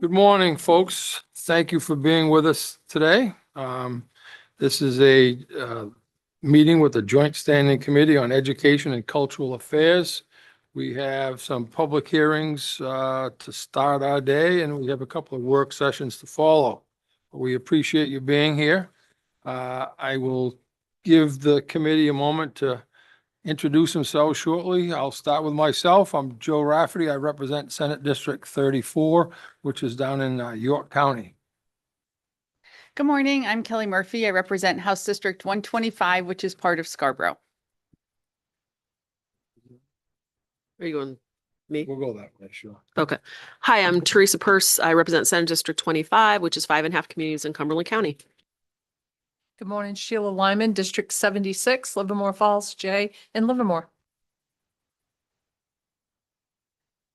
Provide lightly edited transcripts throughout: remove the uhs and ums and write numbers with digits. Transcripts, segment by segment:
Good morning, folks. Thank you for being with us today. This is a meeting with the Joint Standing Committee on Education and Cultural Affairs. We have some public hearings to start our day, and we have a couple of work sessions to follow. We appreciate you being here. I will give the committee a moment to introduce themselves shortly. I'll start with myself. I'm Joe Rafferty. I represent Senate District 34, which is down in York County. Good morning. I'm Kelly Murphy. I represent House District 125, which is part of Scarborough. Are you going me? We'll go that way, sure. Okay. Hi, I'm Teresa Purse. I represent Senate District 25, which is 5.5 communities in Cumberland County. Good morning, Sheila Lyman, District 76, Livermore Falls, J, and Livermore.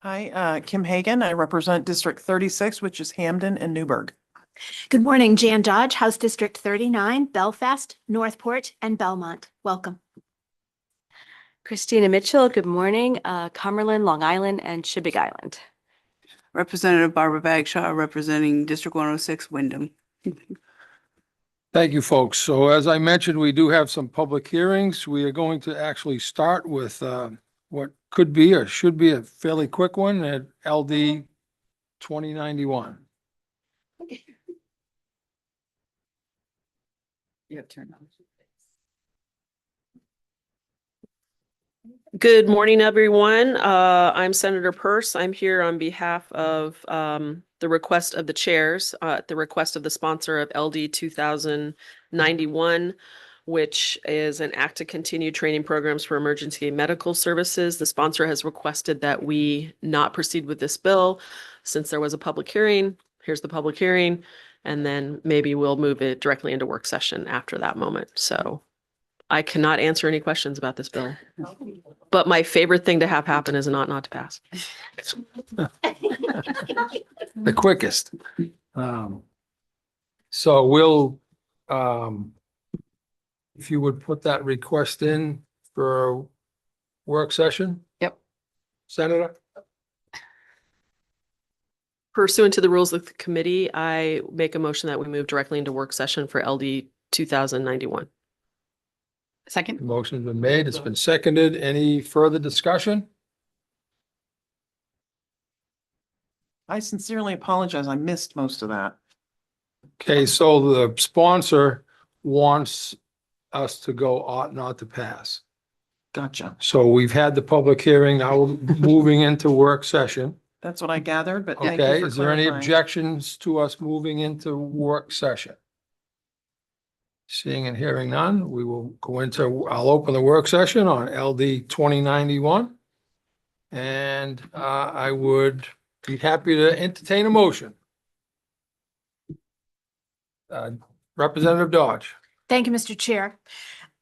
Hi, Kim Hagan. I represent District 36, which is Hamden and Newburgh. Good morning, Jan Dodge, House District 39, Belfast, Northport, and Belmont. Welcome. Christina Mitchell, good morning, Cumberland, Long Island, and Shibig Island. Representative Barbara Bagshaw, representing District 106, Wyndham. Thank you, folks. So as I mentioned, we do have some public hearings. We are going to actually start with what could be or should be a fairly quick one at LD 2091. You have turned on. Good morning, everyone. I'm Senator Purse. I'm here on behalf of the request of the chairs, the request of the sponsor of LD 2091, which is an act to continue training programs for emergency medical services. The sponsor has requested that we not proceed with this bill since there was a public hearing. Here's the public hearing, and then maybe we'll move it directly into work session after that moment. So I cannot answer any questions about this bill. But my favorite thing to have happen is not to pass. The quickest. So we'll, if you would put that request in for a work session? Yep. Senator? Pursuant to the rules of the committee, I make a motion that we move directly into work session for LD 2091. Second. The motion's been made. It's been seconded. Any further discussion? I sincerely apologize. I missed most of that. Okay, so the sponsor wants us to go ought not to pass. Gotcha. So we've had the public hearing, now we're moving into work session. That's what I gathered, but thank you Okay, for is there any clarifying. objections to us moving into work session? Seeing and hearing none, we will go into, I'll open the work session on LD 2091. And I would be happy to entertain a motion. Representative Dodge. Thank you, Mr. Chair.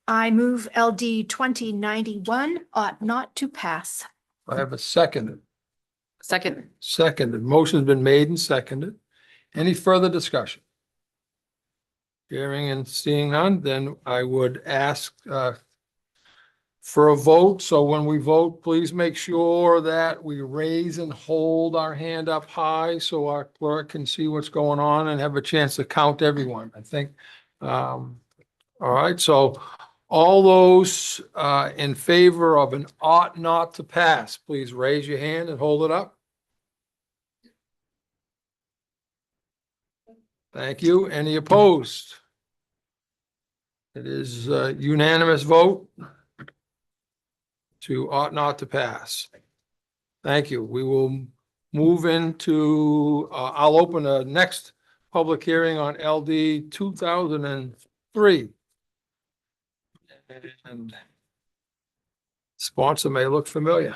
I move LD 2091 ought not to pass. I have a second. Second. Seconded. Motion's been made and seconded. Any further discussion? Hearing and seeing none, then I would ask for a vote. So when we vote, please make sure that we raise and hold our hand up high so our clerk can see what's going on and have a chance to count everyone. I think, all right, so all those in favor of an ought not to pass, please raise your hand and hold it up. Thank you. Any opposed? It is a unanimous vote to ought not to pass. Thank you. We will move into, I'll open the next public hearing on LD 2003. And sponsor may look familiar.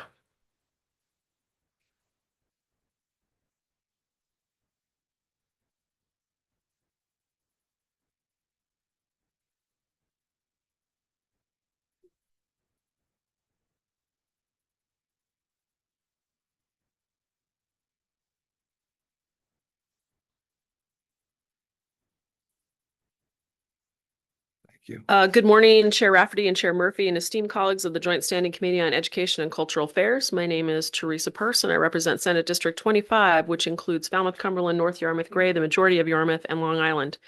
you. Good morning, Chair Rafferty and Chair Murphy and esteemed colleagues of the Joint Standing Committee on Education and Cultural Affairs. My name is Teresa Pearce and I represent Senate District 25, which includes Falmouth, Cumberland, North Yarmouth, Gray, the majority of Yarmouth, and Long Island.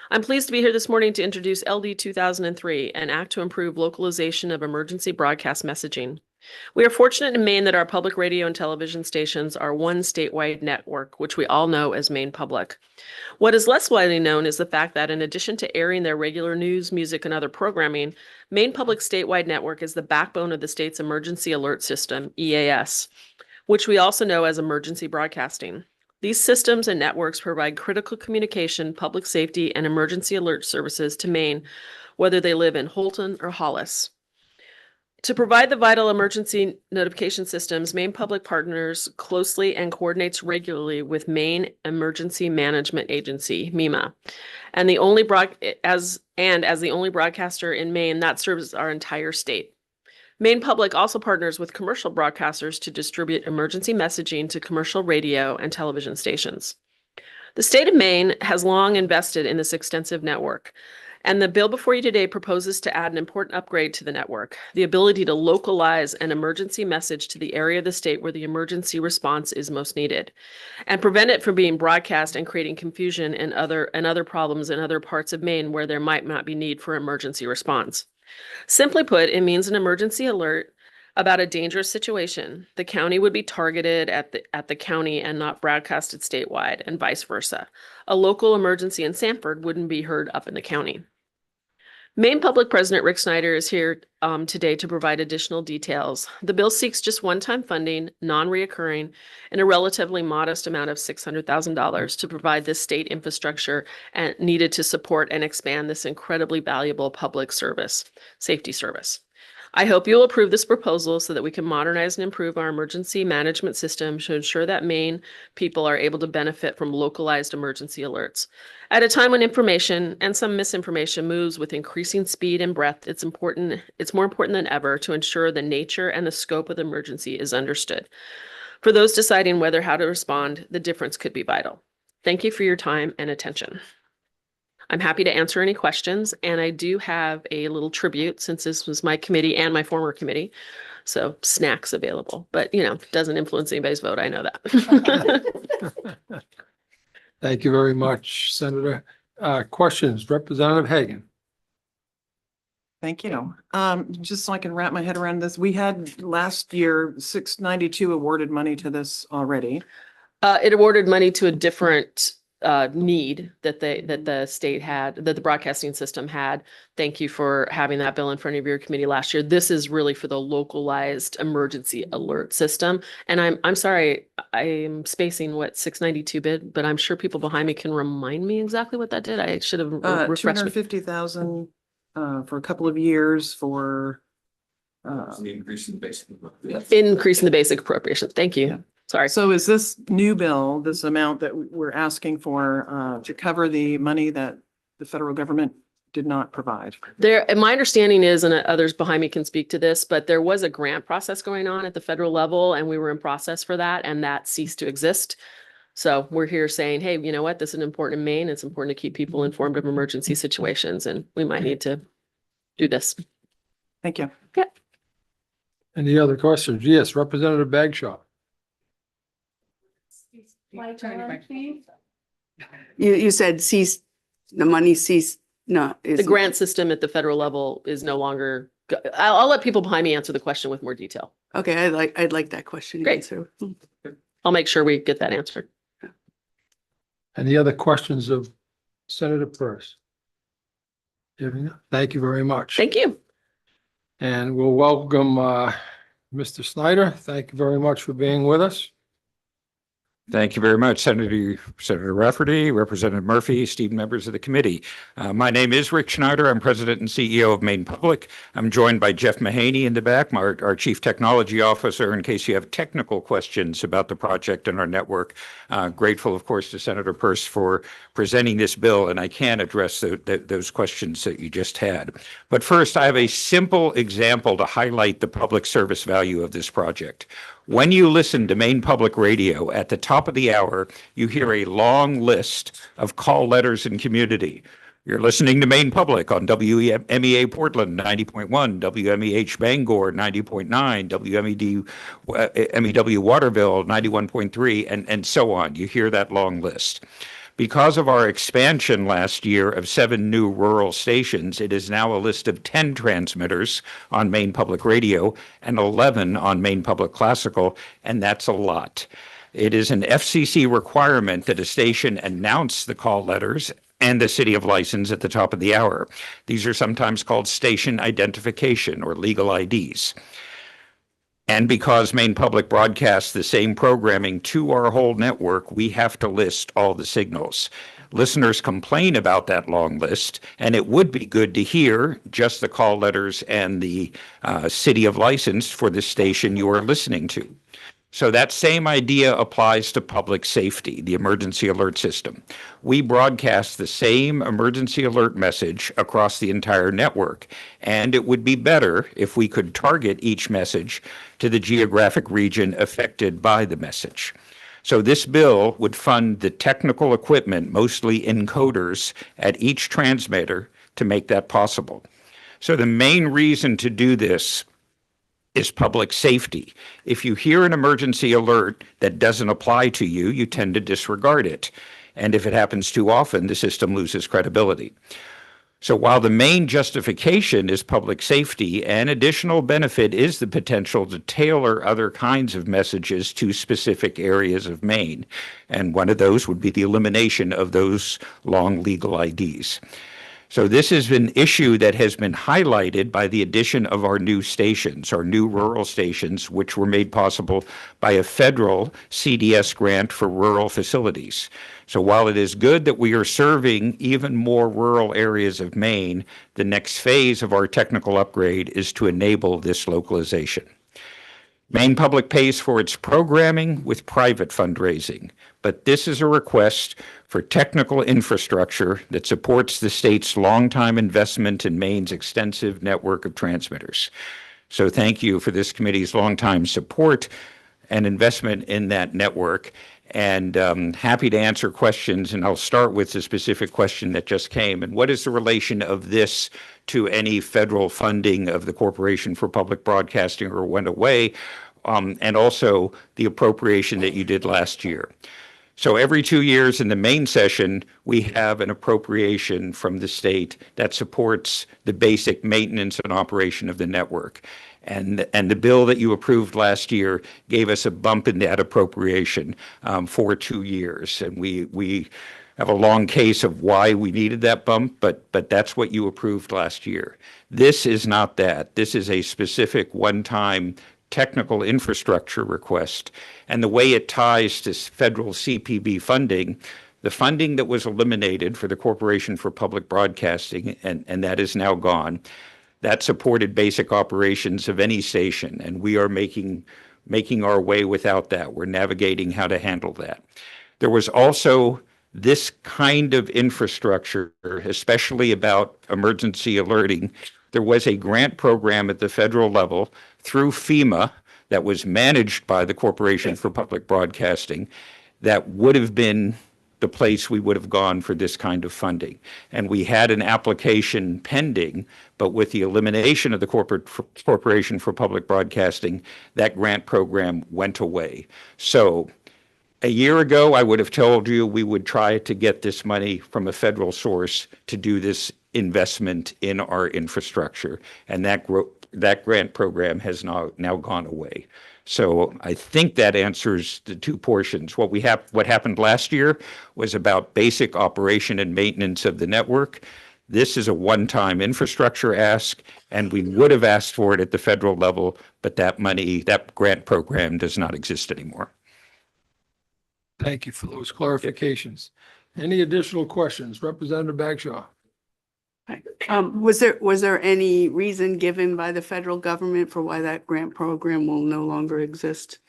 I'm pleased to be here this morning to introduce LD 2003, an act to improve localization of emergency broadcast messaging. We are fortunate in Maine that our public radio and television stations are one statewide network, which we all know as Maine Public. What is less widely known is the fact that in addition to airing their regular news, music, and other programming, Maine Public statewide network is the backbone of the state's emergency alert system, EAS, which we also know as emergency broadcasting. These systems and networks provide critical communication, public safety, and emergency alert services to Maine, whether they live in Holton or Hollis. To provide the vital emergency notification systems, Maine Public partners closely and coordinates regularly with Maine Emergency Management Agency, MEMA, and as the only broadcaster in Maine that serves our entire state. Maine Public also partners with commercial broadcasters to distribute emergency messaging to commercial radio and television stations. The state of Maine has long invested in this extensive network, and the bill before you today proposes to add an important upgrade to the network, the ability to localize an emergency message to the area of the state where the emergency response is most needed, and prevent it from being broadcast and creating confusion and other problems in other parts of Maine where there might not be need for emergency response. Simply put, it means an emergency alert about a dangerous situation. The county would be targeted at the county and not broadcasted statewide, and vice versa. A local emergency in Sanford wouldn't be heard up in the county. Maine Public President Rick Snyder is here today to provide additional details. The bill seeks just one-time funding, non-reoccurring, and a relatively modest amount of $600,000 to provide this state infrastructure and needed to support and expand this incredibly valuable public service, safety service. I hope you will approve this proposal so that we can modernize and improve our emergency management system to ensure that Maine people are able to benefit from localized emergency alerts. At a time when information and some misinformation moves with increasing speed and breadth, it's more important than ever to ensure the nature and the scope of the emergency is understood. For those deciding how to respond, the difference could be vital. Thank you for your time and attention. I'm happy to answer any questions, and I do have a little tribute since this was my committee and my former committee. So snacks available, but it doesn't influence anybody's vote. I know that. Thank you very much, Senator. Questions, Representative Hagan. Thank you. Just so I can wrap my head around this, we had last year 692 awarded money to this already. It awarded money to a different need that the state had, that the broadcasting system had. Thank you for having that bill in front of your committee last year. This is really for the localized emergency alert system. And I'm sorry, I'm spacing what 692 bid, but I'm sure people behind me can remind me exactly what that did. I should have refreshed me. 250,000 for a couple of years for Increasing the basic appropriation. Thank you. Yeah. Sorry. So is this new bill, this amount that we're asking for to cover the money that the federal government did not provide? And my understanding is, and others behind me can speak to this, but there was a grant process going on at the federal level and we were in process for that and that ceased to exist. So we're here saying, hey, you know what? This is important in Maine. It's important to keep people informed of emergency situations and we might need to do this. Thank you. Yeah. Any other questions? Yes, Representative Bagshaw. You said the money ceased, no. The grant system at the federal level is no longer, I'll let people behind me answer the question with more detail. Okay, I'd like that question Great. answered. I'll make sure we get that answered. Any other questions of Senator Pearce? Thank you very much. Thank you. And we'll welcome Mr. Snyder. Thank you very much for being with us. Thank you very much, Senator Rafferty, Representative Murphy, esteemed members of the committee. My name is Rick Schneider. I'm President and CEO of Maine Public. I'm joined by Jeff Mahaney in the back, our Chief Technology Officer, in case you have technical questions about the project and our network. Grateful, of course, to Senator Pearce for presenting this bill, and I can address those questions that you just had. But first, I have a simple example to highlight the public service value of this project. When you listen to Maine Public Radio at the top of the hour, you hear a long list of call letters and community. You're listening to Maine Public on WMEA Portland 90.1, WMEH Bangor 90.9, MEW Waterville 91.3, and so on. You hear that long list. Because of our expansion last year of 7 new rural stations, it is now a list of 10 transmitters on Maine Public Radio and 11 on Maine Public Classical, and that's a lot. It is an FCC requirement that a station announce the call letters and the city of license at the top of the hour. These are sometimes called station identification or legal IDs. And because Maine Public broadcasts the same programming to our whole network, we have to list all the signals. Listeners complain about that long list, and it would be good to hear just the call letters and the city of license for the station you are listening to. So that same idea applies to public safety, the emergency alert system. We broadcast the same emergency alert message across the entire network, and it would be better if we could target each message to the geographic region affected by the message. So this bill would fund the technical equipment, mostly encoders, at each transmitter to make that possible. So the main reason to do this is public safety. If you hear an emergency alert that doesn't apply to you, you tend to disregard it. And if it happens too often, the system loses credibility. So while the main justification is public safety, an additional benefit is the potential to tailor other kinds of messages to specific areas of Maine. And one of those would be the elimination of those long legal IDs. So this is an issue that has been highlighted by the addition of our new stations, our new rural stations, which were made possible by a federal CDS grant for rural facilities. So while it is good that we are serving even more rural areas of Maine, the next phase of our technical upgrade is to enable this localization. Maine Public pays for its programming with private fundraising, but this is a request for technical infrastructure that supports the state's longtime investment in Maine's extensive network of transmitters. So thank you for this committee's longtime support and investment in that network. And happy to answer questions. And I'll start with the specific question that just came. And what is the relation of this to any federal funding of the Corporation for Public Broadcasting or went away? And also the appropriation that you did last year. So every 2 years in the main session, we have an appropriation from the state that supports the basic maintenance and operation of the network. And the bill that you approved last year gave us a bump in that appropriation for 2 years. And we have a long case of why we needed that bump, but that's what you approved last year. This is not that. This is a specific one-time technical infrastructure request. And the way it ties to federal CPB funding, the funding that was eliminated for the Corporation for Public Broadcasting, and that is now gone, that supported basic operations of any station. And we are making our way without that. We're navigating how to handle that. There was also this kind of infrastructure, especially about emergency alerting. There was a grant program at the federal level through FEMA that was managed by the Corporation for Public Broadcasting that would have been the place we would have gone for this kind of funding. And we had an application pending, but with the elimination of the Corporation for Public Broadcasting, that grant program went away. So a year ago, I would have told you we would try to get this money from a federal source to do this investment in our infrastructure. And that grant program has now gone away. So I think that answers the two portions. What happened last year was about basic operation and maintenance of the network. This is a one-time infrastructure ask, and we would have asked for it at the federal level, but that grant program does not exist anymore. Thank you for those clarifications. Any additional questions? Representative Bagshaw. Was there any reason given by the federal government for why that grant program will no longer exist?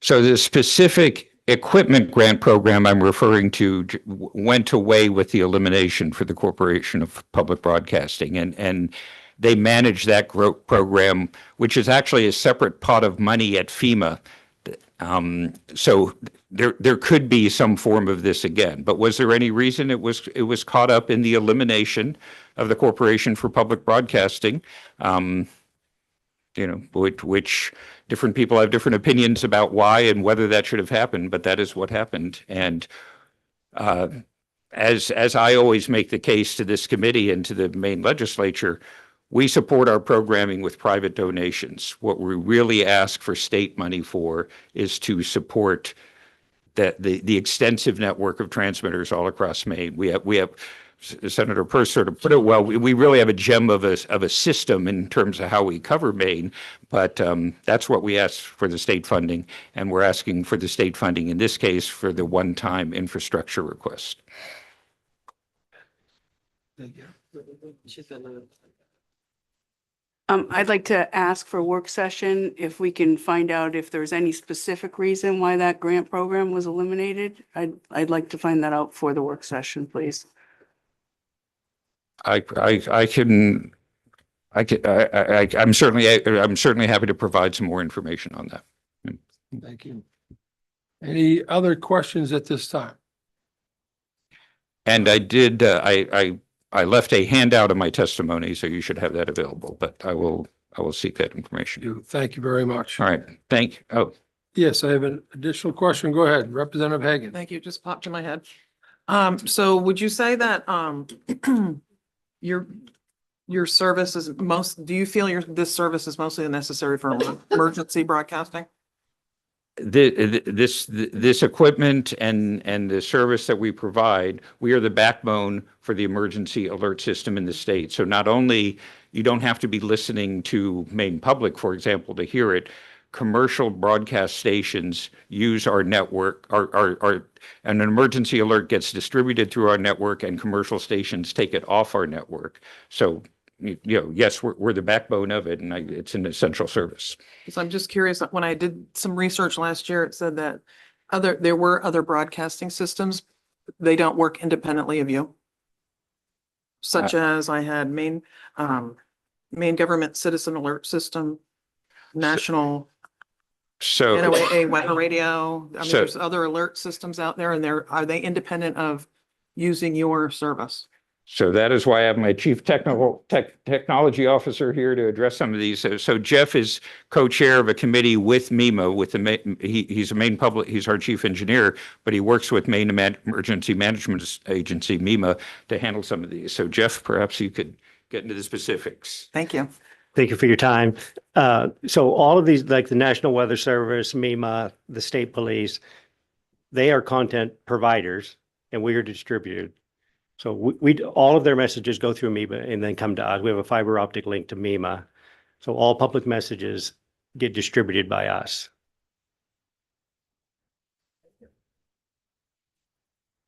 So the specific equipment grant program I'm referring to went away with the elimination for the Corporation of Public Broadcasting, and they manage that program, which is actually a separate pot of money at FEMA So there could be some form of this again, but was there any reason it was caught up in the elimination of the Corporation for Public Broadcasting? Which different people have different opinions about why and whether that should have happened, but that is what happened. And as I always make the case to this committee and to the Maine legislature, we support our programming with private donations. What we really ask for state money for is to support the extensive network of transmitters all across Maine. We have Senator Peirce sort of put it well. We really have a gem of a system in terms of how we cover Maine, but that's what we ask for the state funding, and we're asking for the state funding in this case for the one-time infrastructure request. Thank you. I'd like to ask for a work session if we can find out if there's any specific reason why that grant program was eliminated. I'd like to find that out for the work session, please. I'm certainly happy to provide some more information on that. Thank you. Any other questions at this time? And I did, I left a handout of my testimony, so you should have that available, but I will seek that information. Thank you very much. All right, Yes, I have an additional question. Go ahead, Representative Hagan. Thank you. Just popped in my head. So would you say that, your service is do you feel this service is mostly necessary for emergency broadcasting? This equipment and the service that we provide, we are the backbone for the emergency alert system in the state. So not only you don't have to be listening to Maine Public, for example, to hear it, commercial broadcast stations use our network, an emergency alert gets distributed through our network and commercial stations take it off our network. So, yes, we're the backbone of it, and it's an essential service. So I'm just curious, when I did some research last year, it said that there were other broadcasting systems. They don't work independently of you. Such as I had Maine Government Citizen Alert System, National So NOAA Weather Radio. I mean, there's other alert systems out there, and are they independent of using your service? So that is why I have my chief technology officer here to address some of these. So Jeff is co-chair of a committee with MEMA, he's a Maine Public, he's our chief engineer, but he works with Maine Emergency Management Agency, MEMA, to handle some of these. So Jeff, perhaps you could get into the specifics. Thank you. Thank you for your time. So all of these, like the National Weather Service, MEMA, the state police, they are content providers and we are distributed. So we all of their messages go through MEMA and then come to us. We have a fiber optic link to MEMA. So all public messages get distributed by us.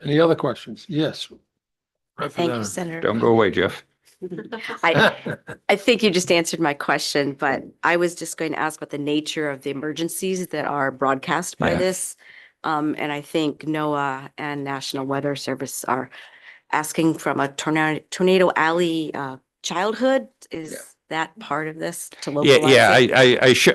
Any other questions? Yes. Thank you, Senator. Don't go away, Jeff. I think you just answered my question, but I was just going to ask about the nature of the emergencies that are broadcast by this. And I think NOAA and National Weather Service are asking from a tornado alley childhood. Is that part of this to localize?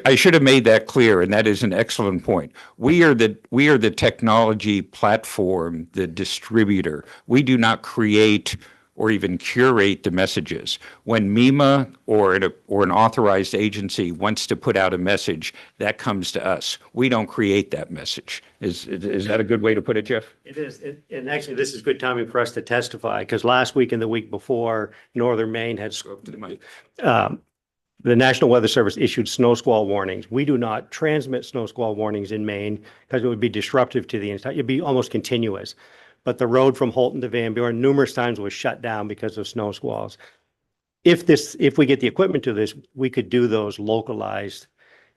I should have made that clear, and that is an excellent point. We are the technology platform, the distributor. We do not create or even curate the messages. When MEMA or an authorized agency wants to put out a message, that comes to us. We don't create that message. Is that a good way to put it, Jeff? It is. And actually, this is good timing for us to testify because last week and the week before, Northern Maine had the National Weather Service issued snow squall warnings. We do not transmit snow squall warnings in Maine because it would be disruptive to the entire, it'd be almost continuous. But the road from Holton to Van Buren numerous times was shut down because of snow squalls. If we get the equipment to this, we could do those localized.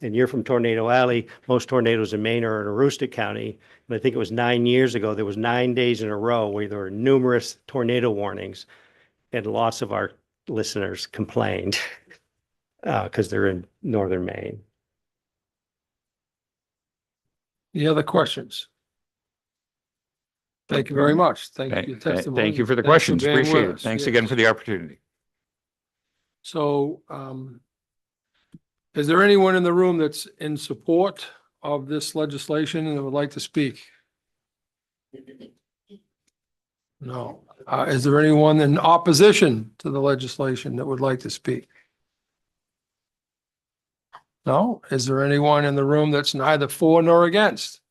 And you're from Tornado Alley. Most tornadoes in Maine are in Aroostook County. And I think it was 9 years ago, there was 9 days in a row where there were numerous tornado warnings. And lots of our listeners complained because they're in Northern Maine. Any other questions? Thank you very much. Thank you for your testimony. Thank you for the Thanks questions. being with Appreciate it. us. Thanks Yes. again for the opportunity. So, is there anyone in the room that's in support of this legislation and would like to speak? No. Is there anyone in opposition to the legislation that would like to speak? No? Is there anyone in the room that's neither for nor against?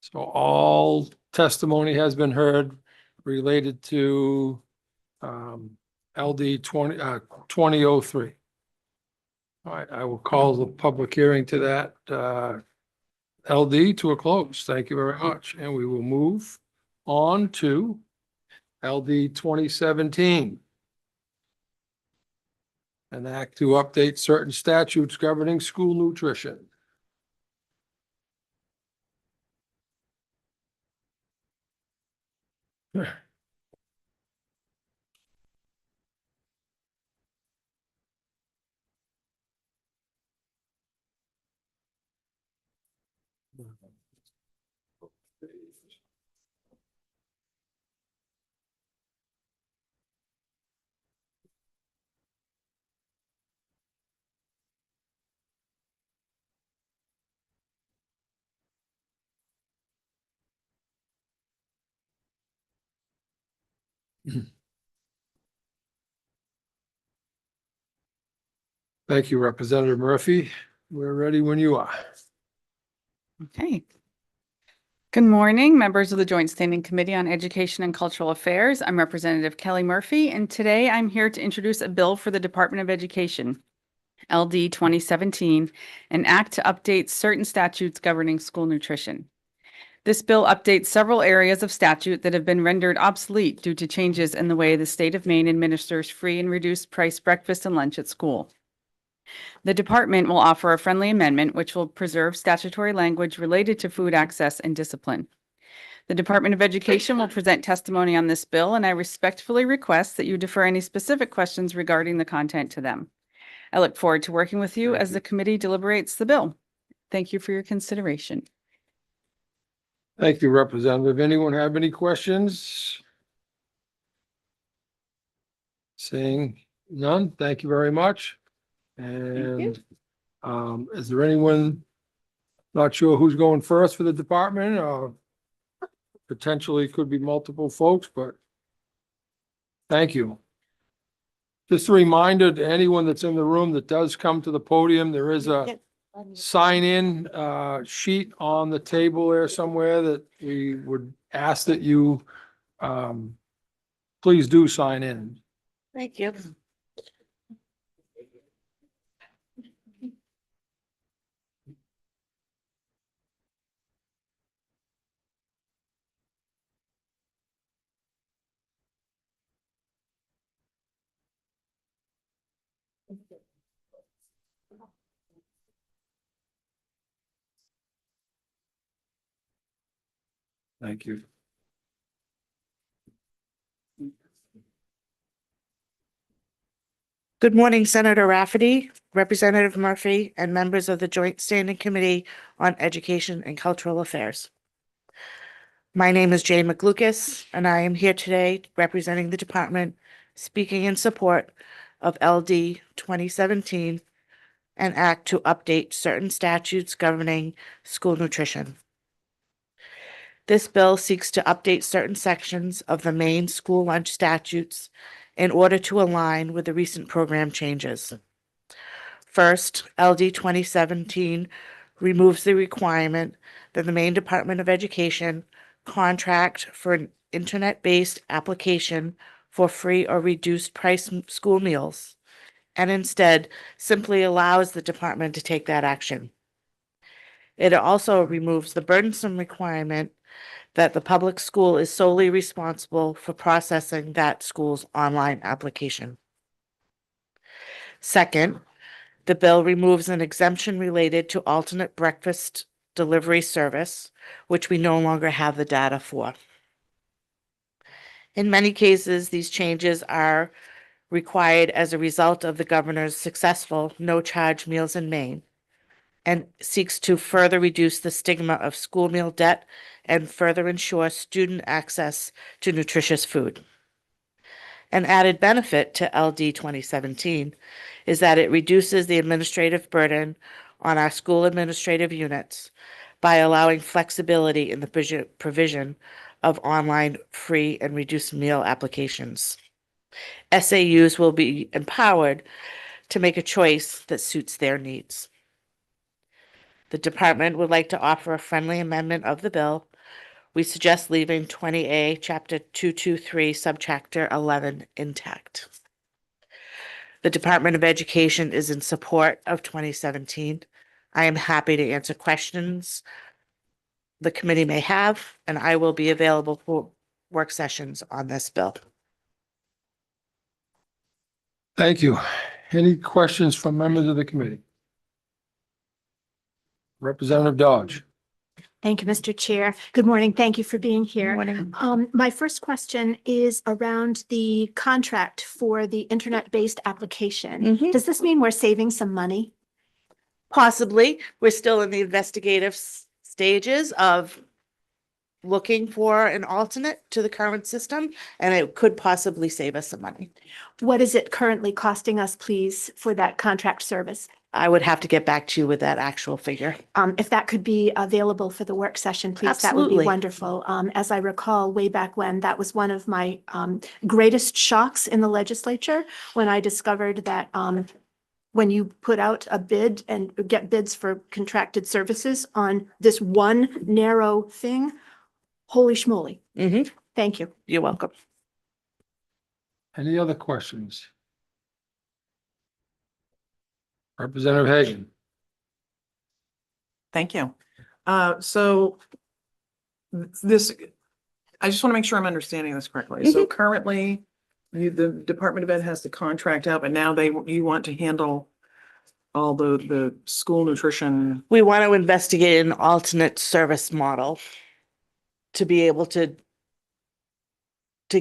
So all testimony has been heard related to LD 2003. All right, I will call the public hearing to that LD to a close. Thank you very much. And we will move on to LD 2017. An act to update certain statutes governing school nutrition. Thank you, Representative Murphy. We're ready when you are. Okay. Good morning, members of the Joint Standing Committee on Education and Cultural Affairs. I'm Representative Kelly Murphy, and today I'm here to introduce a bill for the Department of Education, LD 2017, an act to update certain statutes governing school nutrition. This bill updates several areas of statute that have been rendered obsolete due to changes in the way the state of Maine administers free and reduced price breakfast and lunch at school. The department will offer a friendly amendment which will preserve statutory language related to food access and discipline. The Department of Education will present testimony on this bill, and I respectfully request that you defer any specific questions regarding the content to them. I look forward to working with you as the committee deliberates the bill. Thank you for your consideration. Thank you, Representative. Anyone have any questions? Seeing none, thank you very much. And is there anyone not sure who's going first for the department, or potentially could be multiple folks, but thank you. Just a reminder to anyone that's in the room that does come to the podium, there is a sign-in sheet on the table there somewhere that we would ask that you please do sign in. Thank you. Thank you. Good morning, Senator Rafferty, Representative Murphy, and members of the Joint Standing Committee on Education and Cultural Affairs. My name is Jay McLucas, and I am here today representing the department, speaking in support of LD 2017, an act to update certain statutes governing school nutrition. This bill seeks to update certain sections of the Maine school lunch statutes in order to align with the recent program changes. First, LD 2017 removes the requirement that the Maine Department of Education contract for an internet-based application for free or reduced price school meals, and instead simply allows the department to take that action. It also removes the burdensome requirement that the public school is solely responsible for processing that school's online application. Second, the bill removes an exemption related to alternate breakfast delivery service, which we no longer have the data for. In many cases, these changes are required as a result of the governor's successful no-charge meals in Maine, and seeks to further reduce the stigma of school meal debt and further ensure student access to nutritious food. An added benefit to LD 2017 is that it reduces the administrative burden on our school administrative units by allowing flexibility in the provision of online free and reduced meal applications. SAUs will be empowered to make a choice that suits their needs. The department would like to offer a friendly amendment of the bill. We suggest leaving 20A, Chapter 223, Subchapter 11 intact. The Department of Education is in support of 2017. I am happy to answer questions the committee may have, and I will be available for work sessions on this bill. Thank you. Any questions from members of the committee? Representative Dodge. Thank you, Mr. Chair. Good morning. Thank you for being here. Morning. My first question is around the contract for the internet-based application. Mhm. Does this mean we're saving some money? Possibly, we're still in the investigative stages of looking for an alternate to the current system, and it could possibly save us some money. What is it currently costing us, please, for that contract service? I would have to get back to you with that actual figure. If that could be available for the work session, please, that would be Absolutely. wonderful. As I recall, way back when, that was one of my greatest shocks in the legislature, when I discovered that when you put out a bid and get bids for contracted services on this one narrow thing, holy schmoly. Mm-hmm. Thank you. You're welcome. Any other questions? Representative Hagan. Thank you. So this, I just want to make sure I'm understanding this correctly. So currently, the Department of Ed has the contract out, but now you want to handle all the school nutrition. We want to investigate an alternate service model to be able to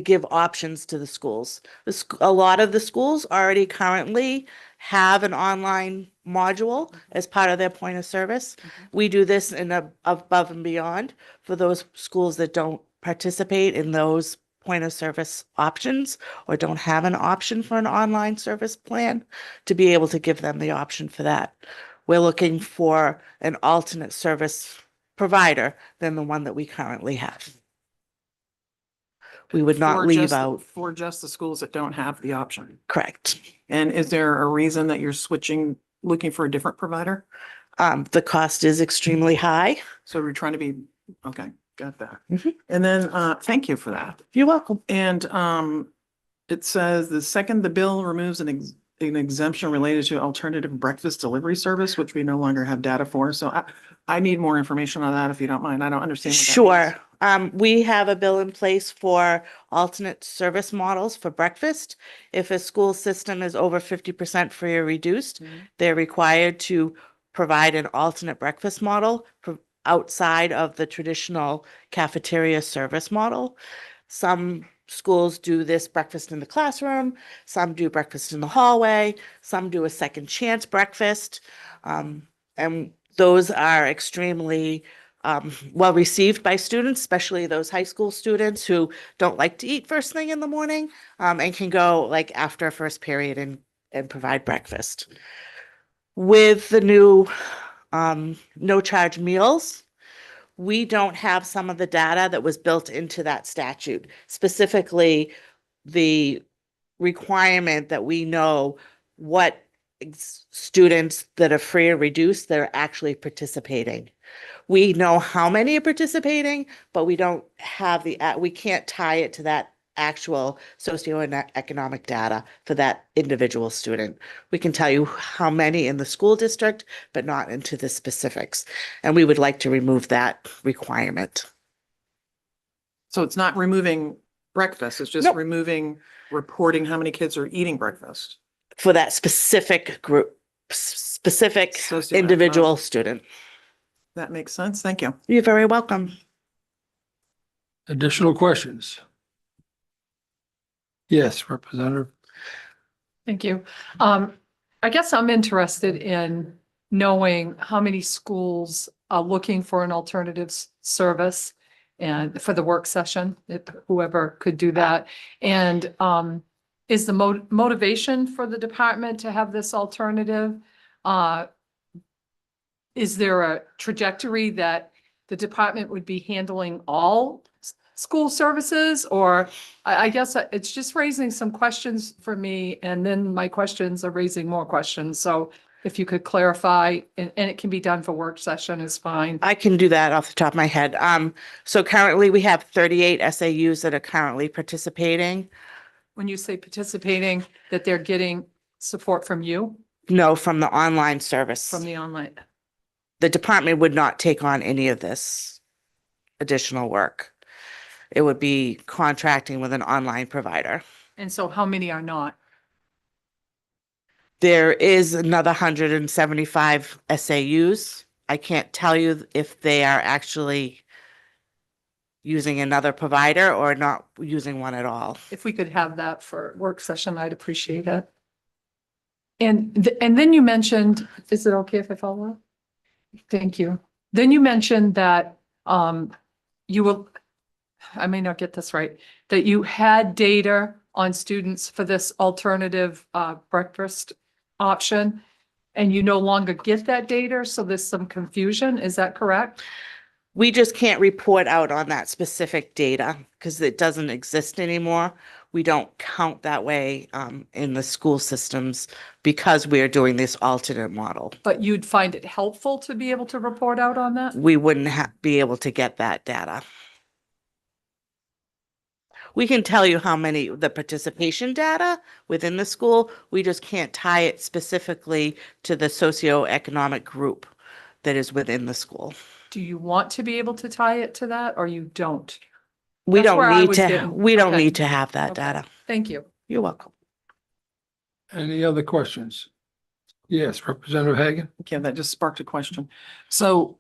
give options to the schools. A lot of the schools already currently have an online module as part of their point of service. We do this in above and beyond for those schools that don't participate in those point of service options or don't have an option for an online service plan, to be able to give them the option for that. We're looking for an alternate service provider than the one that we currently have. We would not leave out. For just the schools that don't have the option. Correct. And is there a reason that you're looking for a different provider? The cost is extremely high. So we're trying to be, okay, got that. Mhm. And then, thank you for that. You're welcome. And, it says the bill removes an exemption related to alternative breakfast delivery service, which we no longer have data for. So I need more information on that if you don't mind. I don't understand what that means. Sure. We have a bill in place for alternate service models for breakfast. If a school system is over 50% free or reduced, they're required to provide an alternate breakfast model outside of the traditional cafeteria service model. Some schools do this breakfast in the classroom, some do breakfast in the hallway, some do a second chance breakfast. And those are extremely well received by students, especially those high school students who don't like to eat first thing in the morning, and can go like after first period and provide breakfast. With the new no charge meals, we don't have some of the data that was built into that statute, specifically the requirement that we know what students that are free or reduced that are actually participating. We know how many are participating, but we don't have we can't tie it to that actual socioeconomic data for that individual student. We can tell you how many in the school district, but not into the specifics. And we would like to remove that requirement. So it's not removing breakfast, it's just Nope. removing reporting how many kids are eating breakfast. For that specific group, specific Socioeconomic. individual student. That makes sense. Thank you. You're very welcome. Additional questions? Yes, Representative. Thank you. I guess I'm interested in knowing how many schools are looking for an alternative service and for the work session, if whoever could do that. And is the motivation for the department to have this alternative is there a trajectory that the department would be handling all school services? Or I guess it's just raising some questions for me, and then my questions are raising more questions. So if you could clarify, and it can be done for work session is fine. I can do that off the top of my head. So currently we have 38 SAUs that are currently participating. When you say participating, that they're getting support from you, No, from the online service. from the online. The department would not take on any of this additional work. It would be contracting with an online provider. And so how many are not? There is another 175 SAUs. I can't tell you if they are actually using another provider or not using one at all. If we could have that for work session, I'd appreciate it. And then you mentioned, is it okay if I follow up? Thank you. Then you mentioned that you will, I may not get this right, that you had data on students for this alternative breakfast option, and you no longer get that data, so there's some confusion. Is that correct? We just can't report out on that specific data because it doesn't exist anymore. We don't count that way in the school systems because we are doing this alternate model. But you'd find it helpful to be able to report out on that? We wouldn't be able to get that data. We can tell you how many, the participation data within the school, we just can't tie it specifically to the socioeconomic group that is within the school. Do you want to be able to tie it to that, or you don't? We That's where I don't need was to, getting- we don't okay. need to have that Okay. data. Thank you. You're welcome. Any other questions? Yes, Representative Hagan? Yeah, that just sparked a question. So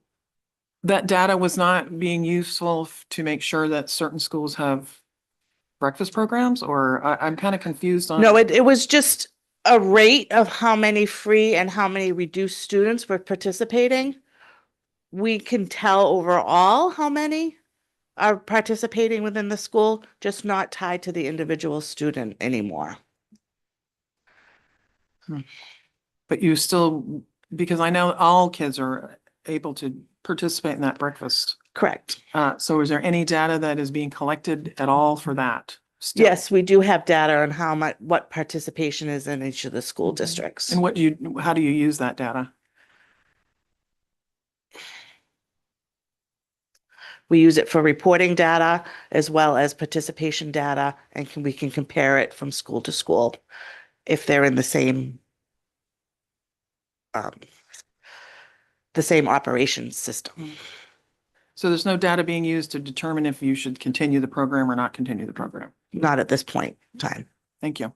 that data was not being useful to make sure that certain schools have breakfast programs, or I'm kind of confused on. No, it was just a rate of how many free and how many reduced students were participating. We can tell overall how many are participating within the school, just not tied to the individual student anymore. But you still, because I know all kids are able to participate in that breakfast. Correct. So is there any data that is being collected at all for that? still? Yes, we do have data on how much, what participation is in each of the school districts. And how do you use that data? We use it for reporting data as well as participation data, and we can compare it from school to school if they're in the same operations system. So there's no data being used to determine if you should continue the program or not continue the program. Not at this point in time. Thank you.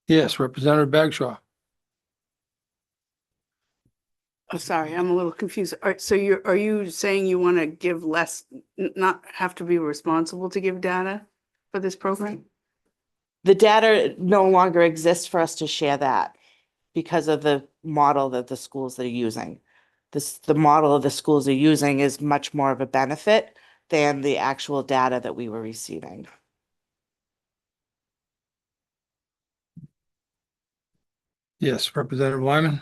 Yes, Representative Bagshaw. Oh, sorry, I'm a little confused. All right, so are you saying you want to give less, not have to be responsible to give data for this program? The data no longer exists for us to share that because of the model that the schools are using. The model of the schools are using is much more of a benefit than the actual data that we were receiving. Yes, Representative Lyman.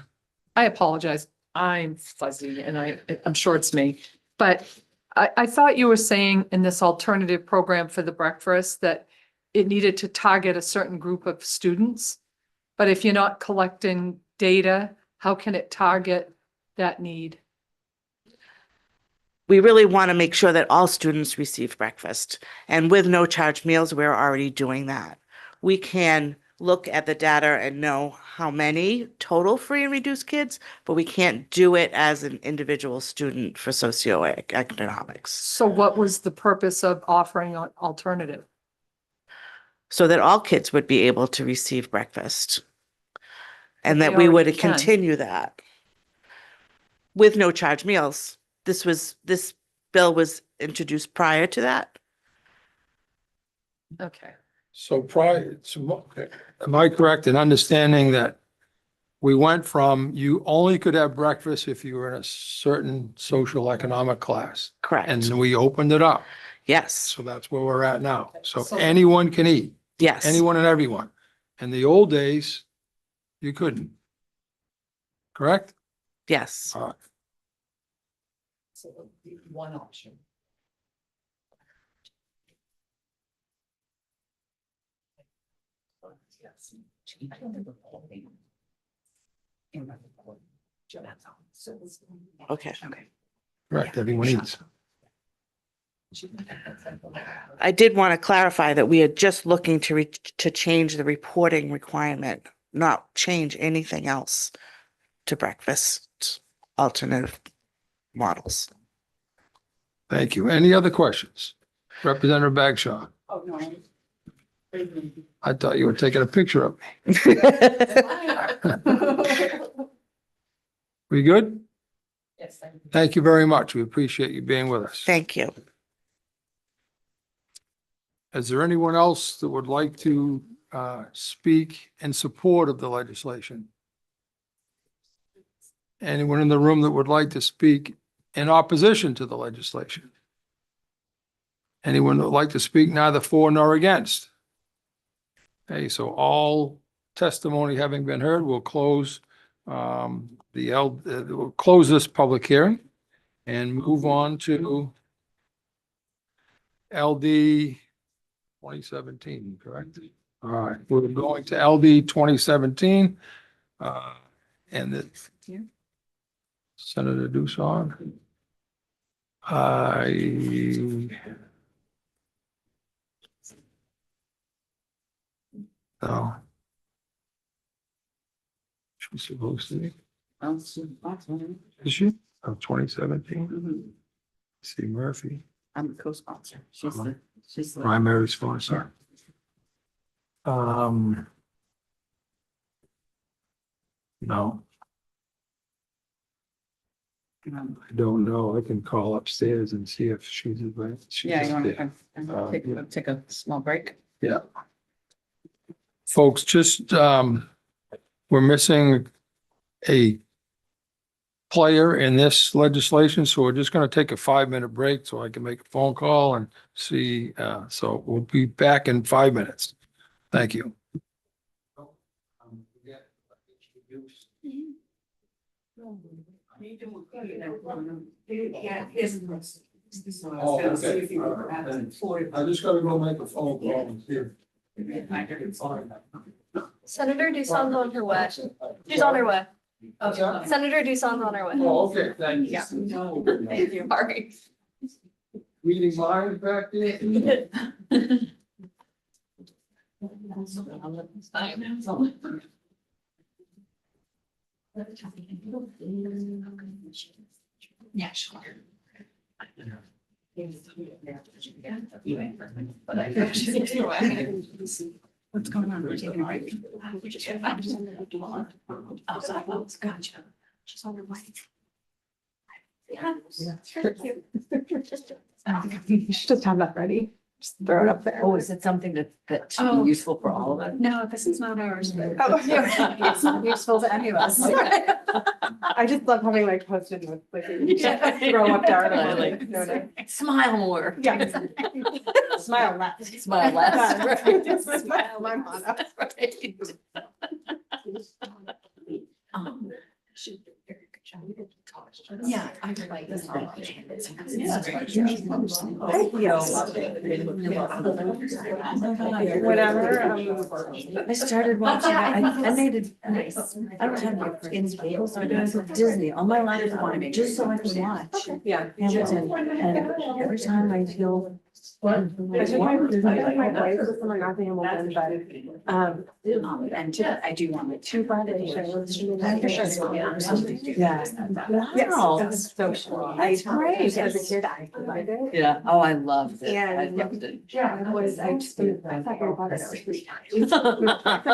I apologize. I'm fuzzy and I'm sure it's me. But I thought you were saying in this alternative program for the breakfast that it needed to target a certain group of students. But if you're not collecting data, how can it target that need? We really want to make sure that all students receive breakfast. And with no charge meals, we're already doing that. We can look at the data and know how many total free and reduced kids, but we can't do it as an individual student for socioeconomics. So what was the purpose of offering an alternative? So that all kids would be able to receive breakfast. And But that they we would already can. continue that. With no charge meals. This bill was introduced prior to that. Okay. So am I correct in understanding that we went from you only could have breakfast if you were in a certain social economic class? Correct. And we opened it up. Yes, So that's where we're at now. So So- anyone can eat, yes. anyone and everyone. In the old days, You couldn't. Correct? Yes. All right. So it would be one option. Yes. Okay. Correct, everyone eats. I did want to clarify that we are just looking to change the reporting requirement, not change anything else to breakfast alternative models. Thank you. Any other questions? Representative Bagshaw, Oh, no. I thought you were taking a picture of me. We good? Yes, thank you. Thank you very much. We appreciate you being with us. Thank you. Is there anyone else that would like to speak in support of the legislation? Anyone in the room that would like to speak in opposition to the legislation? Anyone that would like to speak neither for nor against? Okay, so all testimony having been heard, we'll close we'll close this public hearing and move on to LD 2017, correct? All right, we're going to LD 2017. And it's Senator Doosan. No. She's supposed to be. Is she? Of 2017? See Murphy, I'm the co-sponsor. She's Uh-huh. she's primary sponsor. No, I don't know. I can call upstairs and see if she's available. Yeah, you want Uh, to take a small break? Yeah. Folks, just, we're missing a player in this legislation, so we're just gonna take a 5-minute break so I can make a phone call and see, so we'll be back in 5 minutes. Thank you. Oh, okay. I just gotta go make a phone call and see if I can find that. Senator Doosan's on her way. She's on her way. Senator Doosan's on her way. Oh, okay, thank you. Yeah. Thank you. Sorry. Reading minds back there. Yeah, sure. What's going on? We're taking a break. Oh, gotcha. She's on her way. Yeah. Thank you. You should just have that ready. Just throw it up there. Oh, is it something that should Oh. be useful for all of us? No, this is not ours. Oh, it's not useful to any of us. I just love having like post-it notes, like throw up there. Smile more. Yeah. Smile less. Smile less. Right. Smile, my motto. Right. Yeah, I would like this. Whatever. I started watching, I made it nice. I don't have your friends, so I was with Disney all my life, just so I could watch Yeah. Hamilton. And every time I feel. I took my wife with someone not being able to, but, And I do want it. two Friday shows. Yeah. Yes, Wow. that's so cool. That's great. As a kid, I loved it. Yeah, oh, I loved it. I And- loved it. Yeah, it was, I just, I thought Harry Potter was 3 times.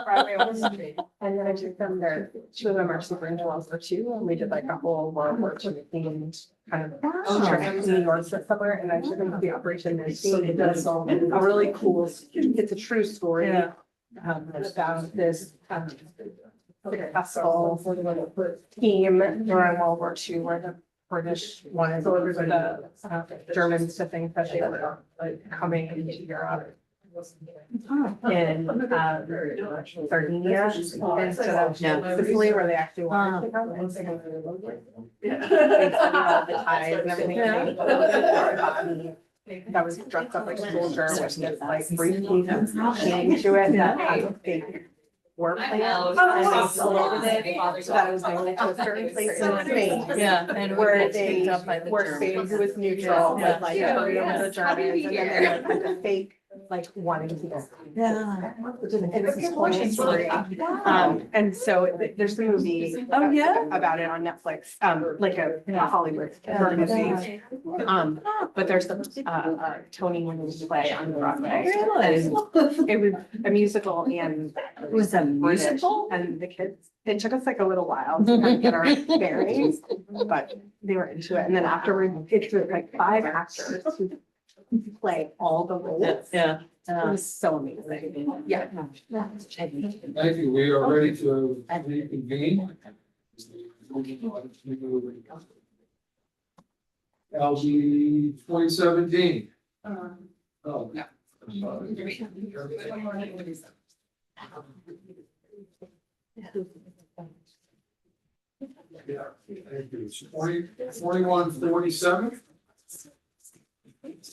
Broadway on the street. And then I took them there, two of them are super into World War II, and we did like a whole World War II themed kind of trip to New York somewhere, and I took them to the Operation Nancy. It does a really cool, it's a true story. Yeah. About this, successful team during World War II, where the British wanted the Germans to think that they were like coming into Europe. in Sardinia instead of Sicily, where they actually wanted to go. And so they studied all the ties and everything. That was dressed up like a soldier with this like briefcase into it that had a fake war plan. And they sold it, so that it was going to a certain place in Spain. Yeah, and Where they were Spain, who was neutral, with like Korea with the Germans, and then they had like a fake, like wanting to go. Yeah. And it's this whole story. And so there's a movie. Oh, yeah? About it on Netflix, like a Hollywood movie. But there's the Tony Williams play on Broadway. Really? And it was a musical and. It was a British. musical? And the kids, it took us like a little while to kind of get our bearings, but they were into it. And then afterward, it's like 5 actors who play all the roles. Yeah. It was so amazing. Yeah. Thank you. We are ready to reconvene. LG 2017. Oh, yeah. Yeah, thank you. 2147.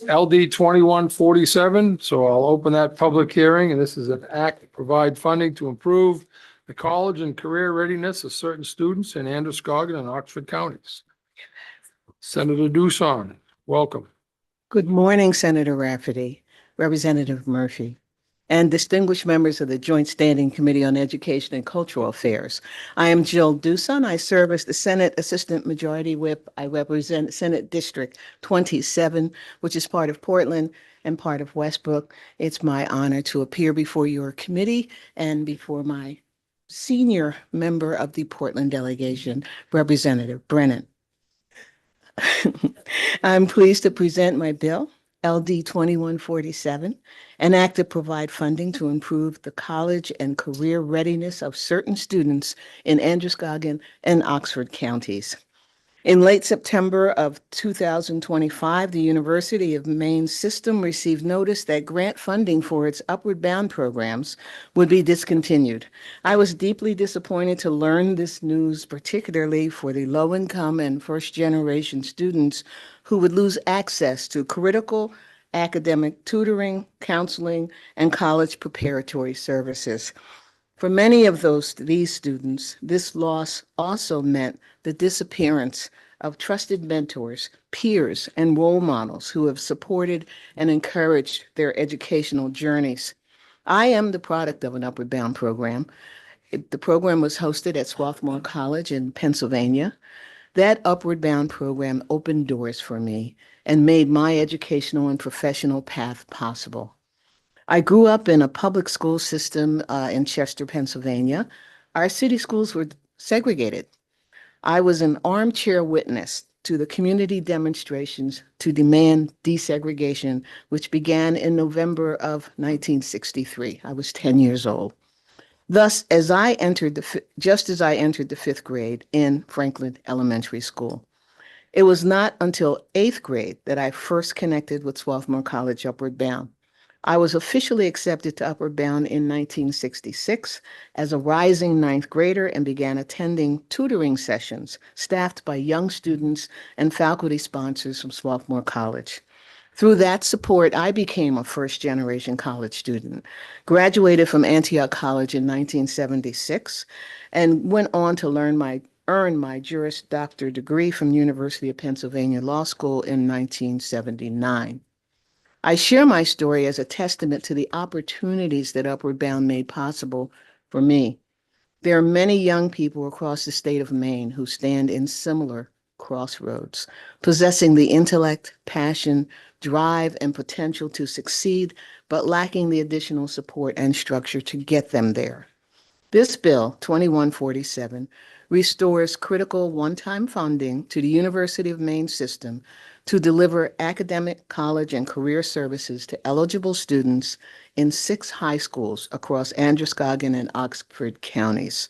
LD 2147, so I'll open that public hearing, and this is an act to provide funding to improve the college and career readiness of certain students in Androscoggin and Oxford counties. Senator Doosan, welcome. Good morning, Senator Rafferty, Representative Murphy, and distinguished members of the Joint Standing Committee on Education and Cultural Affairs. I am Jill Doosan. I serve as the Senate Assistant Majority Whip. I represent Senate District 27, which is part of Portland and part of Westbrook. It's my honor to appear before your committee and before my senior member of the Portland delegation, Representative Brennan. I'm pleased to present my bill, LD 2147, an act to provide funding to improve the college and career readiness of certain students in Androscoggin and Oxford counties. In late September of 2025, the University of Maine system received notice that grant funding for its Upward Bound programs would be discontinued. I was deeply disappointed to learn this news, particularly for the low-income and first-generation students who would lose access to critical academic tutoring, counseling, and college preparatory services. For many of these students, this loss also meant the disappearance of trusted mentors, peers, and role models who have supported and encouraged their educational journeys. I am the product of an Upward Bound program. The program was hosted at Swarthmore College in Pennsylvania. That Upward Bound program opened doors for me and made my educational and professional path possible. I grew up in a public school system in Chester, Pennsylvania. Our city schools were segregated. I was an armchair witness to the community demonstrations to demand desegregation, which began in November of 1963. I was 10 years old. Thus, just as I entered the 5th grade in Franklin Elementary School, it was not until 8th grade that I first connected with Swarthmore College Upward Bound. I was officially accepted to Upward Bound in 1966 as a rising 9th grader and began attending tutoring sessions staffed by young students and faculty sponsors from Swarthmore College. Through that support, I became a first-generation college student, graduated from Antioch College in 1976, and went on to earn my Juris Doctor degree from University of Pennsylvania Law School in 1979. I share my story as a testament to the opportunities that Upward Bound made possible for me. There are many young people across the state of Maine who stand in similar crossroads, possessing the intellect, passion, drive, and potential to succeed, but lacking the additional support and structure to get them there. This bill, 2147, restores critical one-time funding to the University of Maine system to deliver academic, college, and career services to eligible students in 6 high schools across Androscoggin and Oxford counties.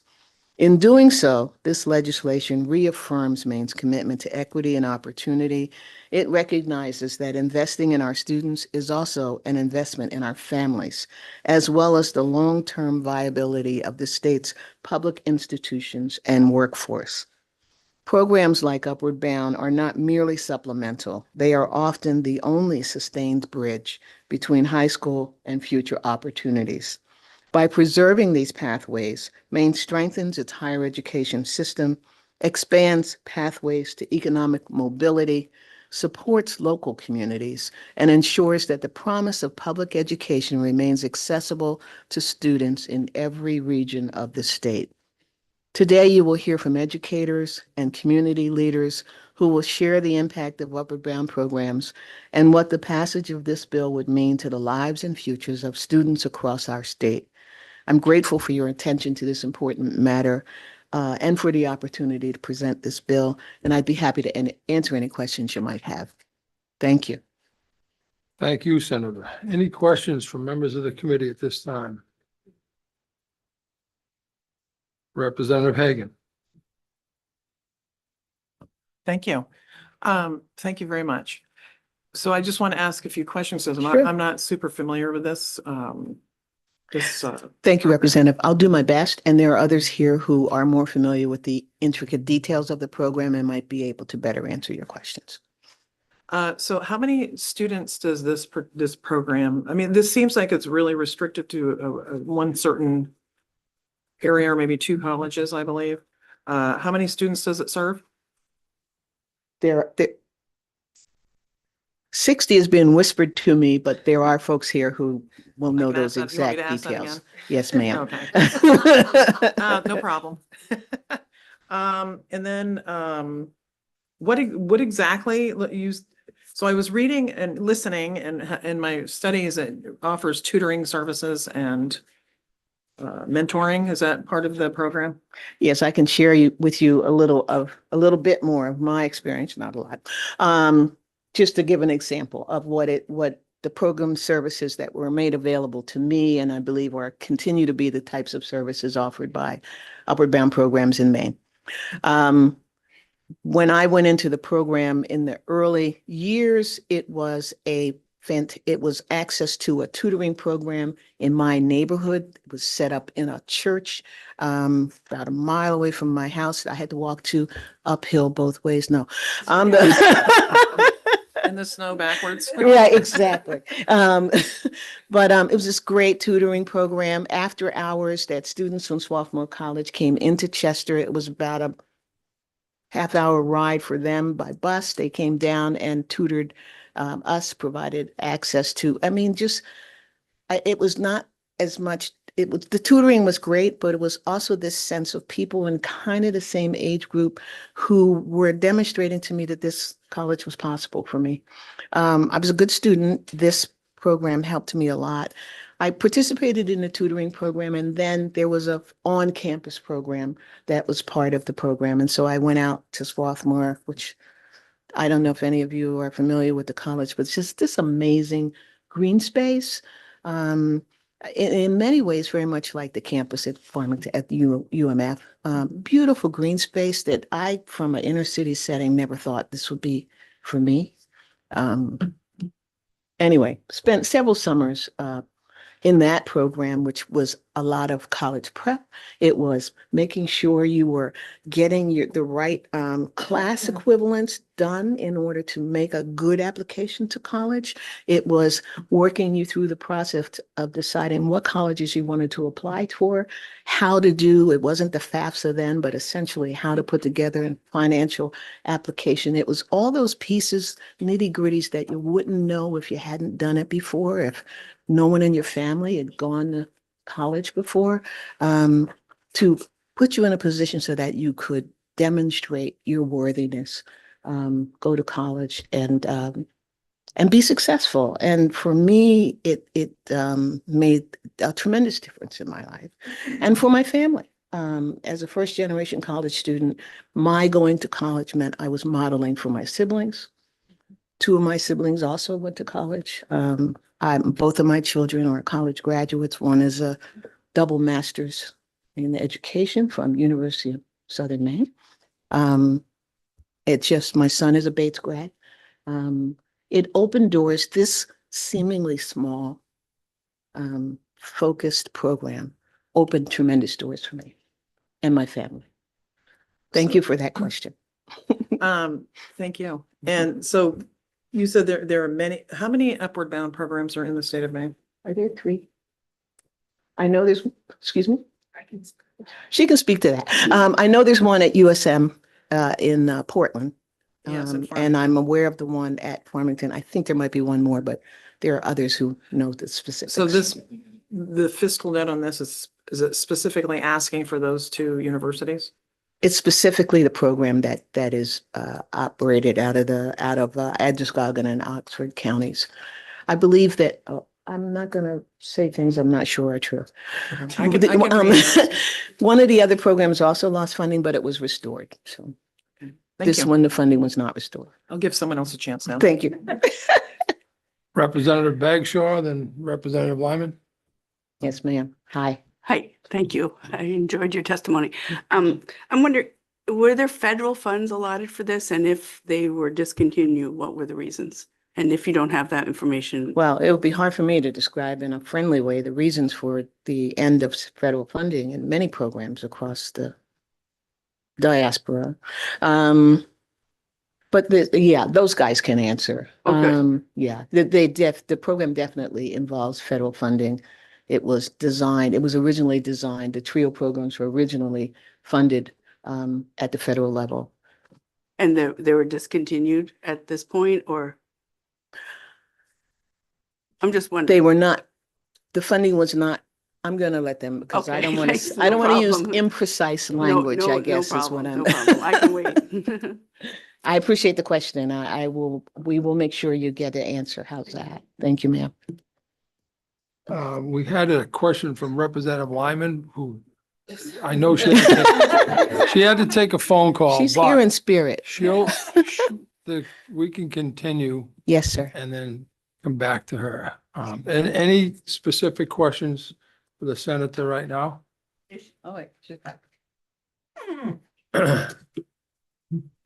In doing so, this legislation reaffirms Maine's commitment to equity and opportunity. It recognizes that investing in our students is also an investment in our families, as well as the long-term viability of the state's public institutions and workforce. Programs like Upward Bound are not merely supplemental. They are often the only sustained bridge between high school and future opportunities. By preserving these pathways, Maine strengthens its higher education system, expands pathways to economic mobility, supports local communities, and ensures that the promise of public education remains accessible to students in every region of the state. Today, you will hear from educators and community leaders who will share the impact of Upward Bound programs and what the passage of this bill would mean to the lives and futures of students across our state. I'm grateful for your attention to this important matter and for the opportunity to present this bill, and I'd be happy to answer any questions you might have. Thank you. Thank you, Senator. Any questions from members of the committee at this time? Representative Hagan. Thank you. Thank you very much. So I just want to ask a few questions, because Sure. I'm not super familiar with this. Thank you, Representative. I'll do my best, and there are others here who are more familiar with the intricate details of the program and might be able to better answer your questions. So how many students does this program? I mean, this seems like it's really restricted to one certain area, or maybe two colleges, I believe. How many students does it serve? There 60 has been whispered to me, but there are folks here who will know can ask those that. You want me exact to ask that details. again? Yes, ma'am. Okay. No problem. And then, what exactly so I was reading and listening, and in my studies, it offers tutoring services and mentoring. Is that part of the program? Yes, I can share with you a little bit more of my experience, not a lot. Just to give an example of what the program services that were made available to me, and I believe continue to be the types of services offered by Upward Bound programs in Maine. When I went into the program in the early years, it was access to a tutoring program in my neighborhood. It was set up in a church about a mile away from my house. I had to walk uphill both ways. No. In the snow backwards. Right, exactly. But it was this great tutoring program after hours that students from Swarthmore College came into Chester. It was about a half-hour ride for them by bus. They came down and tutored us, provided access to, it was not as much, the tutoring was great, but it was also this sense of people in kind of the same age group who were demonstrating to me that this college was possible for me. I was a good student. This program helped me a lot. I participated in the tutoring program, and then there was a on-campus program that was part of the program. And so I went out to Swarthmore, which I don't know if any of you are familiar with the college, but it's just this amazing green space. In many ways, very much like the campus at Farmington, at UMF. Beautiful green space that I, from an inner city setting, never thought this would be for me. Anyway, spent several summers in that program, which was a lot of college prep. It was making sure you were getting the right class equivalents done in order to make a good application to college. It was working you through the process of deciding what colleges you wanted to apply for, how to do, it wasn't the FAFSA then, but essentially how to put together a financial application. It was all those pieces, nitty gritties that you wouldn't know if you hadn't done it before, if no one in your family had gone to college before, to put you in a position so that you could demonstrate your worthiness, go to college and be successful. And for me, it made a tremendous difference in my life and for my family. As a first generation college student, my going to college meant I was modeling for my siblings. Two of my siblings also went to college. Both of my children are college graduates. One is a double master's in education from University of Southern Maine. It's just, my son is a Bates grad. It opened doors. This seemingly small, focused program opened tremendous doors for me and my family. Thank you for that question. Thank you. And so you said there are many, how many upward bound programs are in the state of Maine? Are there 3? I know there's, excuse me? She can speak to that. I know there's one at USM in Portland. Yes, in And I'm Farmington. aware of the one at Farmington. I think there might be one more, but there are others who know the specifics. So the fiscal net on this is it specifically asking for those 2 universities? It's specifically the program that is operated out of Androscoggin and Oxford counties. I believe that, I'm not going to say things I'm not sure are true. I can read One of the other programs also lost funding, but it was restored. So Thank this you. one, the funding was not restored. I'll give someone else a chance now. Thank you. Representative Bagshaw, then Representative Lyman. Yes, ma'am. Hi. Hi, thank you. I enjoyed your testimony. I'm wondering, were there federal funds allotted for this? And if they were discontinued, what were the reasons? And if you don't have that information, Well, it would be hard for me to describe in a friendly way the reasons for the end of federal funding in many programs across the diaspora. But those guys can answer. Okay. The program definitely involves federal funding. It was originally designed, the TRIO programs were originally funded at the federal level. and they were discontinued at this point, or? I'm just wondering. They were not, the funding was not, I'm gonna let them, because I Okay, don't want thanks, to, I don't no want to use problem. imprecise No, language, no, I no guess is what problem, I'm. no problem. I can wait. I appreciate the question. We will make sure you get an answer. How's that? Thank you, ma'am. We had a question from Representative Lyman, who I know she had to take a phone call. She's here but in spirit. we can continue Yes, sir. and then come back to her. And any specific questions for the senator right now? Oh, wait, she's back.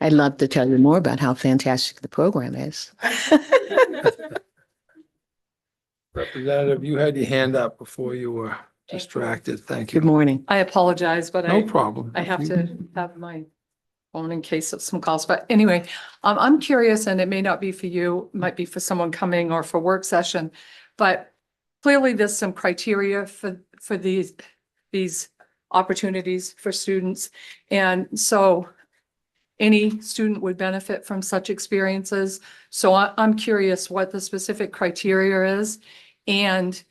I'd love to tell you more about how fantastic the program is. Representative, you had your hand up before you were distracted. Thank Good you. morning. I apologize, but No problem. I have to have my phone in case of some calls. But anyway, I'm curious, and it may not be for you, it might be for someone coming or for work session. But clearly there's some criteria for these opportunities for students. And so any student would benefit from such experiences. So I'm curious what the specific criteria is. And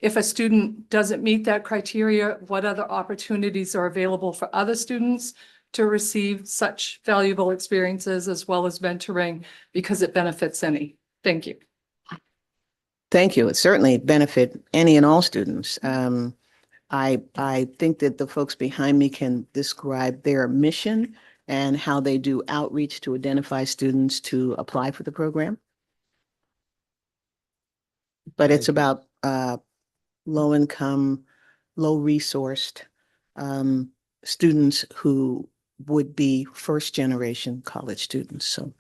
if a student doesn't meet that criteria, what other opportunities are available for other students to receive such valuable experiences as well as mentoring, because it benefits any. Thank you. Thank you. It certainly benefit any and all students. I think that the folks behind me can describe their mission and how they do outreach to identify students to apply for the program. But it's about low income, low resourced students who would be first generation college students. So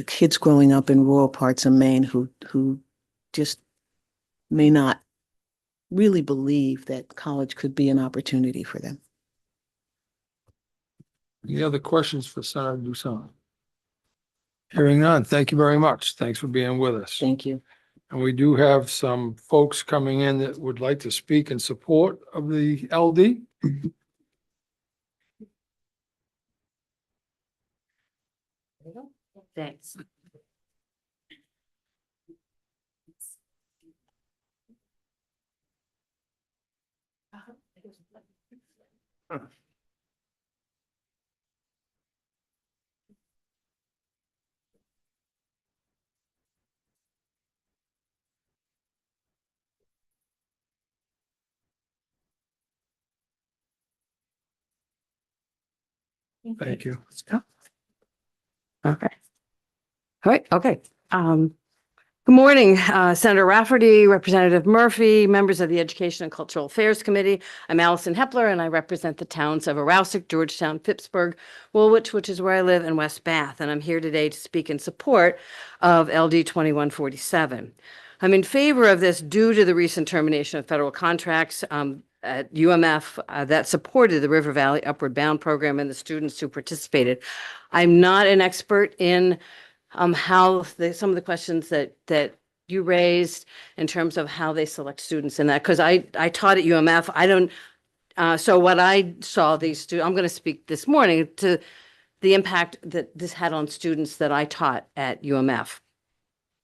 kids growing up in rural parts of Maine who just may not really believe that college could be an opportunity for them. Any other questions for Senator Dusan? Hearing none. Thank you very much. Thanks for being with us. Thank you. And we do have some folks coming in that would like to speak in support of the LD. Thanks. Thank you. Okay. All right, okay. Good morning, Senator Rafferty, Representative Murphy, members of the Education and Cultural Affairs Committee. I'm Allison Hepler, and I represent the towns of Aroustic, Georgetown, Phippsburg, Woolwich, which is where I live, and West Bath. And I'm here today to speak in support of LD 2147. I'm in favor of this due to the recent termination of federal contracts at UMF that supported the River Valley Upward Bound program and the students who participated. I'm not an expert in how some of the questions that you raised in terms of how they select students in that, because I taught at UMF. I don't, so what I saw these students, I'm going to speak this morning to the impact that this had on students that I taught at UMF.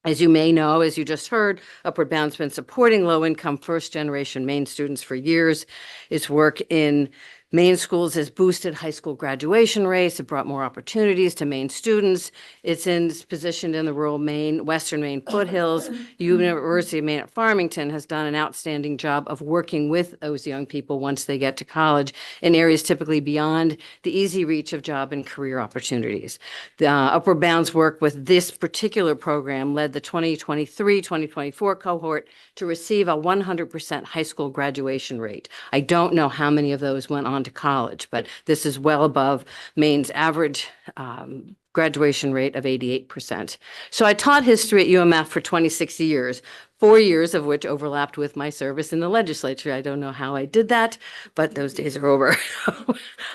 As you may know, as you just heard, Upward Bound's been supporting low-income first-generation Maine students for years. Its work in Maine schools has boosted high school graduation rates. It brought more opportunities to Maine students. It's positioned in the rural Maine, Western Maine foothills. University of Maine at Farmington has done an outstanding job of working with those young people once they get to college in areas typically beyond the easy reach of job and career opportunities. The Upward Bound's work with this particular program led the 2023-2024 cohort to receive a 100% high school graduation rate. I don't know how many of those went on to college, but this is well above Maine's average graduation rate of 88%. So I taught history at UMF for 26 years, 4 years of which overlapped with my service in the legislature. I don't know how I did that, but those days are over.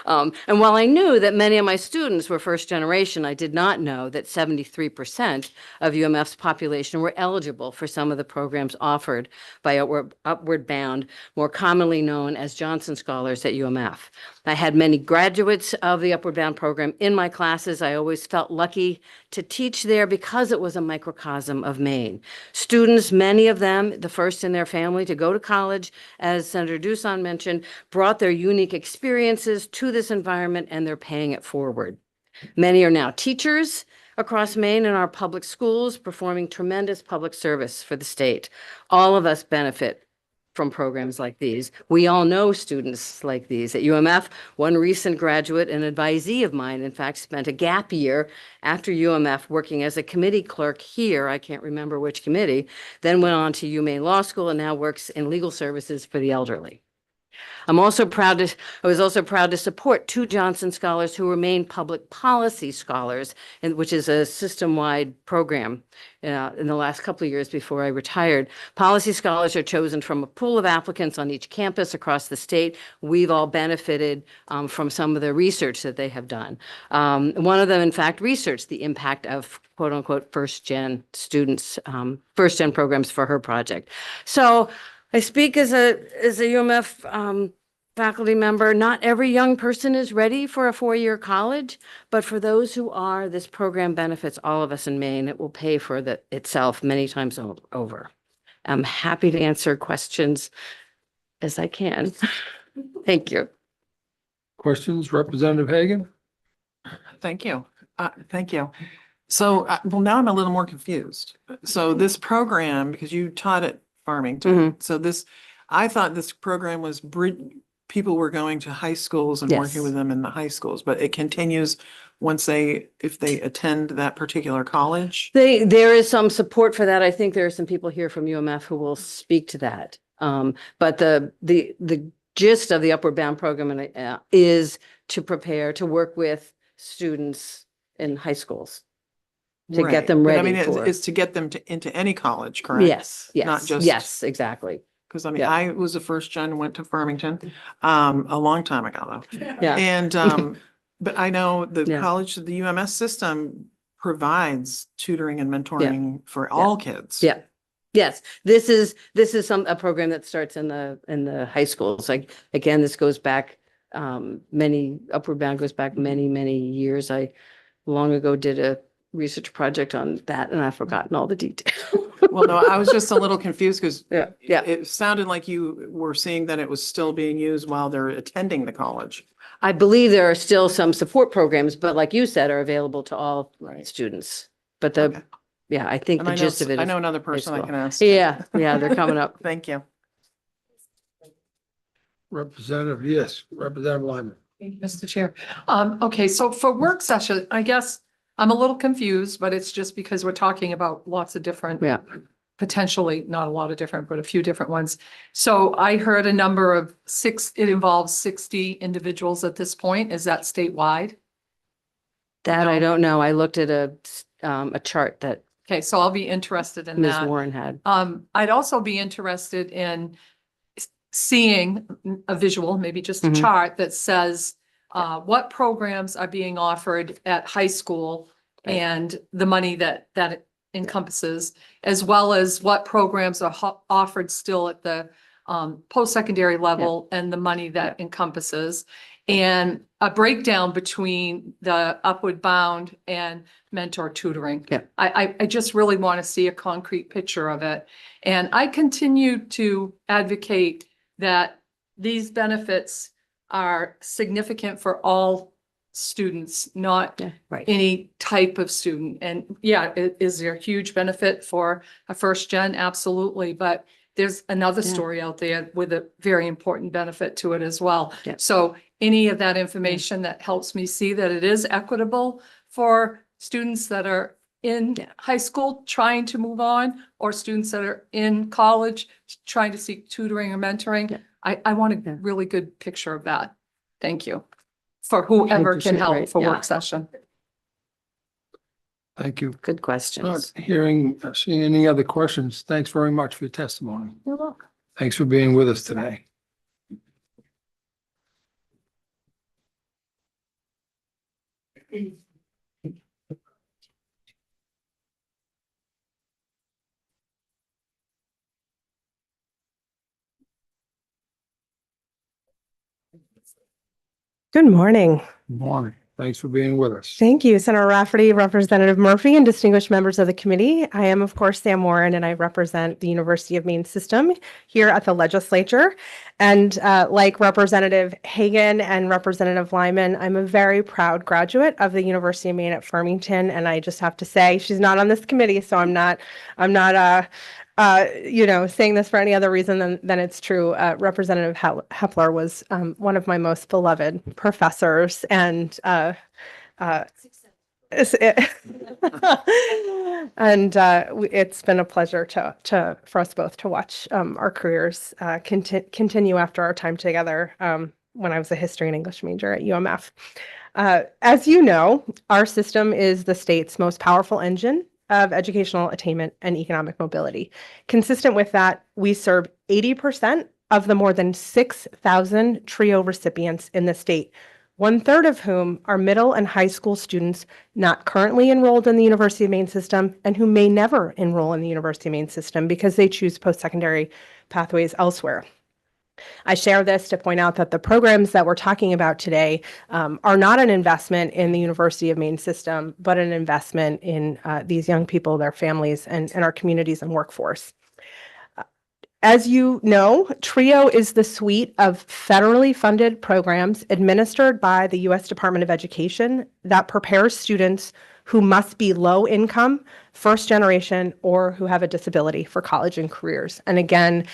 And while I knew that many of my students were first generation, I did not know that 73% of UMF's population were eligible for some of the programs offered by Upward Bound, more commonly known as Johnson Scholars at UMF. I had many graduates of the Upward Bound program in my classes. I always felt lucky to teach there because it was a microcosm of Maine. Students, many of them, the first in their family to go to college, as Senator Duson mentioned, brought their unique experiences to this environment, and they're paying it forward. Many are now teachers across Maine in our public schools, performing tremendous public service for the state. All of us benefit from programs like these. We all know students like these. At UMF, one recent graduate and advisee of mine, in fact, spent a gap year after UMF working as a committee clerk here, I can't remember which committee, then went on to UMaine Law School and now works in legal services for the elderly. I was also proud to support 2 Johnson Scholars who remain public policy scholars, which is a system-wide program in the last couple of years before I retired. Policy scholars are chosen from a pool of applicants on each campus across the state. We've all benefited from some of the research that they have done. One of them, in fact, researched the impact of quote unquote first-gen students, first-gen programs for her project. So I speak as a UMF faculty member. Not every young person is ready for a 4-year college, but for those who are, this program benefits all of us in Maine. It will pay for itself many times over. I'm happy to answer questions as I can. Thank you. Questions, Representative Hagan? Thank you. Thank you. So, well, now I'm a little more confused. So this program, because you taught at Farmington, so I thought this program was people were going to high schools and working with them in the high schools, but it continues if they attend that particular college? There is some support for that. I think there are some people here from UMF who will speak to that. But the gist of the Upward Bound program is to prepare to work with students in high schools to get them ready. But I mean, for it's to get them into any college, correct? Yes, Not just yes, exactly. Because I mean, I was the first gen, went to Farmington, a long time ago though. Yeah. And, but I know the college, the UMS system provides tutoring and mentoring for all kids. Yeah. Yes, this is a program that starts in the high schools. Like, again, this goes back, Upward Bound goes back many years. I long ago did a research project on that and I've forgotten all the details. Well, no, I was just a little confused because yeah. It sounded like you were seeing that it was still being used while they're attending the college. I believe there are still some support programs, but like you said, are available to all students. But I think the gist of it is. I know another person I can ask. Yeah, they're coming up. Thank you. Representative Lyman. Thank you, Mr. Chair. Okay, so for work session, I guess I'm a little confused, but it's just because we're talking about lots of different. Yeah. Potentially, not a lot of different, but a few different ones. So I heard a number of it involves 60 individuals at this point. Is that statewide? That I don't know. I looked at a chart that Okay, so I'll be interested in Ms. that. Warren had. I'd also be interested in seeing a visual, maybe just a Mhm. chart that says what programs are being offered at high school Right. and the money that it encompasses, as well as what programs are offered still at the post-secondary level and the money that encompasses, and a breakdown between the Upward Bound and mentor tutoring. Yeah. I just really want to see a concrete picture of it. And I continue to advocate that these benefits are significant for all students, not Yeah, right. any type of student. And yeah, is there a huge benefit for a first gen? Absolutely. But there's another Yeah. story out there with a very important benefit to it as well. Yeah. So any of that information that helps me see that it is equitable for students that are in Yeah. high school trying to move on, or students that are in college trying to seek tutoring or mentoring. Yeah. I want a Yeah. really good picture of that. Thank you. For whoever can appreciate- help right, for yeah. work session. Thank you. Good Not questions. seeing any other questions. Thanks very much for your testimony. You're welcome. Thanks for being with us today. Good morning. Good morning. Thanks for being with us. Thank you, Senator Rafferty, Representative Murphy, and distinguished members of the committee. I am, of course, Sam Warren, and I represent the University of Maine system here at the legislature. And like Representative Hagan and Representative Lyman, I'm a very proud graduate of the University of Maine at Farmington. And I just have to say, she's not on this committee, so I'm not saying this for any other reason than it's true. Representative Hepler was one of my most beloved professors, and it's been a pleasure for us both to watch our careers continue after our time together when I was a history and English major at UMF. As you know, our system is the state's most powerful engine of educational attainment and economic mobility. Consistent with that, we serve 80% of the more than 6,000 TRIO recipients in the state, 1/3 of whom are middle and high school students not currently enrolled in the University of Maine system and who may never enroll in the University of Maine system because they choose post-secondary pathways elsewhere. I share this to point out that the programs that we're talking about today are not an investment in the University of Maine system, but an investment in these young people, their families, and our communities and workforce. As you know, TRIO is the suite of federally funded programs administered by the U.S. Department of Education that prepares students who must be low income, first generation, or who have a disability for college and careers. And again,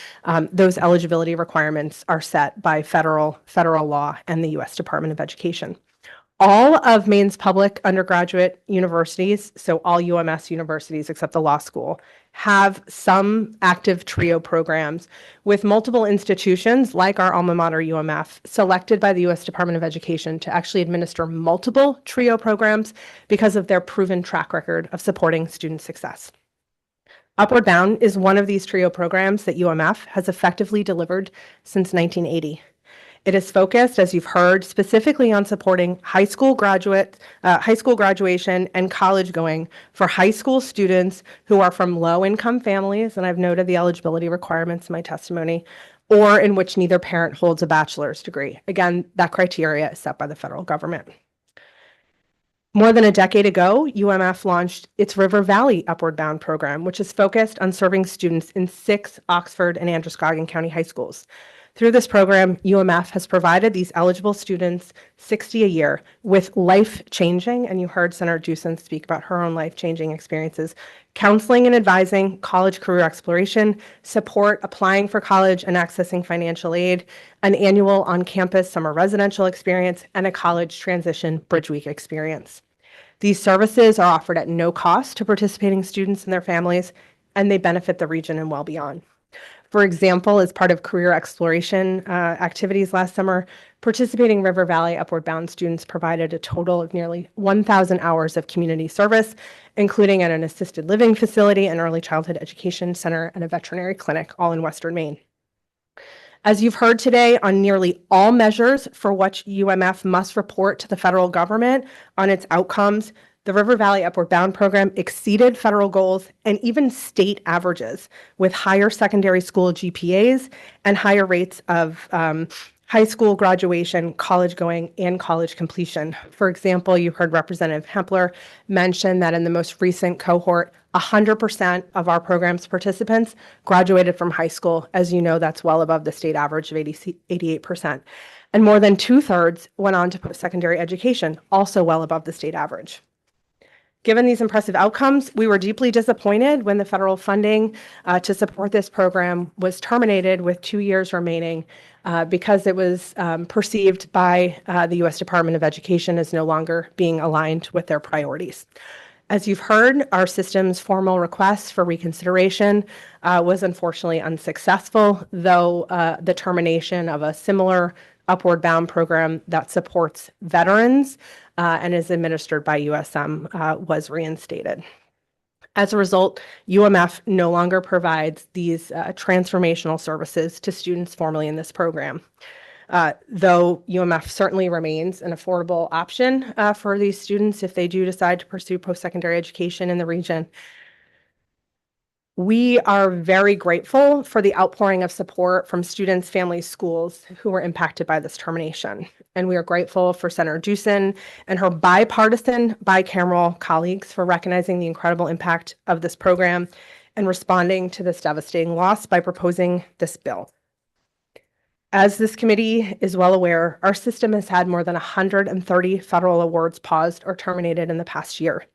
those eligibility requirements are set by federal law and the U.S. Department of Education. All of Maine's public undergraduate universities, so all UMS universities except the law school, have some active TRIO programs, with multiple institutions like our alma mater UMF selected by the U.S. Department of Education to actually administer multiple TRIO programs because of their proven track record of supporting student success. Upward Bound is one of these TRIO programs that UMF has effectively delivered since 1980. It is focused, as you've heard, specifically on supporting high school graduation and college going for high school students who are from low-income families, and I've noted the eligibility requirements in my testimony, or in which neither parent holds a bachelor's degree. Again, that criteria is set by the federal government. More than a decade ago, UMF launched its River Valley Upward Bound program, which is focused on serving students in 6 Oxford and Androscoggin County high schools. Through this program, UMF has provided these eligible students, 60 a year, with life-changing, and you heard Senator Doosan speak about her own life-changing experiences, counseling and advising, college career exploration, support applying for college and accessing financial aid, an annual on-campus summer residential experience, and a college transition Bridge Week experience. These services are offered at no cost to participating students and their families, and they benefit the region and well beyond. For example, as part of career exploration activities last summer, participating River Valley Upward Bound students provided a total of nearly 1,000 hours of community service, including at an assisted living facility, an early childhood education center, and a veterinary clinic, all in Western Maine. As you've heard today, on nearly all measures for which UMF must report to the federal government on its outcomes, the River Valley Upward Bound program exceeded federal goals and even state averages, with higher secondary school GPAs and higher rates of high school graduation, college going, and college completion. For example, you heard Representative Hempler mention that in the most recent cohort, 100% of our program's participants graduated from high school. As you know, that's well above the state average of 88%. And more than 2/3 went on to post-secondary education, also well above the state average. Given these impressive outcomes, we were deeply disappointed when the federal funding to support this program was terminated with 2 years remaining because it was perceived by the U.S. Department of Education as no longer being aligned with their priorities. As you've heard, our system's formal request for reconsideration was unfortunately unsuccessful, though the termination of a similar Upward Bound program that supports veterans and is administered by USM was reinstated. As a result, UMF no longer provides these transformational services to students formerly in this program. Though UMF certainly remains an affordable option for these students if they do decide to pursue post-secondary education in the region. We are very grateful for the outpouring of support from students, families, schools who were impacted by this termination. And we are grateful for Senator Dusin and her bipartisan, bicameral colleagues for recognizing the incredible impact of this program and responding to this devastating loss by proposing this bill. As this committee is well aware, our system has had more than 130 federal awards paused or terminated in the past year.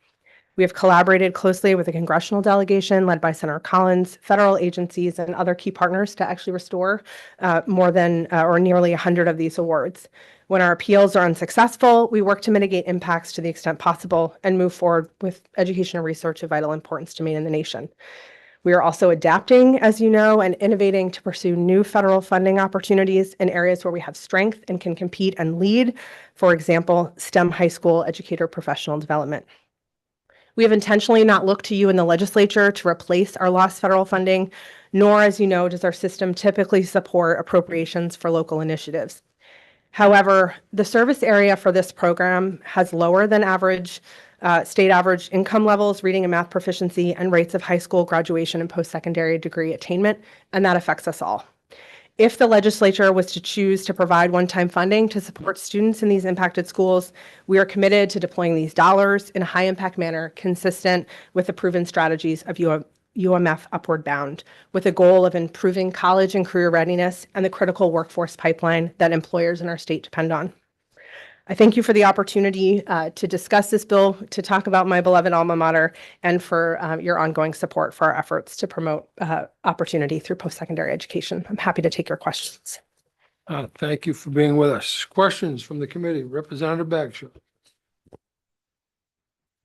We have collaborated closely with a congressional delegation led by Senator Collins, federal agencies, and other key partners to actually restore more than or nearly 100 of these awards. When our appeals are unsuccessful, we work to mitigate impacts to the extent possible and move forward with education and research of vital importance to Maine and the nation. We are also adapting, as you know, and innovating to pursue new federal funding opportunities in areas where we have strength and can compete and lead. For example, STEM high school educator professional development. We have intentionally not looked to you in the legislature to replace our lost federal funding, nor, as you know, does our system typically support appropriations for local initiatives. However, the service area for this program has lower than average state average income levels, reading and math proficiency, and rates of high school graduation and post-secondary degree attainment, and that affects us all. If the legislature was to choose to provide one-time funding to support students in these impacted schools, we are committed to deploying these dollars in a high-impact manner consistent with the proven strategies of UMF Upward Bound, with a goal of improving college and career readiness and the critical workforce pipeline that employers in our state depend on. I thank you for the opportunity to discuss this bill, to talk about my beloved alma mater, and for your ongoing support for our efforts to promote opportunity through post-secondary education. I'm happy to take your questions. Thank you for being with us. Questions from the committee? Representative Bagshot.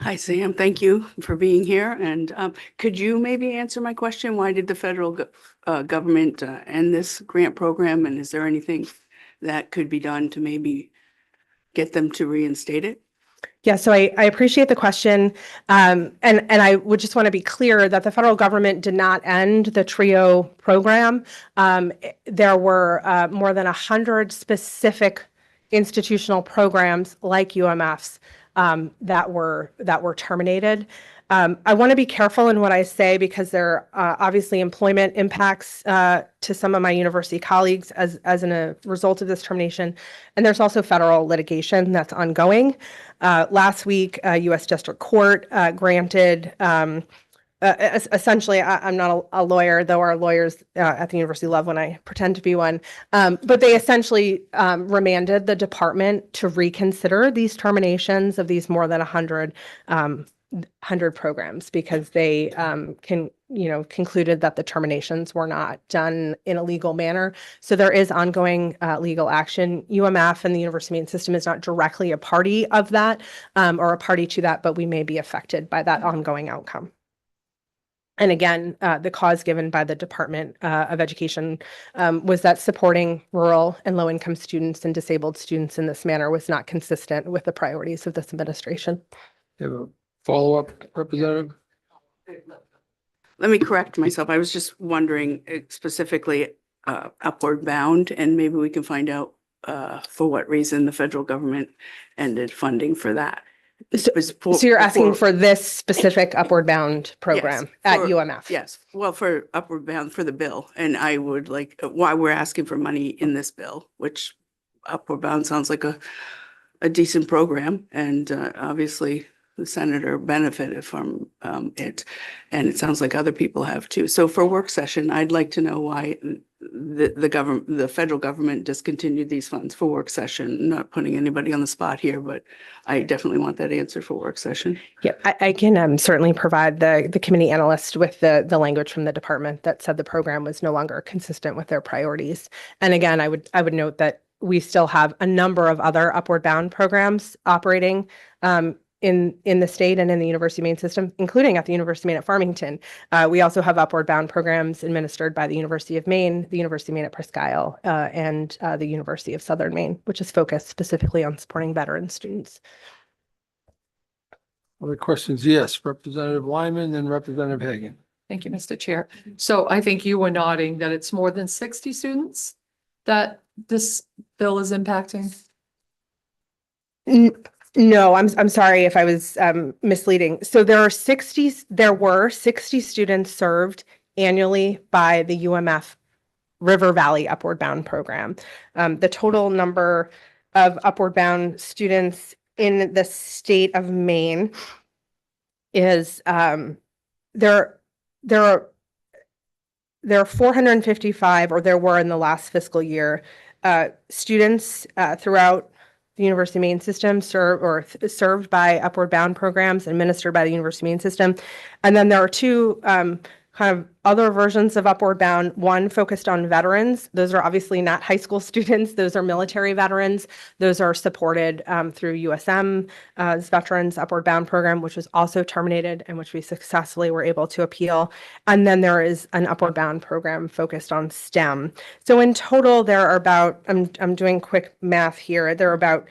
Hi, Sam. Thank you for being here. And could you maybe answer my question? Why did the federal government end this grant program? And is there anything that could be done to maybe get them to reinstate it? Yeah, so I appreciate the question. And I would just want to be clear that the federal government did not end the TRIO program. There were more than 100 specific institutional programs like UMF's that were terminated. I want to be careful in what I say because there are obviously employment impacts to some of my university colleagues as a result of this termination. And there's also federal litigation that's ongoing. Last week, U.S. District Court granted, essentially, I'm not a lawyer, though our lawyers at the university love when I pretend to be one, but they essentially remanded the department to reconsider these terminations of these more than 100 100 programs because they concluded that the terminations were not done in a legal manner. So there is ongoing legal action. UMF and the University Maine System is not directly a party of that or a party to that, but we may be affected by that ongoing outcome. And again, the cause given by the Department of Education was that supporting rural and low-income students and disabled students in this manner was not consistent with the priorities of this administration. You have a follow-up, Representative? Let me correct myself. I was just wondering specifically upward bound, and maybe we can find out for what reason the federal government ended funding for that. So you're asking for this specific upward bound program at UMF? Yes, well, for upward bound for the bill, and I would like, why we're asking for money in this bill, which upward bound sounds like a decent program, and obviously the senator benefited from it, and it sounds like other people have too. So for work session, I'd like to know why the federal government discontinued these funds for work session. Not putting anybody on the spot here, but I definitely want that answer for work session. Yep, I can certainly provide the committee analyst with the language from the department that said the program was no longer consistent with their priorities. And again, I would note that we still have a number of other upward bound programs operating in the state and in the University of Maine system, including at the University of Maine at Farmington. We also have upward bound programs administered by the University of Maine, the University of Maine at Presque Isle, and the University of Southern Maine, which is focused specifically on supporting veteran students. Other questions? Yes, Representative Lyman and Representative Hagan. Thank you, Mr. Chair. So I think you were nodding that it's more than 60 students that this bill is impacting? No, I'm sorry if I was misleading. So there were 60 students served annually by the UMF River Valley Upward Bound program. The total number of upward bound students in the state of Maine is there are 455, or there were in the last fiscal year, students throughout the University of Maine system served by upward bound programs administered by the University of Maine system. And then there are two kind of other versions of upward bound, one focused on veterans. Those are obviously not high school students. Those are military veterans. Those are supported through USM's Veterans Upward Bound program, which was also terminated and which we successfully were able to appeal. And then there is an upward bound program focused on STEM. So in total, there are about, I'm doing quick math here, there are about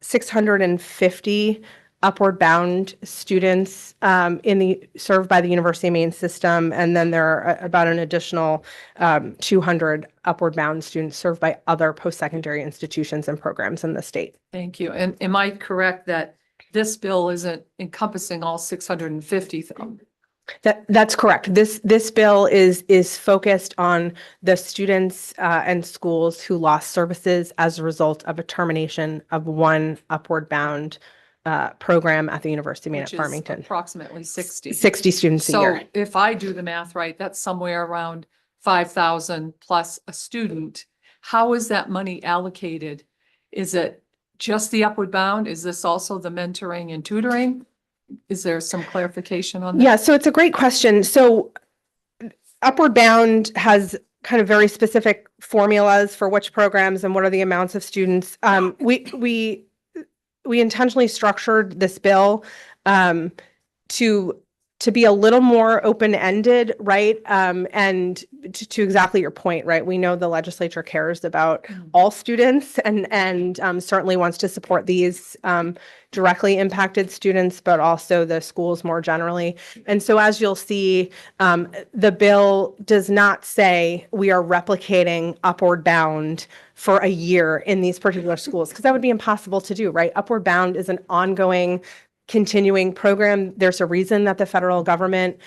650 upward bound students served by the University of Maine system, and then there are about an additional 200 upward bound students served by other post-secondary institutions and programs in the state. Thank you. And am I correct that this bill isn't encompassing all 650? That's correct. This bill is focused on the students and schools who lost services as a result of a termination of one upward bound program at the University of Maine at Farmington. Approximately 60. 60 students a year. So if I do the math right, that's somewhere around 5,000 plus a student. How is that money allocated? Is it just the upward bound? Is this also the mentoring and tutoring? Is there some clarification on that? Yeah, so it's a great question. So Upward Bound has kind of very specific formulas for which programs and what are the amounts of students. We intentionally structured this bill to be a little more open-ended, right? And to exactly your point, right? We know the legislature cares about all students and certainly wants to support these directly impacted students, but also the schools more generally. And so as you'll see, the bill does not say we are replicating Upward Bound for a year in these particular schools, because that would be impossible to do, right? Upward Bound is an ongoing, continuing program. There's a reason that the federal government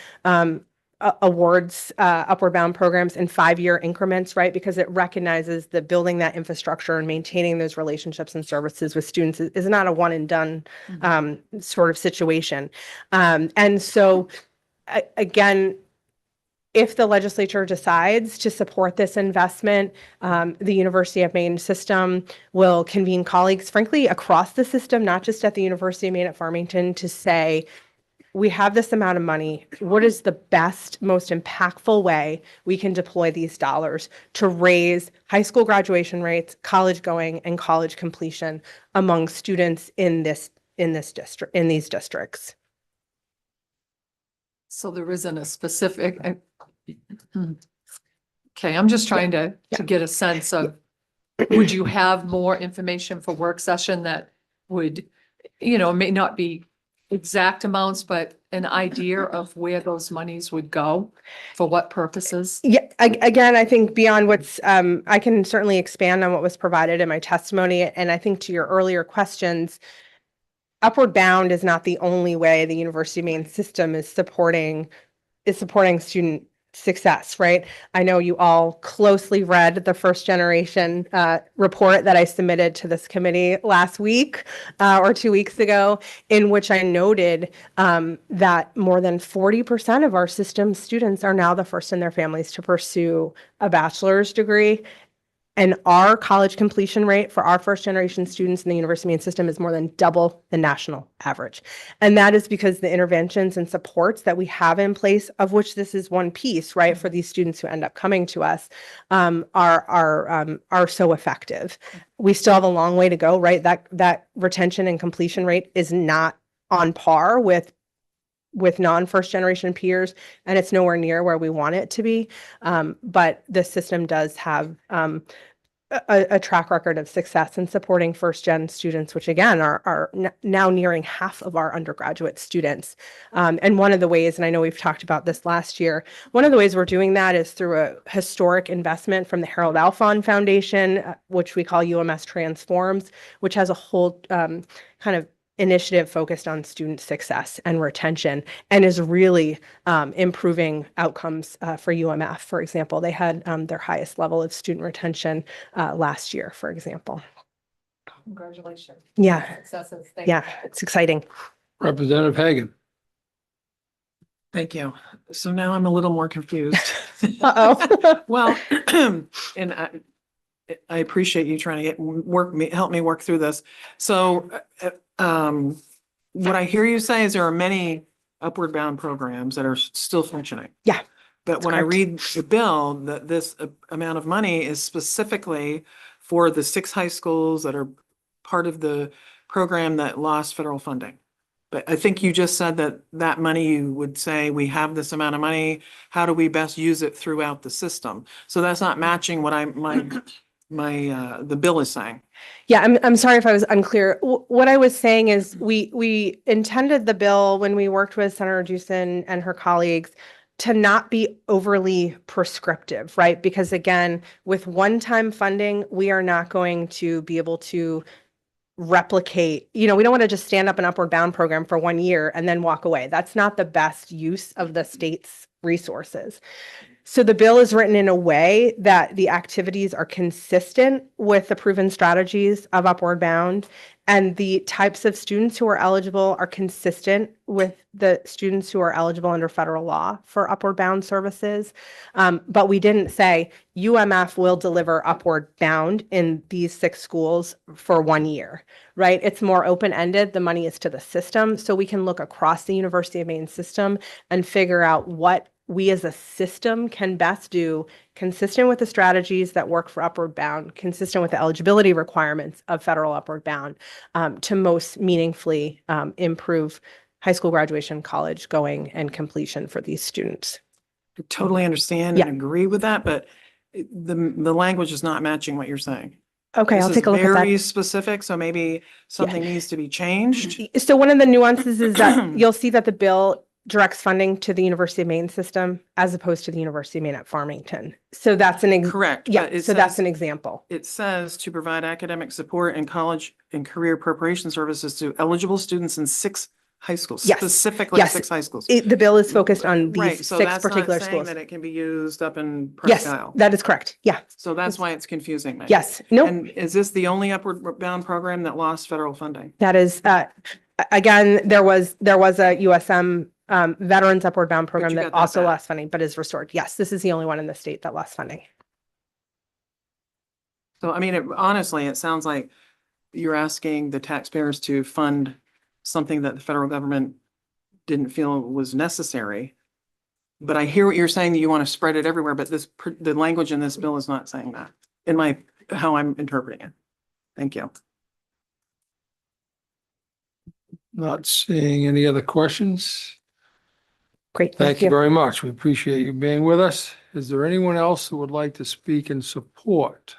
awards Upward Bound programs in 5-year increments, right? Because it recognizes that building that infrastructure and maintaining those relationships and services with students is not a one and done sort of situation. And so again, if the legislature decides to support this investment, the University of Maine system will convene colleagues, frankly, across the system, not just at the University of Maine at Farmington, to say, we have this amount of money. What is the best, most impactful way we can deploy these dollars to raise high school graduation rates, college going, and college completion among students in these districts? So there isn't a specific. Okay, I'm just trying to get a sense of, would you have more information for work session that would, may not be exact amounts, but an idea of where those monies would go for what purposes? Yeah, again, I think beyond what's, I can certainly expand on what was provided in my testimony. And I think to your earlier questions, Upward Bound is not the only way the University of Maine system is supporting student success, right? I know you all closely read the first generation report that I submitted to this committee last week or 2 weeks ago, in which I noted that more than 40% of our system students are now the first in their families to pursue a bachelor's degree. And our college completion rate for our first generation students in the University of Maine system is more than double the national average. And that is because the interventions and supports that we have in place, of which this is one piece, right, for these students who end up coming to us, are so effective. We still have a long way to go, right? That retention and completion rate is not on par with non-first generation peers, and it's nowhere near where we want it to be. But the system does have a track record of success in supporting first gen students, which again are now nearing half of our undergraduate students. And one of the ways, and I know we've talked about this last year, one of the ways we're doing that is through a historic investment from the Harold Alfond Foundation, which we call UMS Transforms, which has a whole kind of initiative focused on student success and retention, and is really improving outcomes for UMF. For example, they had their highest level of student retention last year, for example. Congratulations. Yeah. Successes. Thank Yeah, you. it's exciting. Representative Hagan. Thank you. So now I'm a little more confused. Uh-oh. Well, and I appreciate you trying to help me work through this. So, what I hear you say is there are many Upward Bound programs that are still functioning. Yeah. But when I read the bill, that this amount of money is specifically for the 6 high schools that are part of the program that lost federal funding. But I think you just said that money, you would say, we have this amount of money, how do we best use it throughout the system? So that's not matching what the bill is saying. Yeah, I'm sorry if I was unclear. What I was saying is we intended the bill when we worked with Senator Dusin and her colleagues to not be overly prescriptive, right? Because again, with one-time funding, we are not going to be able to replicate, we don't want to just stand up an Upward Bound program for 1 year and then walk away. That's not the best use of the state's resources. So the bill is written in a way that the activities are consistent with the proven strategies of Upward Bound, and the types of students who are eligible are consistent with the students who are eligible under federal law for Upward Bound services. But we didn't say UMF will deliver Upward Bound in these 6 schools for 1 year, right? It's more open-ended. The money is to the system, so we can look across the University of Maine system and figure out what we as a system can best do, consistent with the strategies that work for Upward Bound, consistent with the eligibility requirements of federal Upward Bound, to most meaningfully improve high school graduation, college going, and completion for these students. I totally understand and agree with that, but the language is not matching what you're saying. Okay, I'll take a look at Very that. specific, so maybe something needs to be changed. So one of the nuances is that you'll see that the bill directs funding to the University of Maine system as opposed to the University of Maine at Farmington. So that's Correct. Yeah, but it so that's says- an example. It says to provide academic support and college and career preparation services to eligible students in 6 high schools, Yes. specifically Yes. 6 high schools. The bill is focused on Right, these so 6 that's particular not saying schools. that it can be used up in Yes, Presque Isle. that is correct. Yeah. So that's why it's confusing me. Yes. No, And is this the only Upward Bound program that lost federal funding? that is, again, there was a USM Veterans Upward Bound program you that got that also back. lost funding, but is restored. Yes, this is the only one in the state that lost funding. So, I mean, honestly, it sounds like you're asking the taxpayers to fund something that the federal government didn't feel was necessary. But I hear what you're saying, that you want to spread it everywhere, but the language in this bill is not saying that, how I'm interpreting it. Thank you. Not seeing any other questions. Great. Thank you very much. We appreciate you being with us. Is there anyone else who would like to speak in support?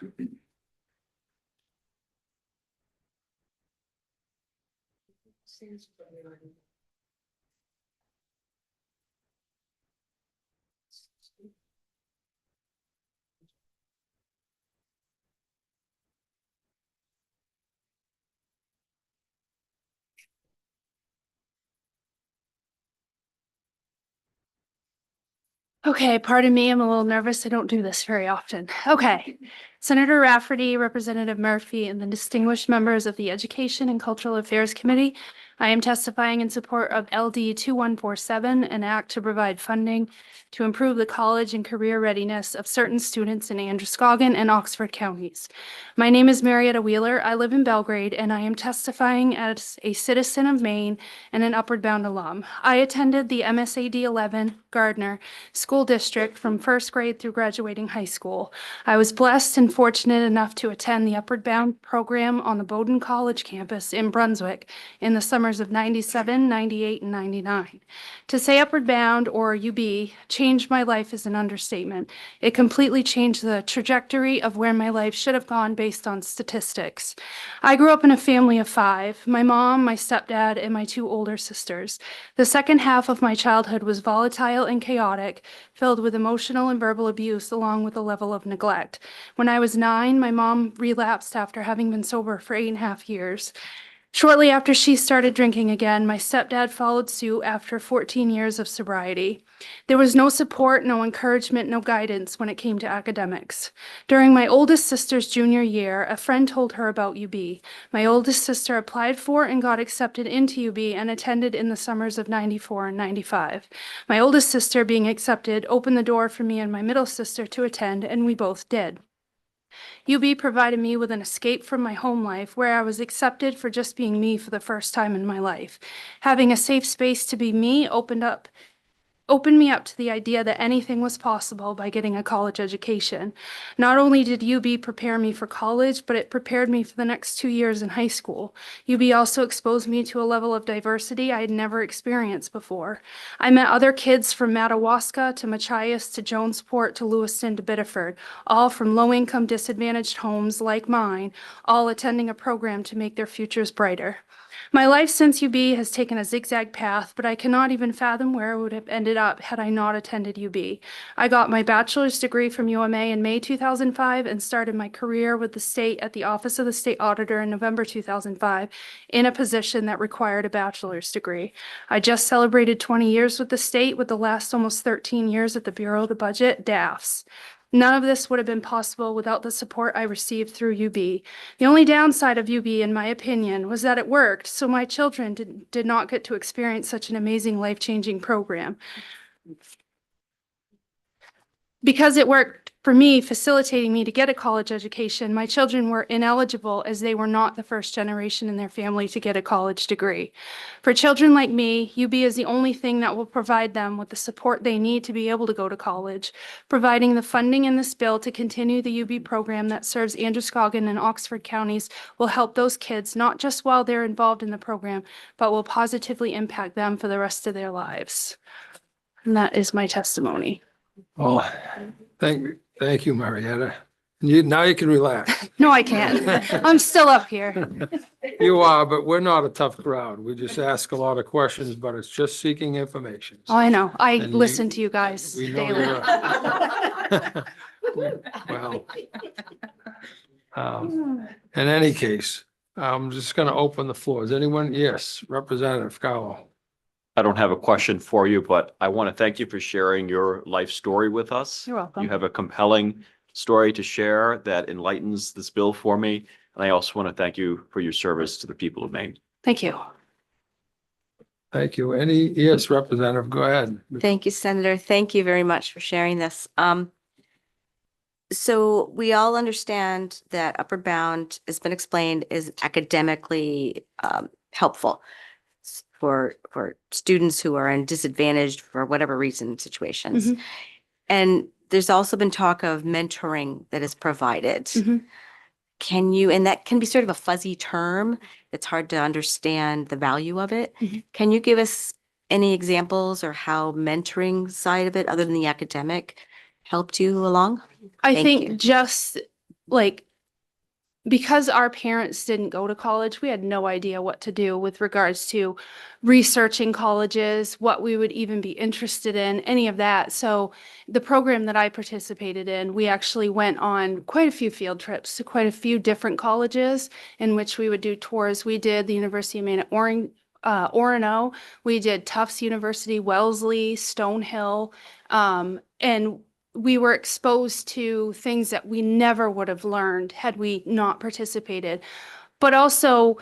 Okay, pardon me, I'm a little nervous. I don't do this very often. Okay. Senator Rafferty, Representative Murphy, and the distinguished members of the Education and Cultural Affairs Committee, I am testifying in support of LD 2147, an act to provide funding to improve the college and career readiness of certain students in Androscoggin and Oxford counties. My name is Marietta Wheeler. I live in Belgrade, and I am testifying as a citizen of Maine and an Upward Bound alum. I attended the MSAD 11 Gardner School District from first grade through graduating high school. I was blessed and fortunate enough to attend the Upward Bound program on the Bowdoin College campus in Brunswick in the summers of 97, 98, and 99. To say Upward Bound, or UB, changed my life is an understatement. It completely changed the trajectory of where my life should have gone based on statistics. I grew up in a family of 5, my mom, my stepdad, and my 2 older sisters. The second half of my childhood was volatile and chaotic, filled with emotional and verbal abuse along with a level of neglect. When I was 9, my mom relapsed after having been sober for 8.5 years. Shortly after she started drinking again, my stepdad followed suit after 14 years of sobriety. There was no support, no encouragement, no guidance when it came to academics. During my oldest sister's junior year, a friend told her about UB. My oldest sister applied for and got accepted into UB and attended in the summers of 94 and 95. My oldest sister, being accepted, opened the door for me and my middle sister to attend, and we both did. UB provided me with an escape from my home life where I was accepted for just being me for the first time in my life. Having a safe space to be me opened me up to the idea that anything was possible by getting a college education. Not only did UB prepare me for college, but it prepared me for the next 2 years in high school. UB also exposed me to a level of diversity I had never experienced before. I met other kids from Madawaska to Machias to Jonesport to Lewiston to Biddeford, all from low-income disadvantaged homes like mine, all attending a program to make their futures brighter. My life since UB has taken a zigzag path, but I cannot even fathom where I would have ended up had I not attended UB. I got my bachelor's degree from UMA in May 2005 and started my career with the state at the Office of the State Auditor in November 2005 in a position that required a bachelor's degree. I just celebrated 20 years with the state, with the last almost 13 years at the Bureau of the Budget, DAFS. None of this would have been possible without the support I received through UB. The only downside of UB, in my opinion, was that it worked, so my children did not get to experience such an amazing, life-changing program. Because it worked for me, facilitating me to get a college education, my children were ineligible as they were not the first generation in their family to get a college degree. For children like me, UB is the only thing that will provide them with the support they need to be able to go to college. Providing the funding in this bill to continue the UB program that serves Androscoggin and Oxford counties will help those kids, not just while they're involved in the program, but will positively impact them for the rest of their lives. And that is my testimony. Well, thank you, Marietta. Now you can relax. No, I can't. I'm still up here. You are, but we're not a tough crowd. We just ask a lot of questions, but it's just seeking information. Oh, I know. I And listen to you guys We know daily. Well, in any case, I'm just going to open the floor. Is anyone? Yes, Representative Gallo. I don't have a question for you, but I want to thank you for sharing your life story with us. You're welcome. You have a compelling story to share that enlightens this bill for me. And I also want to thank you for your service to the people of Maine. Thank you. Thank you. Yes, Representative, go ahead. Thank you, Senator. Thank you very much for sharing this. So we all understand that Upward Bound has been explained is academically helpful. for students who are in disadvantaged for whatever reason situations. And there's also been talk of mentoring that is provided. Can you, and that can be sort of a fuzzy term. It's hard to understand the value of it. Can you give us any examples or how mentoring side of it, other than the academic, helped you along? I Thank think you. just like because our parents didn't go to college, we had no idea what to do with regards to researching colleges, what we would even be interested in, any of that. So the program that I participated in, we actually went on quite a few field trips to quite a few different colleges in which we would do tours. We did the University of Maine at Orono. We did Tufts University, Wellesley, Stonehill, and we were exposed to things that we never would have learned had we not participated. But also,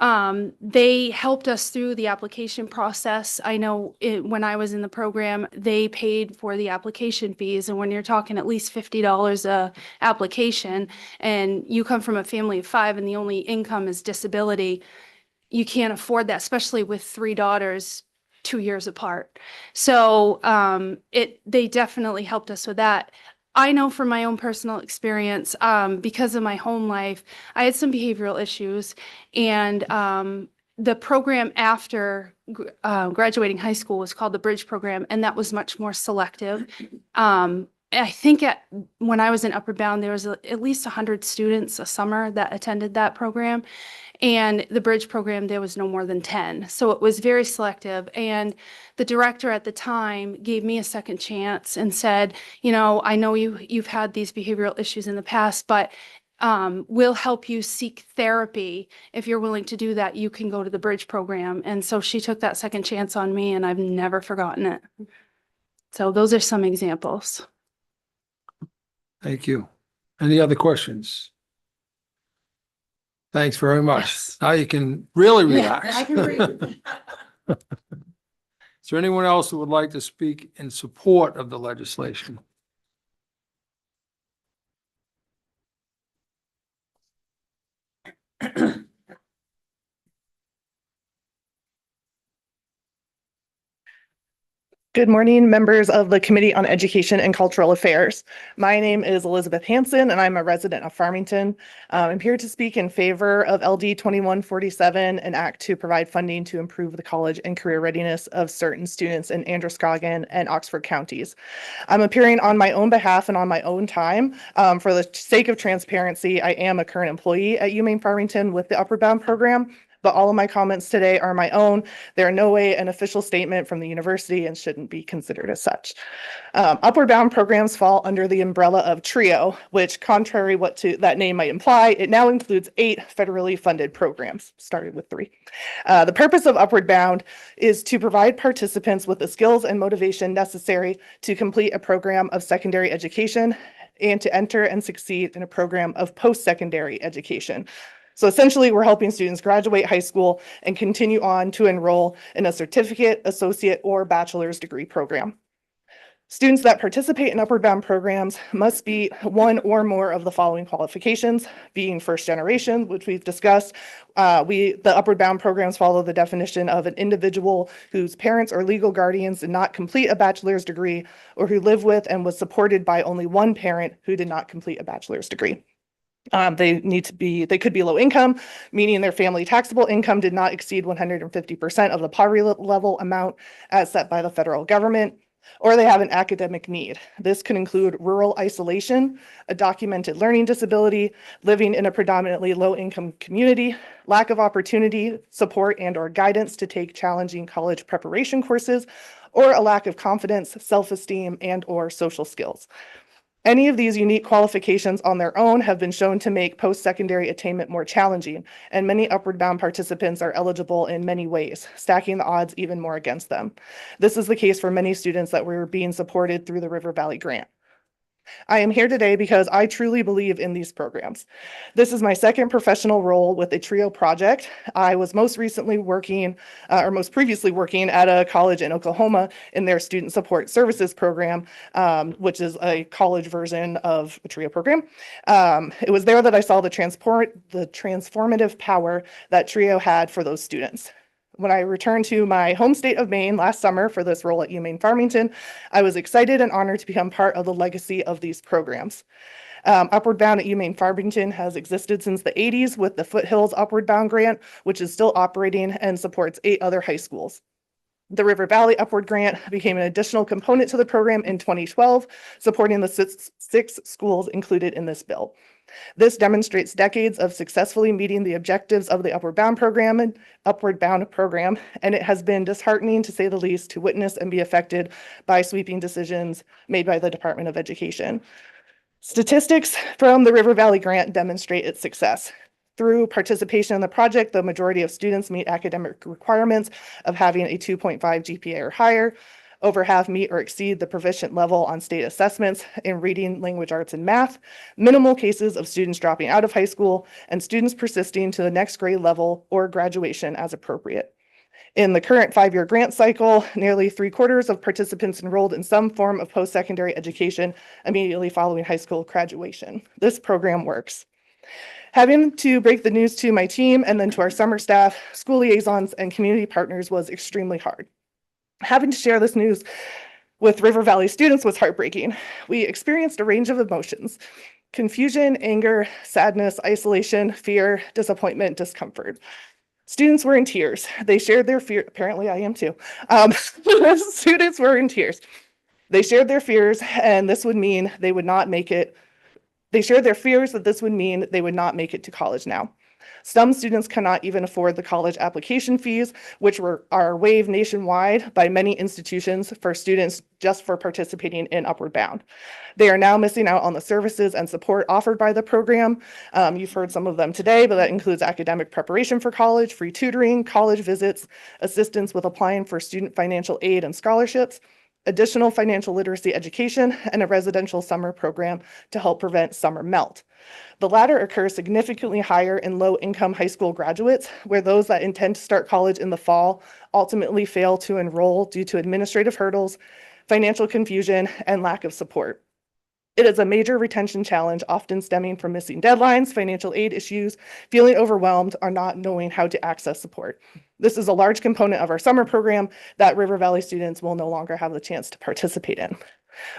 they helped us through the application process. I know when I was in the program, they paid for the application fees. And when you're talking at least $50 a application, and you come from a family of 5 and the only income is disability, you can't afford that, especially with 3 daughters 2 years apart. So they definitely helped us with that. I know from my own personal experience, because of my home life, I had some behavioral issues, and the program after graduating high school was called the Bridge Program, and that was much more selective. I think when I was in Upward Bound, there was at least 100 students a summer that attended that program. And the Bridge Program, there was no more than 10. So it was very selective. And the director at the time gave me a second chance and said, you know, I know you've had these behavioral issues in the past, but we'll help you seek therapy. If you're willing to do that, you can go to the Bridge Program. And so she took that second chance on me, and I've never forgotten it. So those are some examples. Thank you. Any other questions? Thanks very much. Now you can really relax. I can breathe. Is there anyone else who would like to speak in support of the legislation? Good morning, members of the Committee on Education and Cultural Affairs. My name is Elizabeth Hanson, and I'm a resident of Farmington. I'm here to speak in favor of LD 2147, an act to provide funding to improve the college and career readiness of certain students in Androscoggin and Oxford counties. I'm appearing on my own behalf and on my own time. For the sake of transparency, I am a current employee at UMaine Farmington with the Upward Bound program, but all of my comments today are my own. They're in no way an official statement from the university and shouldn't be considered as such. Upward Bound programs fall under the umbrella of TRIO, which, contrary what to that name might imply, it now includes 8 federally funded programs, started with 3. The purpose of Upward Bound is to provide participants with the skills and motivation necessary to complete a program of secondary education and to enter and succeed in a program of post-secondary education. So essentially, we're helping students graduate high school and continue on to enroll in a certificate, associate, or bachelor's degree program. Students that participate in Upward Bound programs must be one or more of the following qualifications: being first generation, which we've discussed. The Upward Bound programs follow the definition of an individual whose parents or legal guardians did not complete a bachelor's degree, or who live with and was supported by only one parent who did not complete a bachelor's degree. They could be low income, meaning their family taxable income did not exceed 150% of the poverty level amount as set by the federal government, or they have an academic need. This could include rural isolation, a documented learning disability, living in a predominantly low income community, lack of opportunity, support, and/or guidance to take challenging college preparation courses, or a lack of confidence, self-esteem, and/or social skills. Any of these unique qualifications on their own have been shown to make post-secondary attainment more challenging, and many Upward Bound participants are eligible in many ways, stacking the odds even more against them. This is the case for many students that were being supported through the River Valley Grant. I am here today because I truly believe in these programs. This is my second professional role with a TRIO project. I was most previously working at a college in Oklahoma in their student support services program, which is a college version of a TRIO program. It was there that I saw the transformative power that TRIO had for those students. when I returned to my home state of Maine last summer for this role at UMaine Farmington, I was excited and honored to become part of the legacy of these programs. Upward Bound at UMaine Farmington has existed since the 80s with the Foothills Upward Bound Grant, which is still operating and supports 8 other high schools. The River Valley Upward Grant became an additional component to the program in 2012, supporting the six schools included in this bill. This demonstrates decades of successfully meeting the objectives of the Upward Bound program, and it has been disheartening, to say the least, to witness and be affected by sweeping decisions made by the Department of Education. Statistics from the River Valley Grant demonstrate its success. Through participation in the project, the majority of students meet academic requirements of having a 2.5 GPA or higher. Over half meet or exceed the proficient level on state assessments in reading, language arts, and math. Minimal cases of students dropping out of high school, and students persisting to the next grade level or graduation as appropriate. In the current 5-year grant cycle, nearly 3/4 of participants enrolled in some form of post-secondary education immediately following high school graduation. This program works. Having to break the news to my team and then to our summer staff, school liaisons, and community partners was extremely hard. Having to share this news with River Valley students was heartbreaking. We experienced a range of emotions: confusion, anger, sadness, isolation, fear, disappointment, discomfort. Students were in tears. They shared their fear. Apparently I am too. Students were in tears. They shared their fears, and this would mean they would not make it. They shared their fears that this would mean they would not make it to college now. Some students cannot even afford the college application fees, which are waived nationwide by many institutions for students just for participating in Upward Bound. They are now missing out on the services and support offered by the program. You've heard some of them today, but that includes academic preparation for college, free tutoring, college visits, assistance with applying for student financial aid and scholarships, additional financial literacy education, and a residential summer program to help prevent summer melt. The latter occurs significantly higher in low-income high school graduates, where those that intend to start college in the fall ultimately fail to enroll due to administrative hurdles, financial confusion, and lack of support. It is a major retention challenge, often stemming from missing deadlines, financial aid issues, feeling overwhelmed, or not knowing how to access support. This is a large component of our summer program that River Valley students will no longer have the chance to participate in.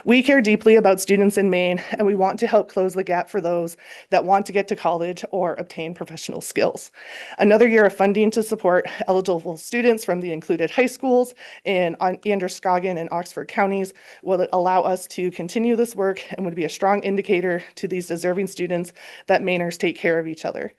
We care deeply about students in Maine, and we want to help close the gap for those that want to get to college or obtain professional skills. Another year of funding to support eligible students from the included high schools in Androscoggin and Oxford counties will allow us to continue this work and would be a strong indicator to these deserving students that Mainers take care of each other.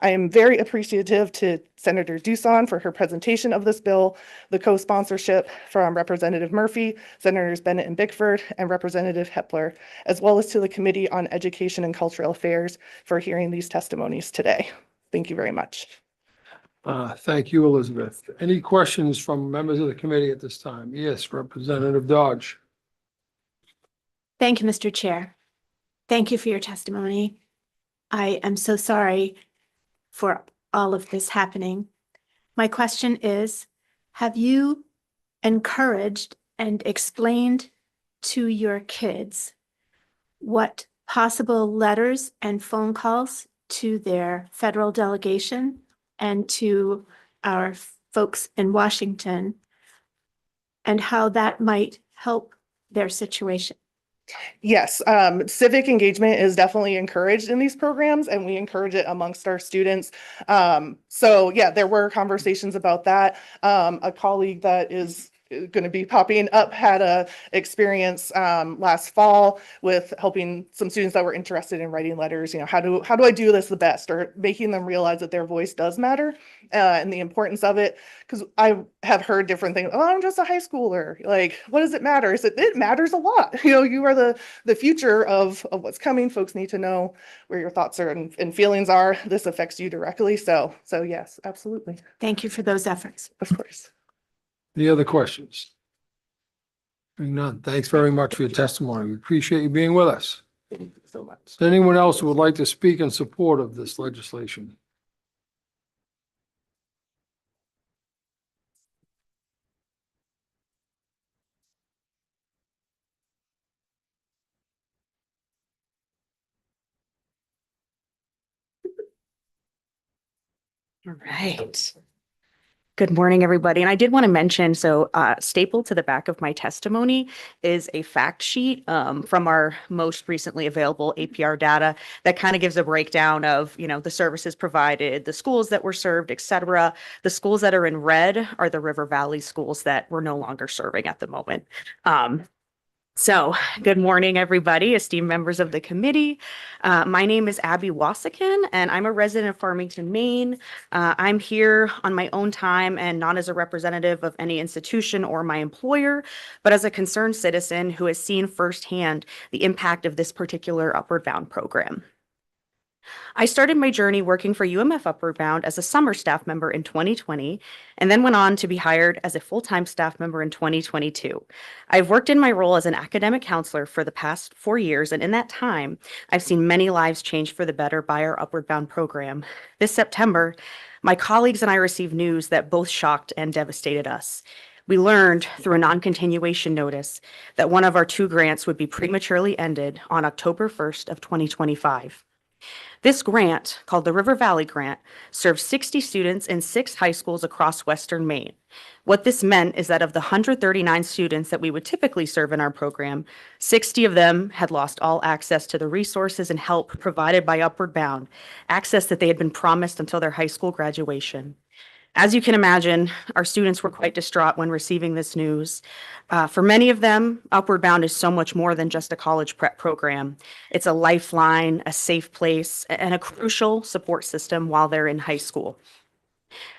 I am very appreciative to Senator Duson for her presentation of this bill, the co-sponsorship from Representative Murphy, Senators Bennett and Bickford, and Representative Hepler, as well as to the Committee on Education and Cultural Affairs for hearing these testimonies today. Thank you very much. Thank you, Elizabeth. Any questions from members of the committee at this time? Yes, Representative Dodge. Thank you, Mr. Chair. Thank you for your testimony. I am so sorry for all of this happening. My question is, have you encouraged and explained to your kids what possible letters and phone calls to their federal delegation and to our folks in Washington, and how that might help their situation? Yes, civic engagement is definitely encouraged in these programs, and we encourage it amongst our students. So yeah, there were conversations about that. A colleague that is going to be popping up had a experience last fall with helping some students that were interested in writing letters. You know, how do I do this the best, or making them realize that their voice does matter and the importance of it. Because I have heard different things. Oh, I'm just a high schooler. Like, what does it matter? It matters a lot. You know, you are the future of what's coming. Folks need to know where your thoughts are and feelings are. This affects you directly. So yes, absolutely. Thank you for those efforts. Of course. Any other questions? Hearing none. Thanks very much for your testimony. We appreciate you being with us. Thank you so much. Is there anyone else who would like to speak in support of this legislation? All right. Good morning, everybody. And I did want to mention, so stapled to the back of my testimony is a fact sheet from our most recently available APR data that kind of gives a breakdown of, the services provided, the schools that were served, et cetera. The schools that are in red are the River Valley schools that we're no longer serving at the moment. So good morning, everybody, esteemed members of the committee. My name is Abby Wassikin, and I'm a resident of Farmington, Maine. I'm here on my own time and not as a representative of any institution or my employer, but as a concerned citizen who has seen firsthand the impact of this particular Upward Bound program. I started my journey working for UMF Upward Bound as a summer staff member in 2020, and then went on to be hired as a full-time staff member in 2022. I've worked in my role as an academic counselor for the past 4 years, and in that time, I've seen many lives change for the better by our Upward Bound program. This September, my colleagues and I received news that both shocked and devastated us. We learned through a non-continuation notice that one of our 2 grants would be prematurely ended on October 1st of 2025. This grant, called the River Valley Grant, serves 60 students in 6 high schools across Western Maine. What this meant is that of the 139 students that we would typically serve in our program, 60 of them had lost all access to the resources and help provided by Upward Bound, access that they had been promised until their high school graduation. As you can imagine, our students were quite distraught when receiving this news. For many of them, Upward Bound is so much more than just a college prep program. It's a lifeline, a safe place, and a crucial support system while they're in high school.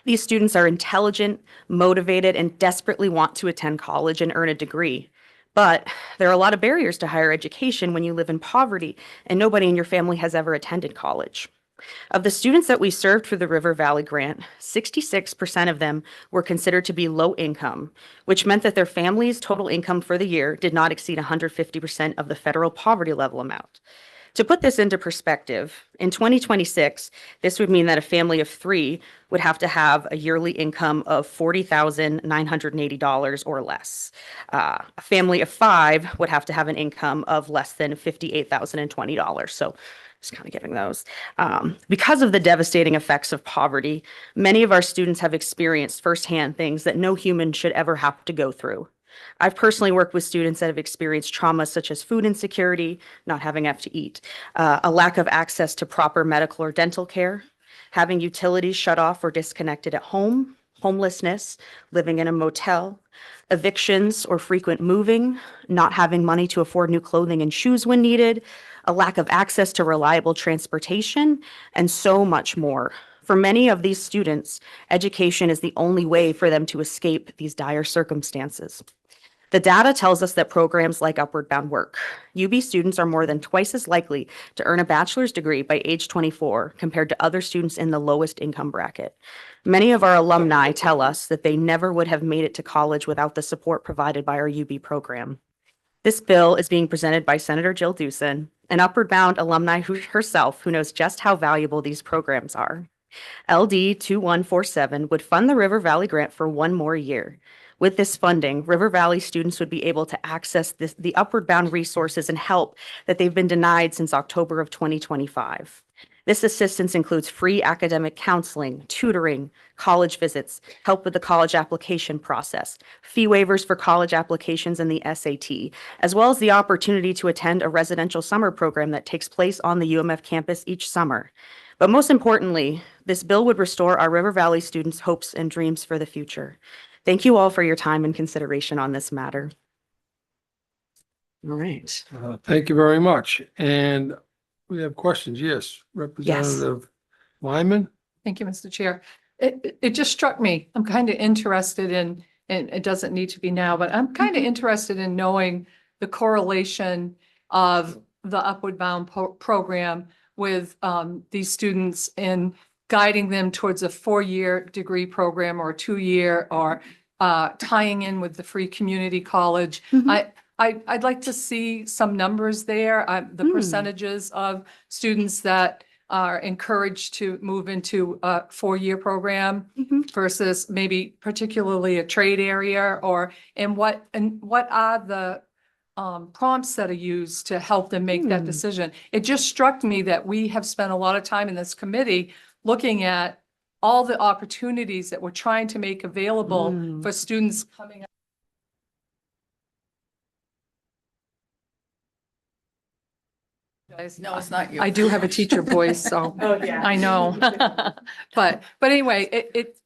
These students are intelligent, motivated, and desperately want to attend college and earn a degree. But there are a lot of barriers to higher education when you live in poverty and nobody in your family has ever attended college. Of the students that we served through the River Valley Grant, 66% of them were considered to be low income, which meant that their family's total income for the year did not exceed 150% of the federal poverty level amount. To put this into perspective, in 2026, this would mean that a family of 3 would have to have a yearly income of $40,980 or less. A family of 5 would have to have an income of less than $58,020. So just kind of giving those. Because of the devastating effects of poverty, many of our students have experienced firsthand things that no human should ever have to go through. I've personally worked with students that have experienced trauma such as food insecurity, not having enough to eat, a lack of access to proper medical or dental care, having utilities shut off or disconnected at home, homelessness, living in a motel, evictions or frequent moving, not having money to afford new clothing and shoes when needed, a lack of access to reliable transportation, and so much more. For many of these students, education is the only way for them to escape these dire circumstances. The data tells us that programs like Upward Bound work. UB students are more than twice as likely to earn a bachelor's degree by age 24 compared to other students in the lowest income bracket. Many of our alumni tell us that they never would have made it to college without the support provided by our UB program. This bill is being presented by Senator Jill Dewson, an Upward Bound alumni herself who knows just how valuable these programs are. LD 2147 would fund the River Valley Grant for 1 more year. With this funding, River Valley students would be able to access the Upward Bound resources and help that they've been denied since October of 2025. This assistance includes free academic counseling, tutoring, college visits, help with the college application process, fee waivers for college applications and the SAT, as well as the opportunity to attend a residential summer program that takes place on the UMF campus each summer. But most importantly, this bill would restore our River Valley students' hopes and dreams for the future. Thank you all for your time and consideration on this matter. All right. Thank you very much. And we have questions. Yes, Representative Lyman. Thank you, Mr. Chair. It just struck me. I'm kind of interested in, and it doesn't need to be now, but I'm kind of interested in knowing the correlation of the Upward Bound program with these students in guiding them towards a 4-year degree program or a 2-year, or tying in with the free community college. I'd like to see some numbers there, the percentages of students that are encouraged to move into a 4-year program versus maybe particularly a trade area, and what are the prompts that are used to help them make that decision. It just struck me that we have spent a lot of time in this committee looking at all the opportunities that we're trying to make available Mm. for students coming up. Guys, No, it's not you. I do have a teacher voice, so Oh, yeah. I know. But anyway,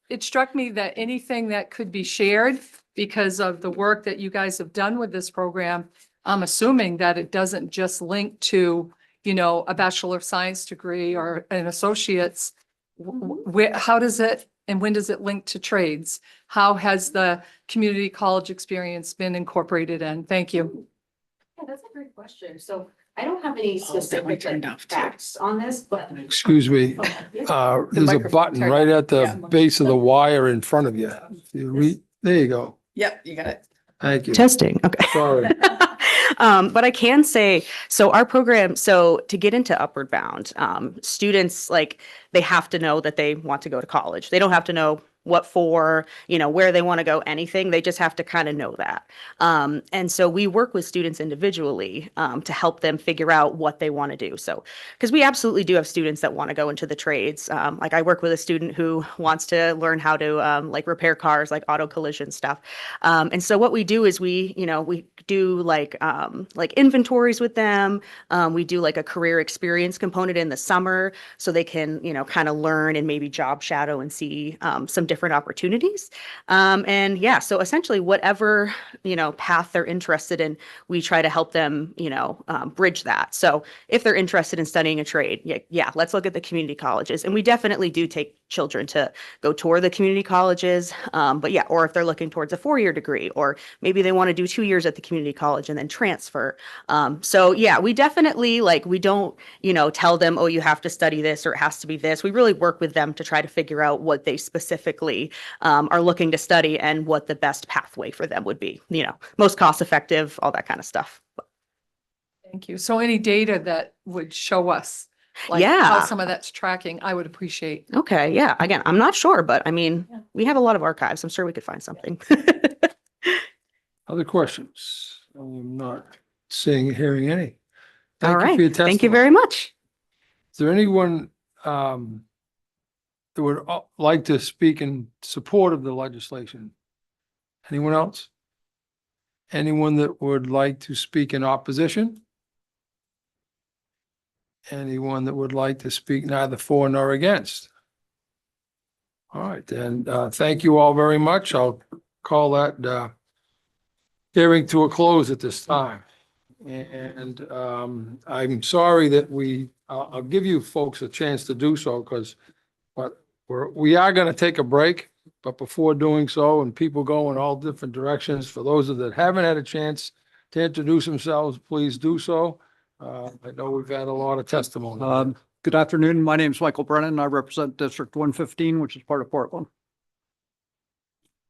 it struck me that anything that could be shared because of the work that you guys have done with this program, I'm assuming that it doesn't just link to, you know, a Bachelor of Science degree or an associate's. Where, how does it, and when does it link to trades? How has the community college experience been incorporated in? Thank you. Yeah, that's a great question. So I don't have any specific facts on this, but. Excuse me, there's a microphone button turned right on. at the Yeah. base of the wire in front of you. If you there you go. Yep, you got it. Thank you. Testing, okay. Sorry. But I can say, so our program, so to get into Upward Bound, students, like, they have to know that they want to go to college. They don't have to know what for, you know, where they want to go, anything. They just have to kind of know that. And so we work with students individually to help them figure out what they want to do. So, because we absolutely do have students that want to go into the trades. Like I work with a student who wants to learn how to like repair cars, like auto collision stuff. And so what we do is we do like inventories with them. We do like a career experience component in the summer so they can, you know, kind of learn and maybe job shadow and see some different opportunities. And yeah, so essentially whatever, you know, path they're interested in, we try to help them, you know, bridge that. So if they're interested in studying a trade, yeah, let's look at the community colleges. And we definitely do take children to go tour the community colleges. But yeah, or if they're looking towards a 4-year degree, or maybe they want to do 2 years at the community college and then transfer. So yeah, we definitely we don't, you know, tell them, oh, you have to study this or it has to be this. We really work with them to try to figure out what they specifically are looking to study and what the best pathway for them would be, you know, most cost effective, all that kind of stuff. Thank you. So any data that would show us how Yeah. some of that's tracking, I would appreciate. Okay, yeah. Again, I'm not sure, but I mean, we have a lot of archives. I'm sure we could find something. Other questions? I'm not hearing any. All Thank you right. for your Thank you testimony. very much. Is there anyone that would like to speak in support of the legislation? Anyone else? Anyone that would like to speak in opposition? Anyone that would like to speak neither for nor against? All right, then, thank you all very much. I'll call that hearing to a close at this time. And I'm sorry that I'll give you folks a chance to do so because we are going to take a break, but before doing so, and people go in all different directions, for those that haven't had a chance to introduce themselves, please do so. I know we've had a lot of testimony. Good afternoon. My name is Michael Brennan. I represent District 115, which is part of Portland.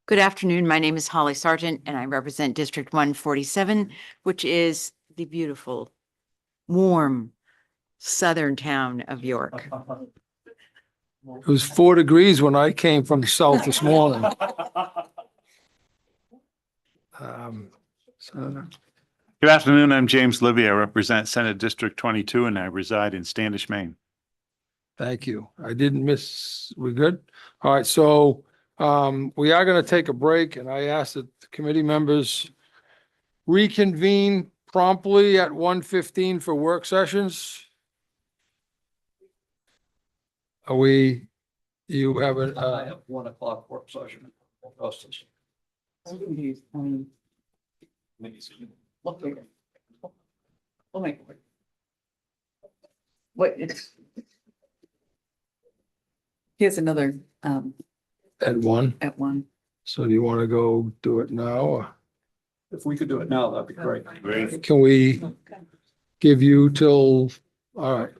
Good afternoon. My name is Holly Sargent, and I represent District 147, which is the beautiful, warm, southern town of York. It was 4 degrees when I came from the south this morning. Good afternoon. I'm James Libby. I represent Senate District 22 and I reside in Standish, Maine. Thank you. I didn't miss, we good? All right, so we are going to take a break and I ask that the committee members reconvene promptly at 1:15 for work sessions. You have I a, have 1 o'clock work session. Augustus. We'll make it work. Wait, here's another, at 1. at 1. So do you want to go do it now? Or If we could do it now, that'd be great. can we give you till, all right,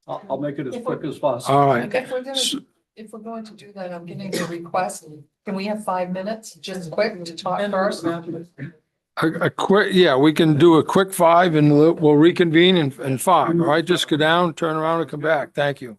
I'll make it as quick as possible. all right. If we're going to do that, I'm getting a request. Can we have 5 minutes, just quick to talk first? A quick, yeah, we can do a quick 5 and we'll reconvene in 5. All right, just go down, turn around and come back. Thank you.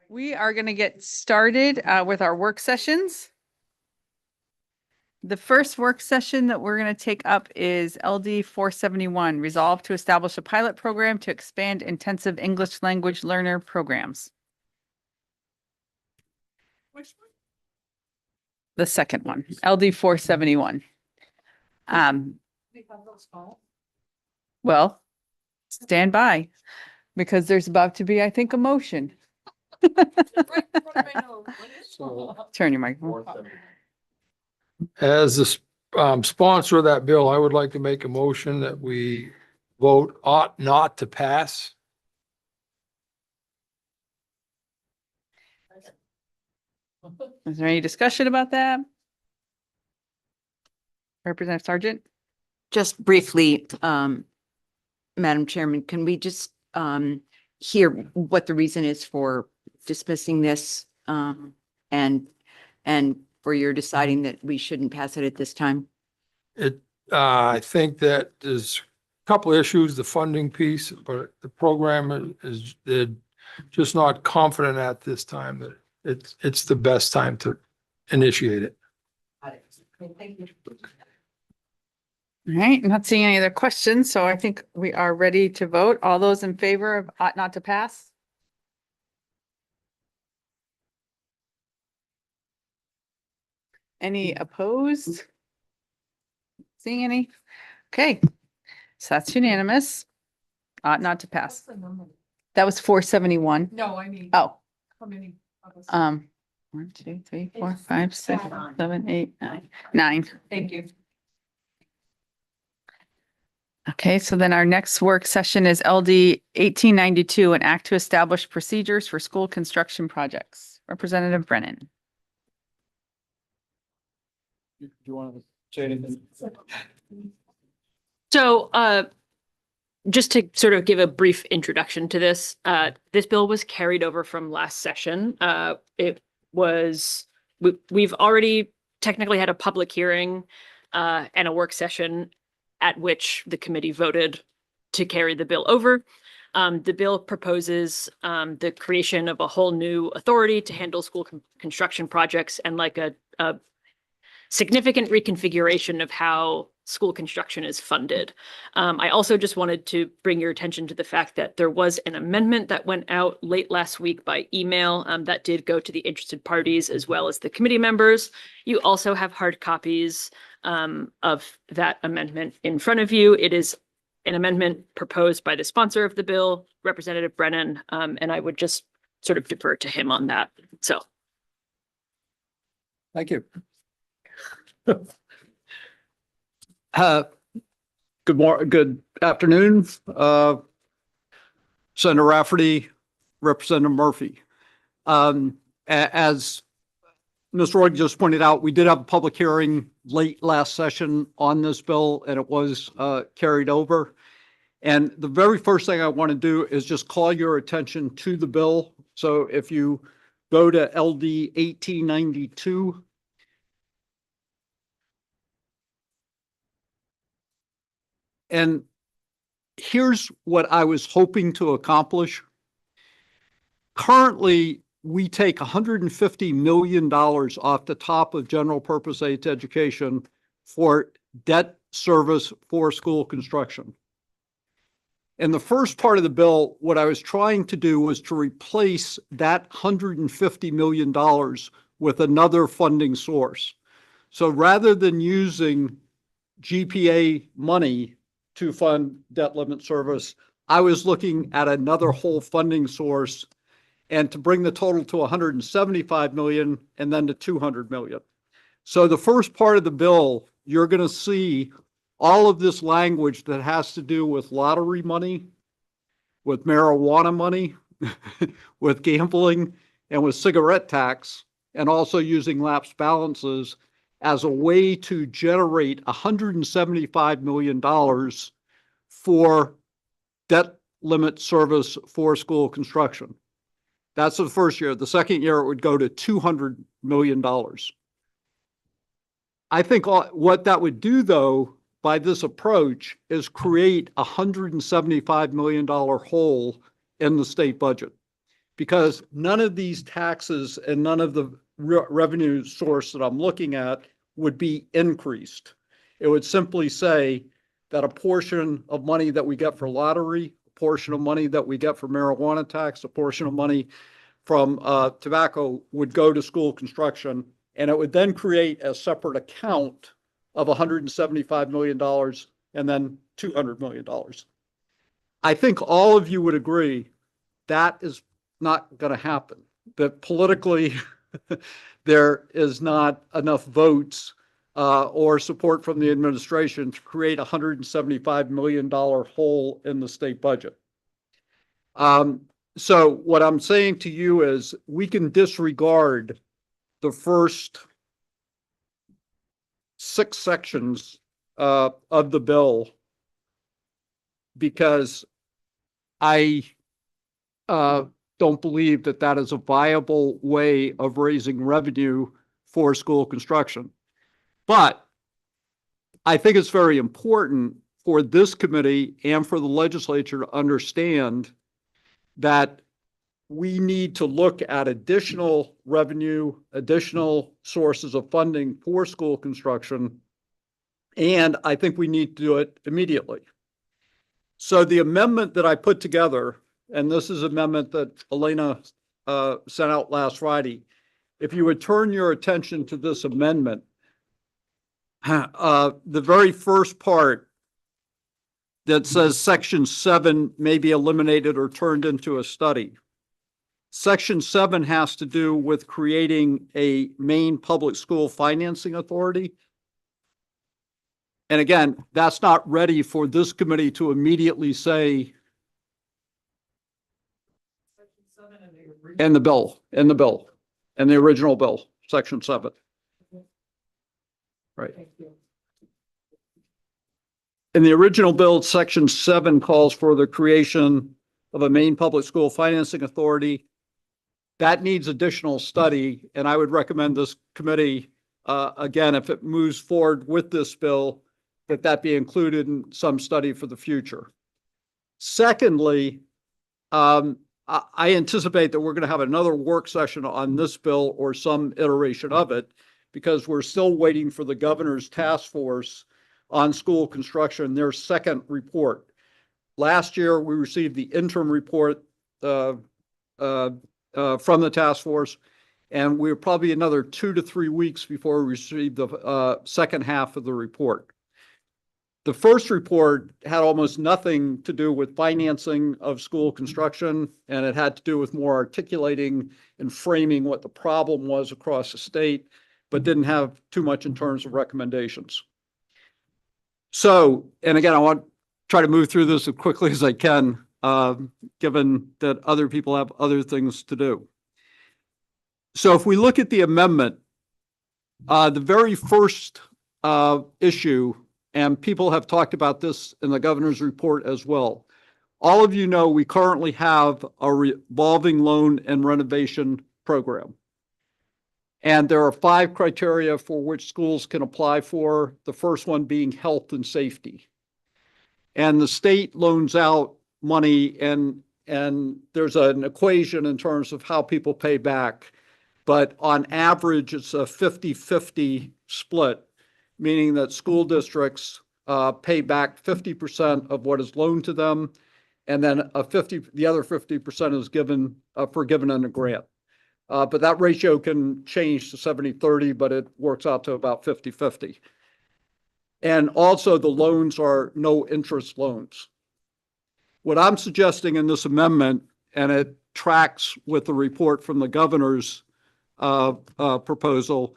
We are going to get started with our work sessions. The first work session that we're going to take up is LD 471, resolve to establish a pilot program to expand intensive English language learner programs. The second one, LD 471. Well, stand by because there's about to be, I think, a motion. Turn your microphone. As the sponsor of that bill, I would like to make a motion that we vote ought not to pass. Is there any discussion about that? Representative Sargent? Just briefly, Madam Chairman, can we just hear what the reason is for dismissing this and for your deciding that we shouldn't pass it at this time? I think that there's a couple of issues, the funding piece, but the program is they're just not confident at this time that it's the best time to initiate it. Thank you. All right, not seeing any other questions, so I think we are ready to vote. All those in favor of ought not to pass? Any opposed? Seeing any? Okay, so that's unanimous. Ought not to pass. That was 471. No, I mean. Oh, How many of us? 1, 2, 3, 4, 5, 6, 7, 8, 9. Thank you. Okay, so then our next work session is LD 1892, an act to establish procedures for school construction projects. Representative Brennan. Do you want to say anything? So, just to sort of give a brief introduction to this, this bill was carried over from last session. We've already technically had a public hearing and a work session at which the committee voted to carry the bill over. The bill proposes the creation of a whole new authority to handle school construction projects and like a significant reconfiguration of how school construction is funded. I also just wanted to bring your attention to the fact that there was an amendment that went out late last week by email that did go to the interested parties as well as the committee members. You also have hard copies of that amendment in front of you. It is an amendment proposed by the sponsor of the bill, Representative Brennan, and I would just sort of defer to him on that. So. Thank you. Good afternoon, Senator Rafferty, Representative Murphy. As Ms. Roy just pointed out, we did have a public hearing late last session on this bill, and it was carried over. And the very first thing I want to do is just call your attention to the bill. So if you go to LD 1892, and here's what I was hoping to accomplish. Currently, we take $150 million off the top of general purpose aid to education for debt service for school construction. In the first part of the bill, what I was trying to do was to replace that $150 million with another funding source. So rather than using GPA money to fund debt limit service, I was looking at another whole funding source and to bring the total to 175 million and then to 200 million. So the first part of the bill, you're going to see all of this language that has to do with lottery money, with marijuana money, with gambling, and with cigarette tax, and also using lapsed balances as a way to generate $175 million for debt limit service for school construction. That's the first year. The second year, it would go to $200 million. I think what that would do, though, by this approach is create a $175 million hole in the state budget. because none of these taxes and none of the revenue source that I'm looking at would be increased. It would simply say that a portion of money that we get for lottery, a portion of money that we get for marijuana tax, a portion of money from tobacco would go to school construction, and it would then create a separate account of $175 million and then $200 million. I think all of you would agree that is not going to happen, that politically there is not enough votes or support from the administration to create a $175 million hole in the state budget. So what I'm saying to you is we can disregard the first 6 sections of the bill because I don't believe that that is a viable way of raising revenue for school construction. But I think it's very important for this committee and for the legislature to understand that we need to look at additional revenue, additional sources of funding for school construction, and I think we need to do it immediately. So the amendment that I put together, and this is an amendment that Elena sent out last Friday, if you would turn your attention to this amendment, the very first part that says Section 7 may be eliminated or turned into a study. Section 7 has to do with creating a Maine Public School Financing Authority. And again, that's not ready for this committee to immediately say in the bill, in the original bill, Section 7. Right. In the original bill, Section 7 calls for the creation of a Maine Public School Financing Authority. That needs additional study, and I would recommend this committee, again, if it moves forward with this bill, that be included in some study for the future. Secondly, I anticipate that we're going to have another work session on this bill or some iteration of it, because we're still waiting for the governor's task force on school construction, their second report. Last year, we received the interim report from the task force, and we're probably another 2 to 3 weeks before we receive the second half of the report. The first report had almost nothing to do with financing of school construction, and it had to do with more articulating and framing what the problem was across the state, but didn't have too much in terms of recommendations. So, and again, I want to try to move through this as quickly as I can, given that other people have other things to do. So if we look at the amendment, the very first issue, and people have talked about this in the governor's report as well. All of you know we currently have a revolving loan and renovation program. And there are 5 criteria for which schools can apply for, the first one being health and safety. And the state loans out money, and there's an equation in terms of how people pay back. But on average, it's a 50-50 split, meaning that school districts pay back 50% of what is loaned to them, and then the other 50% is forgiven in a grant. But that ratio can change to 70-30, but it works out to about 50-50. And also the loans are no interest loans. What I'm suggesting in this amendment, and it tracks with the report from the governor's proposal,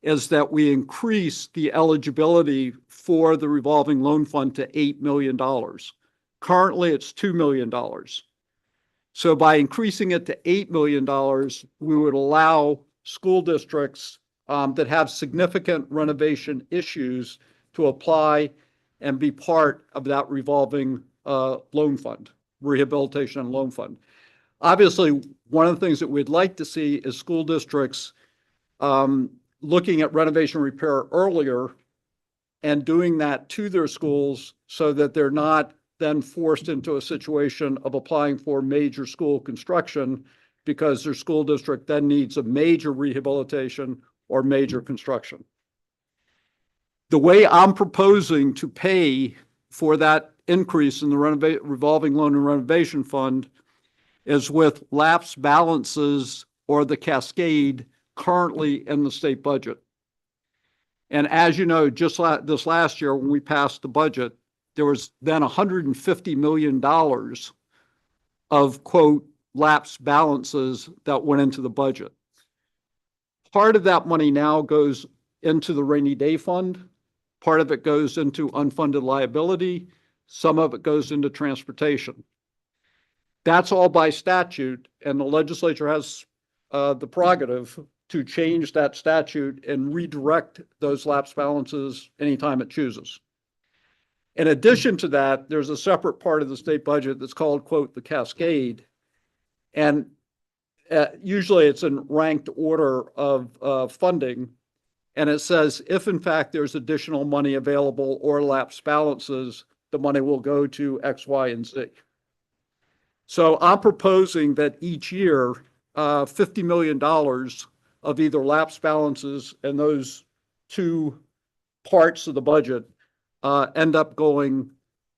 is that we increase the eligibility for the revolving loan fund to $8 million. Currently, it's $2 million. So by increasing it to $8 million, we would allow school districts that have significant renovation issues to apply and be part of that revolving loan fund, rehabilitation and loan fund. Obviously, one of the things that we'd like to see is school districts looking at renovation repair earlier and doing that to their schools so that they're not then forced into a situation of applying for major school construction because their school district then needs a major rehabilitation or major construction. The way I'm proposing to pay for that increase in the revolving loan and renovation fund is with lapsed balances or the cascade currently in the state budget. And as you know, just this last year when we passed the budget, there was then $150 million of quote lapsed balances that went into the budget. Part of that money now goes into the rainy day fund. Part of it goes into unfunded liability. Some of it goes into transportation. That's all by statute, and the legislature has the prerogative to change that statute and redirect those lapsed balances anytime it chooses. In addition to that, there's a separate part of the state budget that's called, quote, the cascade. And usually it's in ranked order of funding. And it says, if in fact there's additional money available or lapsed balances, the money will go to X, Y, and Z. So I'm proposing that each year, $50 million of either lapsed balances and those two parts of the budget end up going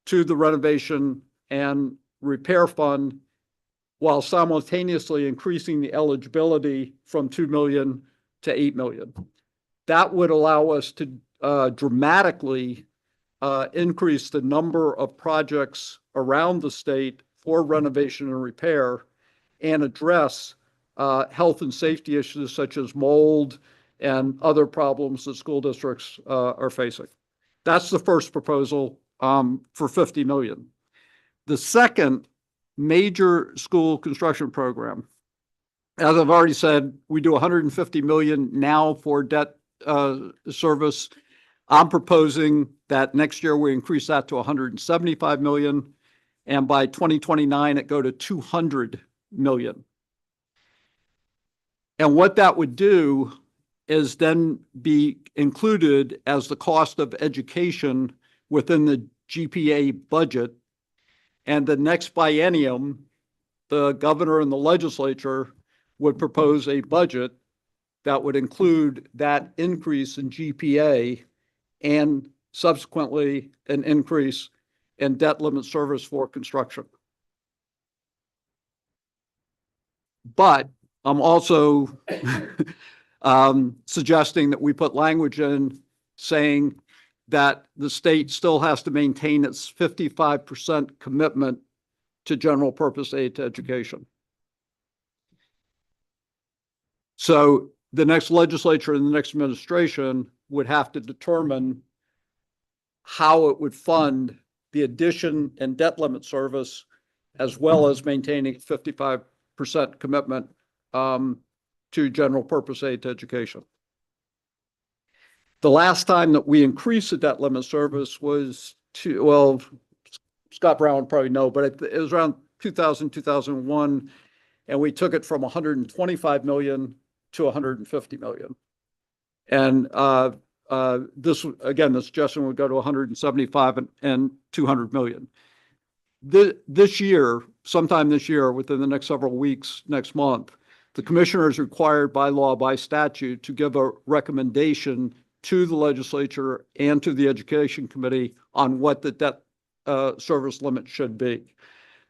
to the renovation and repair fund, while simultaneously increasing the eligibility from 2 million to 8 million. That would allow us to dramatically increase the number of projects around the state for renovation and repair and address health and safety issues such as mold and other problems that school districts are facing. That's the first proposal for 50 million. The second major school construction program, as I've already said, we do 150 million now for debt service. I'm proposing that next year we increase that to 175 million, and by 2029 it go to 200 million. And what that would do is then be included as the cost of education within the GPA budget. And the next biennium, the governor and the legislature would propose a budget that would include that increase in GPA and subsequently an increase in debt limit service for construction. But I'm also suggesting that we put language in saying that the state still has to maintain its 55% commitment to general purpose aid to education. So the next legislature and the next administration would have to determine how it would fund the addition and debt limit service, as well as maintaining 55% commitment to general purpose aid to education. The last time that we increased the debt limit service was Scott Brown would probably know, but it was around 2000, 2001, and we took it from 125 million to 150 million. And this, again, the suggestion would go to 175 and 200 million. This year, sometime this year, within the next several weeks, next month, the commissioner is required by law, by statute, to give a recommendation to the legislature and to the education committee on what the debt service limit should be.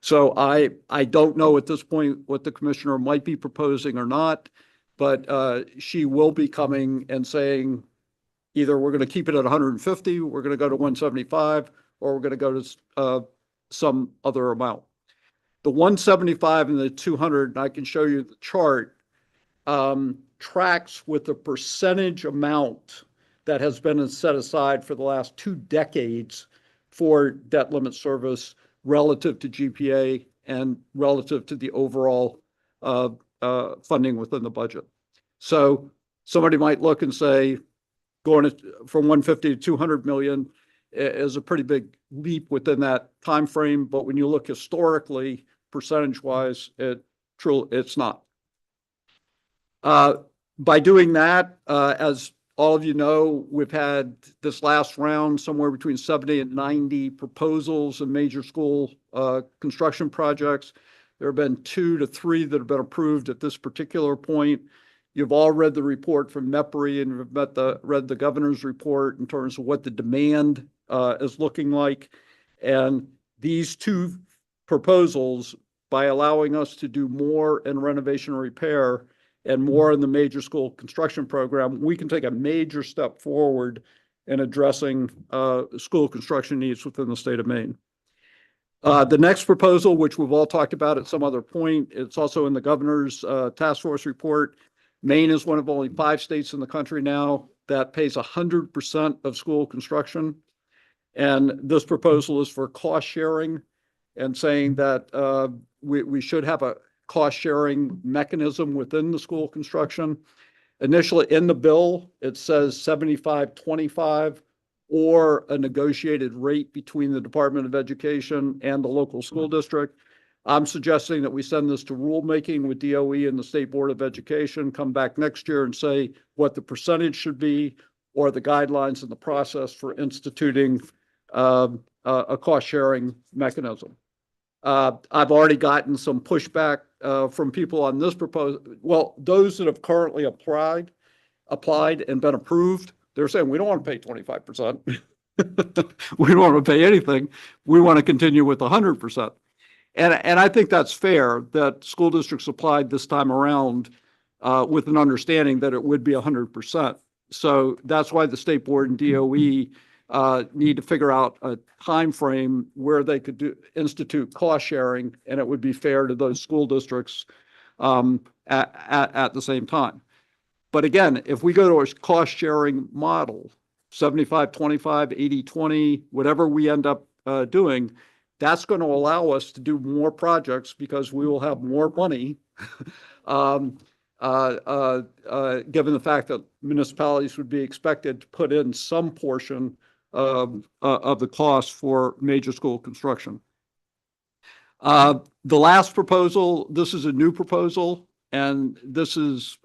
So I don't know at this point what the commissioner might be proposing or not, but she will be coming and saying, either we're going to keep it at 150, we're going to go to 175, or we're going to go to some other amount. The 175 and the 200, and I can show you the chart, tracks with the percentage amount that has been set aside for the last 2 decades for debt limit service relative to GPA and relative to the overall funding within the budget. So somebody might look and say, going from 150 to 200 million is a pretty big leap within that time frame. But when you look historically, percentage-wise, it's not. By doing that, as all of you know, we've had this last round somewhere between 70 and 90 proposals and major school construction projects. There have been 2 to 3 that have been approved at this particular point. You've all read the report from MEPRI and you've read the governor's report in terms of what the demand is looking like. And these 2 proposals, by allowing us to do more in renovation and repair and more in the major school construction program, we can take a major step forward in addressing school construction needs within the state of Maine. The next proposal, which we've all talked about at some other point, it's also in the governor's task force report. Maine is one of only 5 states in the country now that pays 100% of school construction. And this proposal is for cost sharing and saying that we should have a cost sharing mechanism within the school construction. Initially in the bill, it says 75-25 or a negotiated rate between the Department of Education and the local school district. I'm suggesting that we send this to rulemaking with DOE and the State Board of Education, come back next year and say what the percentage should be or the guidelines and the process for instituting a cost sharing mechanism. I've already gotten some pushback from people on this proposal. Well, those that have currently applied and been approved, they're saying, we don't want to pay 25%. We don't want to pay anything. We want to continue with 100%. And I think that's fair that school districts applied this time around with an understanding that it would be 100%. So that's why the state board and DOE need to figure out a time frame where they could institute cost sharing, and it would be fair to those school districts at the same time. But again, if we go to a cost sharing model, 75-25, 80-20, whatever we end up doing, that's going to allow us to do more projects because we will have more money, given the fact that municipalities would be expected to put in some portion of the cost for major school construction. The last proposal, this is a new proposal, and this is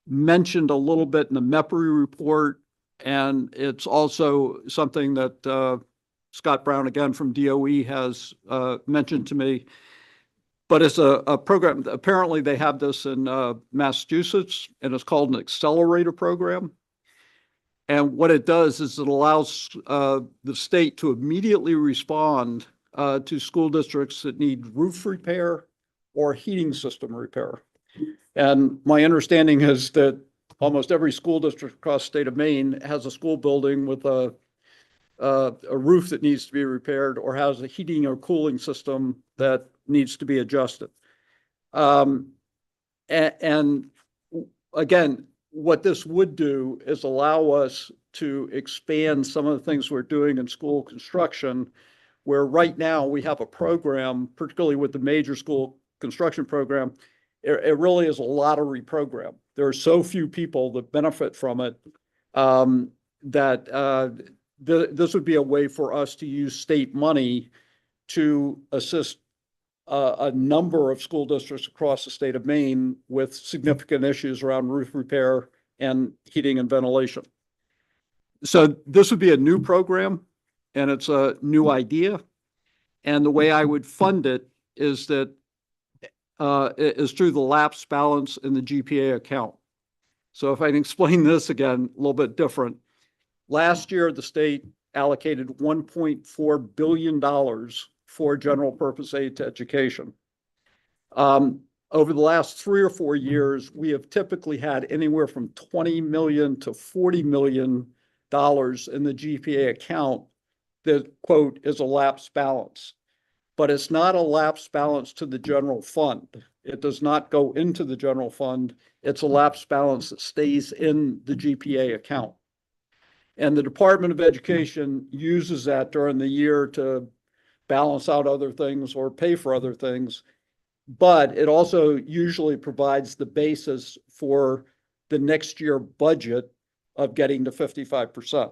mentioned a little bit in the MEPRI report, and it's also something that Scott Brown, again from DOE, has mentioned to me. But it's a program, apparently they have this in Massachusetts, and it's called an accelerator program. And what it does is it allows the state to immediately respond to school districts that need roof repair or heating system repair. And my understanding is that almost every school district across the state of Maine has a school building with a roof that needs to be repaired or has a heating or cooling system that needs to be adjusted. And again, what this would do is allow us to expand some of the things we're doing in school construction, where right now we have a program, particularly with the major school construction program, it really is a lottery program. There are so few people that benefit from it that this would be a way for us to use state money to assist a number of school districts across the state of Maine with significant issues around roof repair and heating and ventilation. So this would be a new program, and it's a new idea. And the way I would fund it is that is through the lapse balance in the GPA account. So if I can explain this again, a little bit different. Last year, the state allocated $1.4 billion for general purpose aid to education. Over the last 3 or 4 years, we have typically had anywhere from $20 million to $40 million in the GPA account that, quote, is a lapse balance. But it's not a lapse balance to the general fund. It does not go into the general fund. It's a lapse balance that stays in the GPA account. And the Department of Education uses that during the year to balance out other things or pay for other things. But it also usually provides the basis for the next year budget of getting to 55%.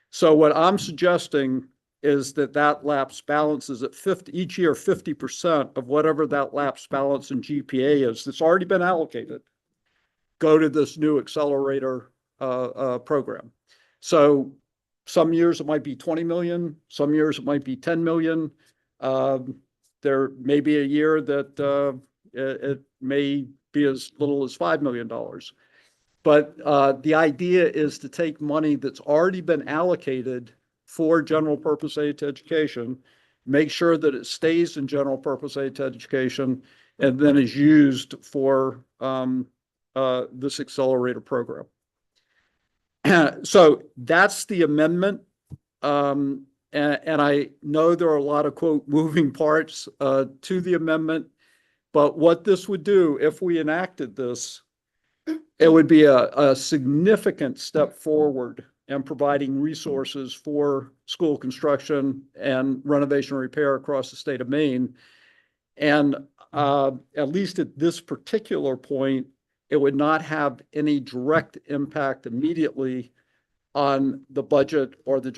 So what I'm suggesting is that lapse balance is at 50, each year 50% of whatever that lapse balance in GPA is that's already been allocated, go to this new accelerator program. So some years it might be 20 million, some years it might be 10 million. There may be a year that it may be as little as $5 million. But the idea is to take money that's already been allocated for general purpose aid to education, make sure that it stays in general purpose aid to education, and then is used for this accelerator program. So that's the amendment. And I know there are a lot of quote moving parts to the amendment, but what this would do if we enacted this, it would be a significant step forward in providing resources for school construction and renovation and repair across the state of Maine. And at least at this particular point, it would not have any direct impact immediately on the budget or the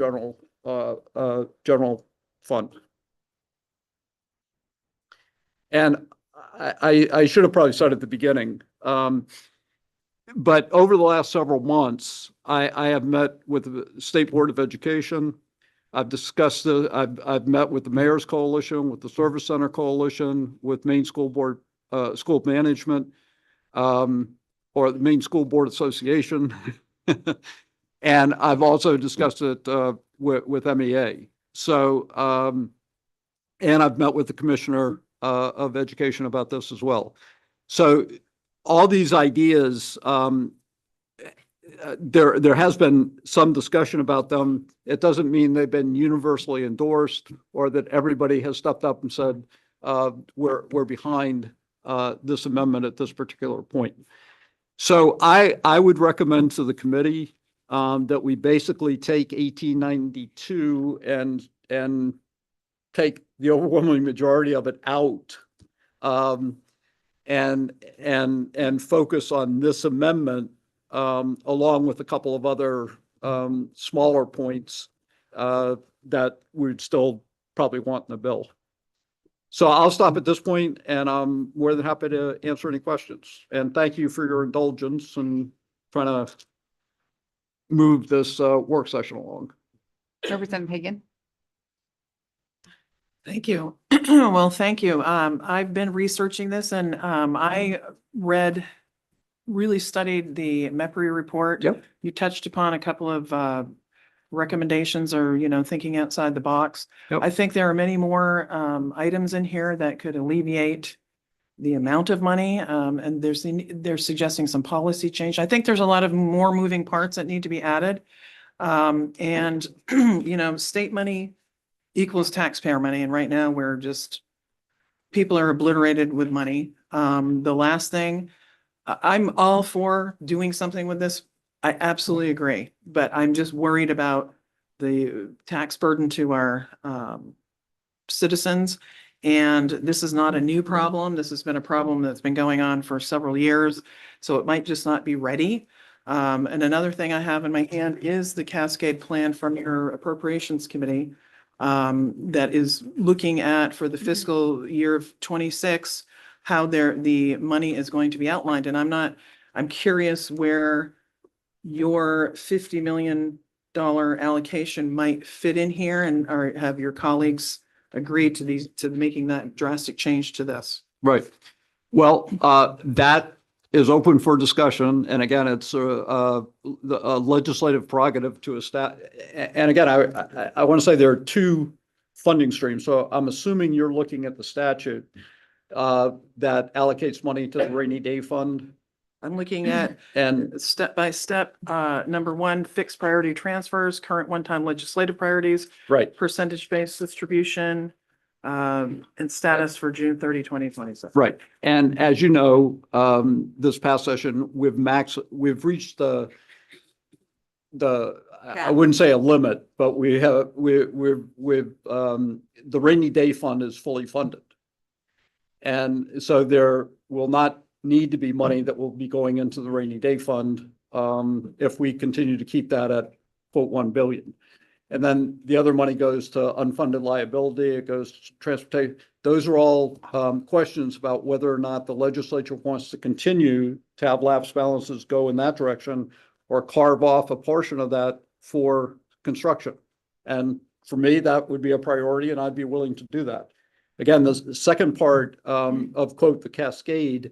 general fund. And I should have probably said at the beginning, but over the last several months, I have met with the State Board of Education. I've discussed I've met with the Mayor's Coalition, with the Service Center Coalition, with Maine School Board, School Management, or the Maine School Board Association. And I've also discussed it with MEA. So, and I've met with the Commissioner of Education about this as well. So all these ideas, there has been some discussion about them. It doesn't mean they've been universally endorsed or that everybody has stepped up and said, we're behind this amendment at this particular point. So I would recommend to the committee that we basically take 1892 and take the overwhelming majority of it out, and focus on this amendment, along with a couple of other smaller points that we'd still probably want in the bill. So I'll stop at this point, and I'm more than happy to answer any questions. And thank you for your indulgence in trying to move this work session along. Representative Hagan. Thank you. Well, thank you. I've been researching this, and I really studied the MEPRI report. Yep. You touched upon a couple of recommendations or, thinking outside the box. Yep. I think there are many more items in here that could alleviate the amount of money, and they're suggesting some policy change. I think there's a lot of more moving parts that need to be added. And, state money equals taxpayer money. And right now people are obliterated with money. The last thing, I'm all for doing something with this. I absolutely agree, but I'm just worried about the tax burden to our citizens. And this is not a new problem. This has been a problem that's been going on for several years. So it might just not be ready. And another thing I have in my hand is the Cascade Plan from your Appropriations Committee that is looking at, for the fiscal year of 26, how the money is going to be outlined. And I'm curious where your $50 million allocation might fit in here, and or have your colleagues agreed to making that drastic change to this? Right. Well, that is open for discussion. And again, it's a legislative prerogative to establish. And again, I want to say there are two funding streams. So I'm assuming you're looking at the statute that allocates money to the rainy day fund. I'm looking at And step by step, number one, fixed priority transfers, current one-time legislative priorities, right, percentage-based distribution, and status for June 30, 2027. right. And as you know, this past session, we've reached the I wouldn't say a limit, but the rainy day fund is fully funded. And so there will not need to be money that will be going into the rainy day fund if we continue to keep that at quote 1 billion. And then the other money goes to unfunded liability, it goes to transportation. Those are all questions about whether or not the legislature wants to continue to have lapse balances go in that direction or carve off a portion of that for construction. And for me, that would be a priority, and I'd be willing to do that. Again, the second part of quote, the cascade,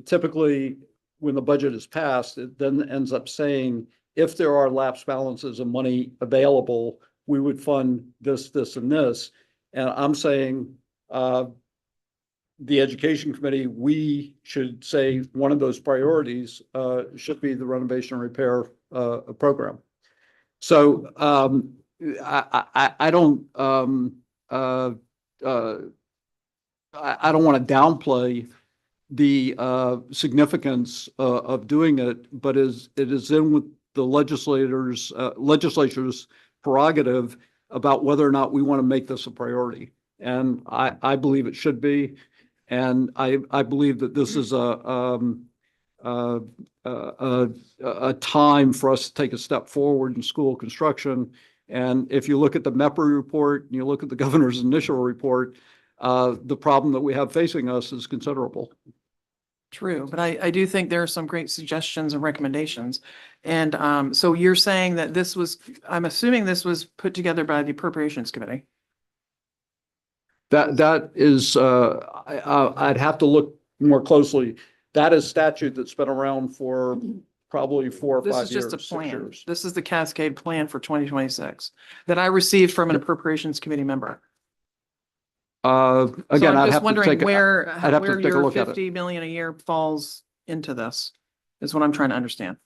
typically when the budget is passed, it then ends up saying, if there are lapse balances of money available, we would fund this, this, and this. And I'm saying, the education committee, we should say one of those priorities should be the renovation and repair program. So I don't I don't want to downplay the significance of doing it, but it is in with the legislature's prerogative about whether or not we want to make this a priority. And I believe it should be. And I believe that this is a time for us to take a step forward in school construction. And if you look at the MEPRI report and you look at the governor's initial report, the problem that we have facing us is considerable. True, but I do think there are some great suggestions and recommendations. And so you're saying that this was, I'm assuming this was put together by the Appropriations Committee. That is, I'd have to look more closely. That is statute that's been around for probably 4 or 5 years. This is just a 6 plan. years. This is the Cascade Plan for 2026 that I received from an Appropriations Committee member. Again, So I'm I'd just have to wondering take, where I'd have to take a your look at it. 50 million a year falls into this, is what I'm trying to understand.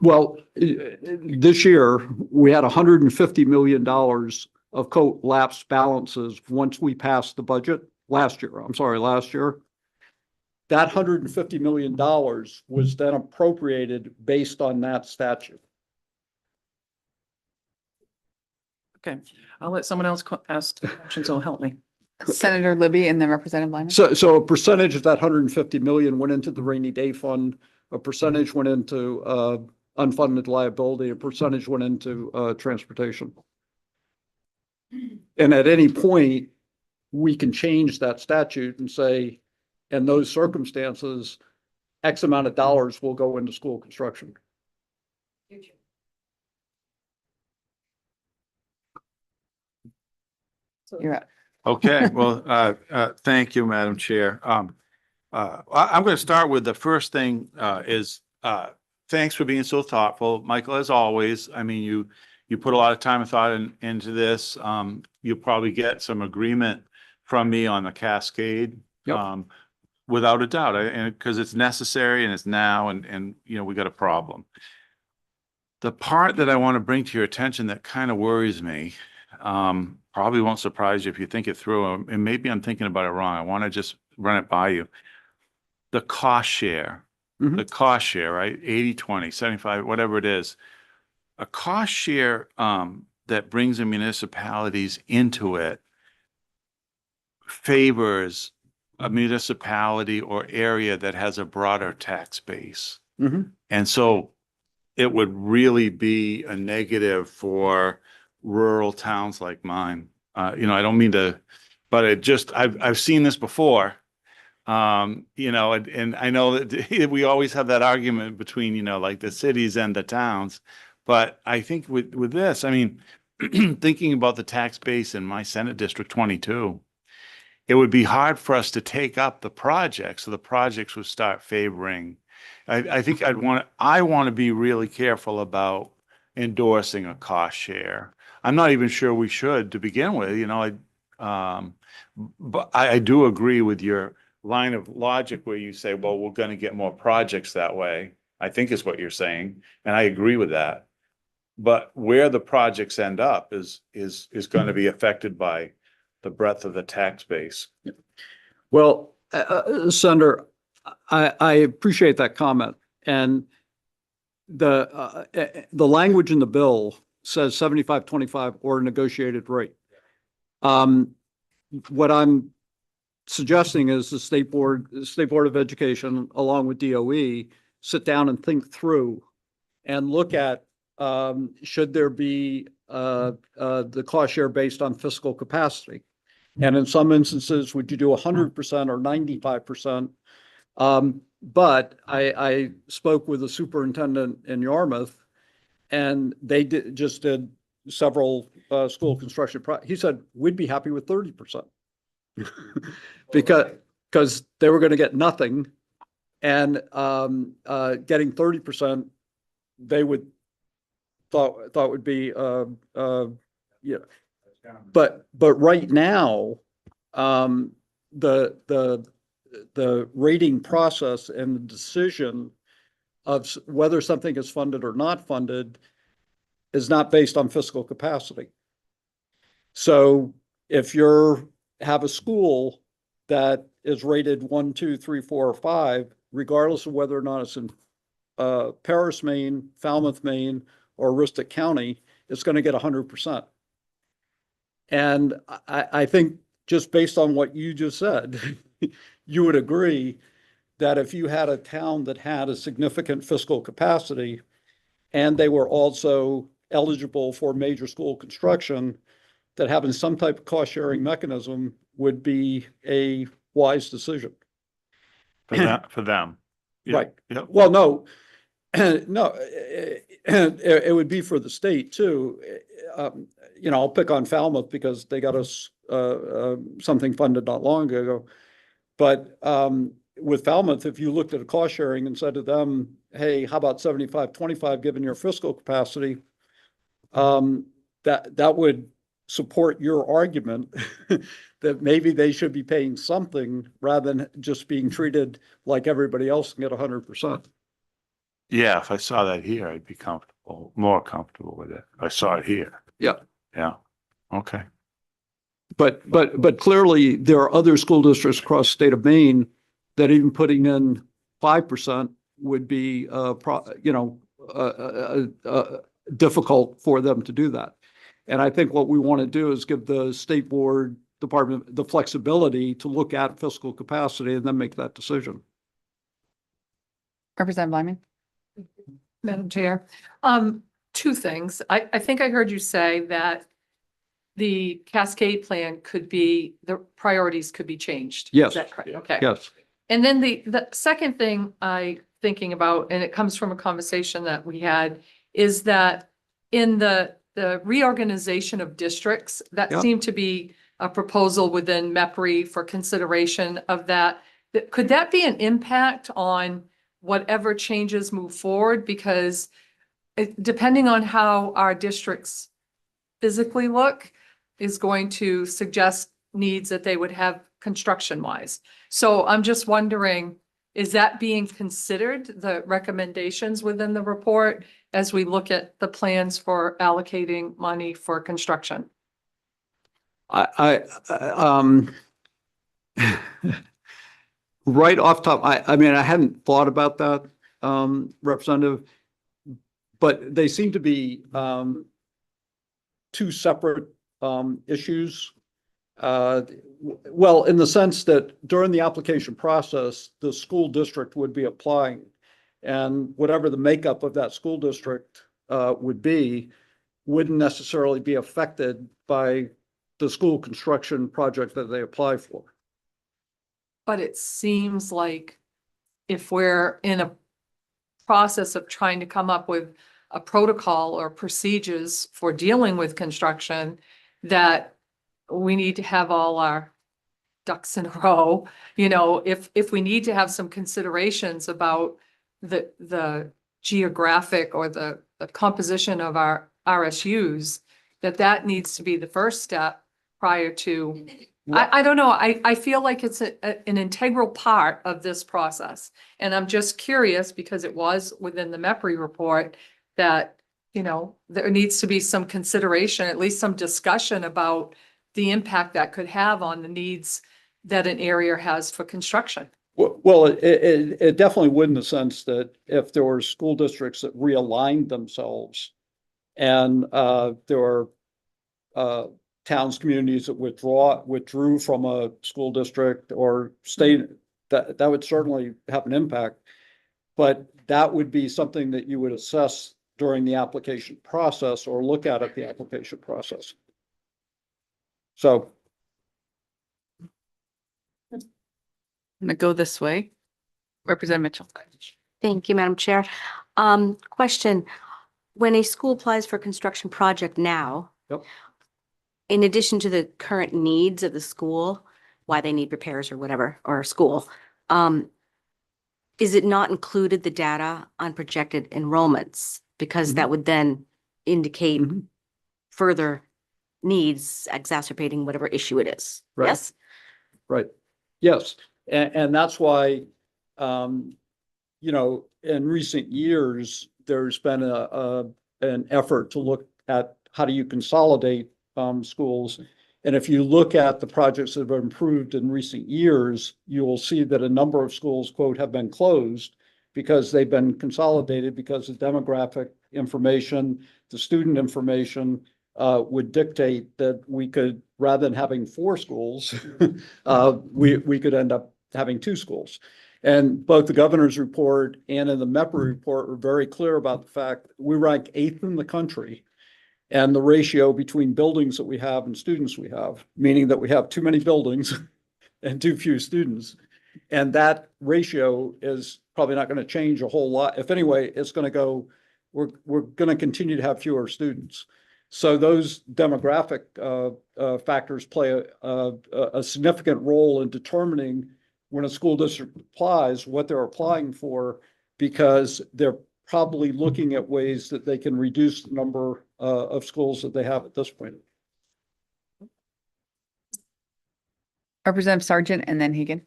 Well, this year, we had $150 million of quote lapsed balances once we passed the budget last year. That $150 million was then appropriated based on that statute. Okay, I'll let someone else ask the question, so help me. Senator Libby and then Representative Lyman. So a percentage of that 150 million went into the rainy day fund, a percentage went into unfunded liability, a percentage went into transportation. And at any point, we can change that statute and say, in those circumstances, X amount of dollars will go into school construction. You're up. Okay, well, thank you, Madam Chair. I'm going to start with the first thing is thanks for being so thoughtful, Michael, as always. I mean, you put a lot of time and thought into this. You'll probably get some agreement from me on the cascade. Yep. Without a doubt, and because it's necessary and it's now, and you know, we got a problem. The part that I want to bring to your attention that kind of worries me, probably won't surprise you if you think it through, and maybe I'm thinking about it wrong. I want to just run it by you. The cost share, Mhm. the cost share, right? 80-20, 75, whatever it is. A cost share that brings the municipalities into it favors a municipality or area that has a broader tax base. Mhm. And so it would really be a negative for rural towns like mine. You know, I don't mean to, but I've seen this before. You know, and I know that we always have that argument between, you know, like the cities and the towns. But I think with this, I mean, thinking about the tax base in my Senate District 22, it would be hard for us to take up the projects, so the projects would start favoring. I think I want to be really careful about endorsing a cost share. I'm not even sure we should to begin with, you know, but I do agree with your line of logic where you say, well, we're going to get more projects that way, I think is what you're saying. And I agree with that. But where the projects end up is going to be affected by the breadth of the tax base. Well, Senator, I appreciate that comment. And the language in the bill says 75-25 or negotiated rate. What I'm suggesting is the State Board of Education, along with DOE, sit down and think through and look at should there be the cost share based on fiscal capacity. And in some instances, would you do 100% or 95%? But I spoke with the superintendent in Yarmouth, and they just did several school construction he said, we'd be happy with 30%. Because they were going to get nothing, and getting 30%, they thought would be yeah. But right now, the rating process and the decision of whether something is funded or not funded is not based on fiscal capacity. So if have a school that is rated 1, 2, 3, 4, or 5, regardless of whether or not it's in Paris, Maine, Falmouth, Maine, or Aroostook County, it's going to get 100%. And I think just based on what you just said, you would agree that if you had a town that had a significant fiscal capacity and they were also eligible for major school construction, that having some type of cost sharing mechanism would be a wise decision. For them. Yeah. Right. Yeah. Well, no, no, it would be for the state too. I'll pick on Falmouth because they got us something funded not long ago. But with Falmouth, if you looked at a cost sharing and said to them, hey, how about 75-25 given your fiscal capacity, that would support your argument that maybe they should be paying something rather than just being treated like everybody else and get 100%. Yeah, if I saw that here, I'd be more comfortable with it. If I saw it here. Yeah. Yeah. Okay. But clearly there are other school districts across the state of Maine that even putting in 5% would be, difficult for them to do that. And I think what we want to do is give the state board department the flexibility to look at fiscal capacity and then make that decision. Representative Lyman. Madam Chair, two things. I think I heard you say that the Cascade plan the priorities could be changed. Yes. Is that correct? Okay. Yes. And then the second thing thinking about, and it comes from a conversation that we had, is that in the reorganization of districts, that seemed to be a proposal within MEPRI for consideration of that. Could that be an impact on whatever changes move forward? Because depending on how our districts physically look is going to suggest needs that they would have construction wise. So I'm just wondering, is that being considered, the recommendations within the report, as we look at the plans for allocating money for construction? Right off top, I mean, I hadn't thought about that, Representative, but they seem to be two separate issues. Well, in the sense that during the application process, the school district would be applying, and whatever the makeup of that school district would be, wouldn't necessarily be affected by the school construction project that they apply for. But it seems like if we're in a process of trying to come up with a protocol or procedures for dealing with construction, that we need to have all our ducks in a row. If we need to have some considerations about the geographic or the composition of our RSUs, that needs to be the first step prior to, I don't know, I feel like it's an integral part of this process. And I'm just curious, because it was within the MEPRI report, that, there needs to be some consideration, at least some discussion about the impact that could have on the needs that an area has for construction. Well, it definitely would, in the sense that if there were school districts that realigned themselves and there were towns, communities that withdrew from a school district or state, that would certainly have an impact. But that would be something that you would assess during the application process or look at the application process. So. I'm gonna go this way. Representative Mitchell. Thank you, Madam Chair. Question. when a school applies for a construction project now, Yep. in addition to the current needs of the school, why they need repairs or whatever, or school, is it not included the data on projected enrollments? Because that would then indicate further needs exacerbating whatever issue it is. Right. Yes? Right. Yes. And that's why, you know, in recent years, there's been an effort to look at how do you consolidate schools. And if you look at the projects that have been improved in recent years, you will see that a number of schools, quote, have been closed because they've been consolidated because the demographic information, the student information would dictate that we could, rather than having 4 schools, we could end up having 2 schools. And both the governor's report and in the MEPRA report were very clear about the fact that we rank 8th in the country. And the ratio between buildings that we have and students we have, meaning that we have too many buildings and too few students. And that ratio is probably not going to change a whole lot. If anyway, it's going to go, we're going to continue to have fewer students. So those demographic factors play a significant role in determining when a school district applies, what they're applying for, because they're probably looking at ways that they can reduce the number of schools that they have at this point. Representative Sargent and then Hagan.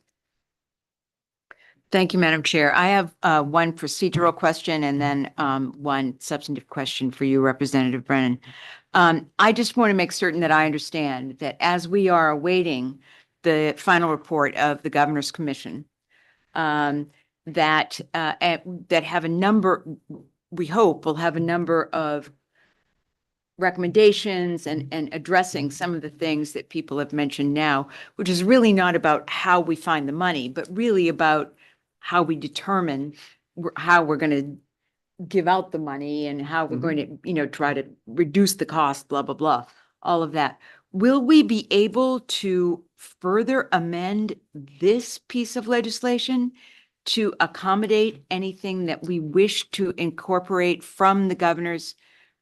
Thank you, Madam Chair. I have one procedural question and then one substantive question for you, Representative Brennan. I just want to make certain that I understand that as we are awaiting the final report of the Governor's Commission, that have a number, we hope will have a number of recommendations and addressing some of the things that people have mentioned now, which is really not about how we find the money, but really about how we determine how we're going to give out the money and how we're going to, you know, try to reduce the cost, blah, blah, blah, all of that. Will we be able to further amend this piece of legislation to accommodate anything that we wish to incorporate from the governor's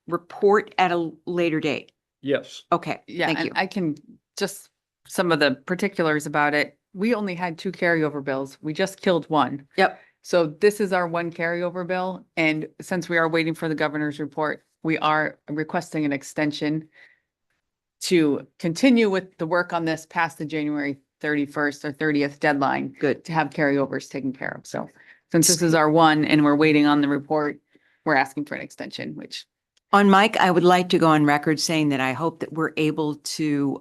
report at a later date? Yes. Okay, Yeah, thank and you. I can just, some of the particulars about it. We only had 2 carryover bills. We just killed one. Yep. So this is our 1 carryover bill. And since we are waiting for the governor's report, we are requesting an extension to continue with the work on this past the January 31st or 30th deadline. Good. To have carryovers taken care of. So since this is our 1 and we're waiting on the report, we're asking for an extension, which. On Mike, I would like to go on record saying that I hope that we're able to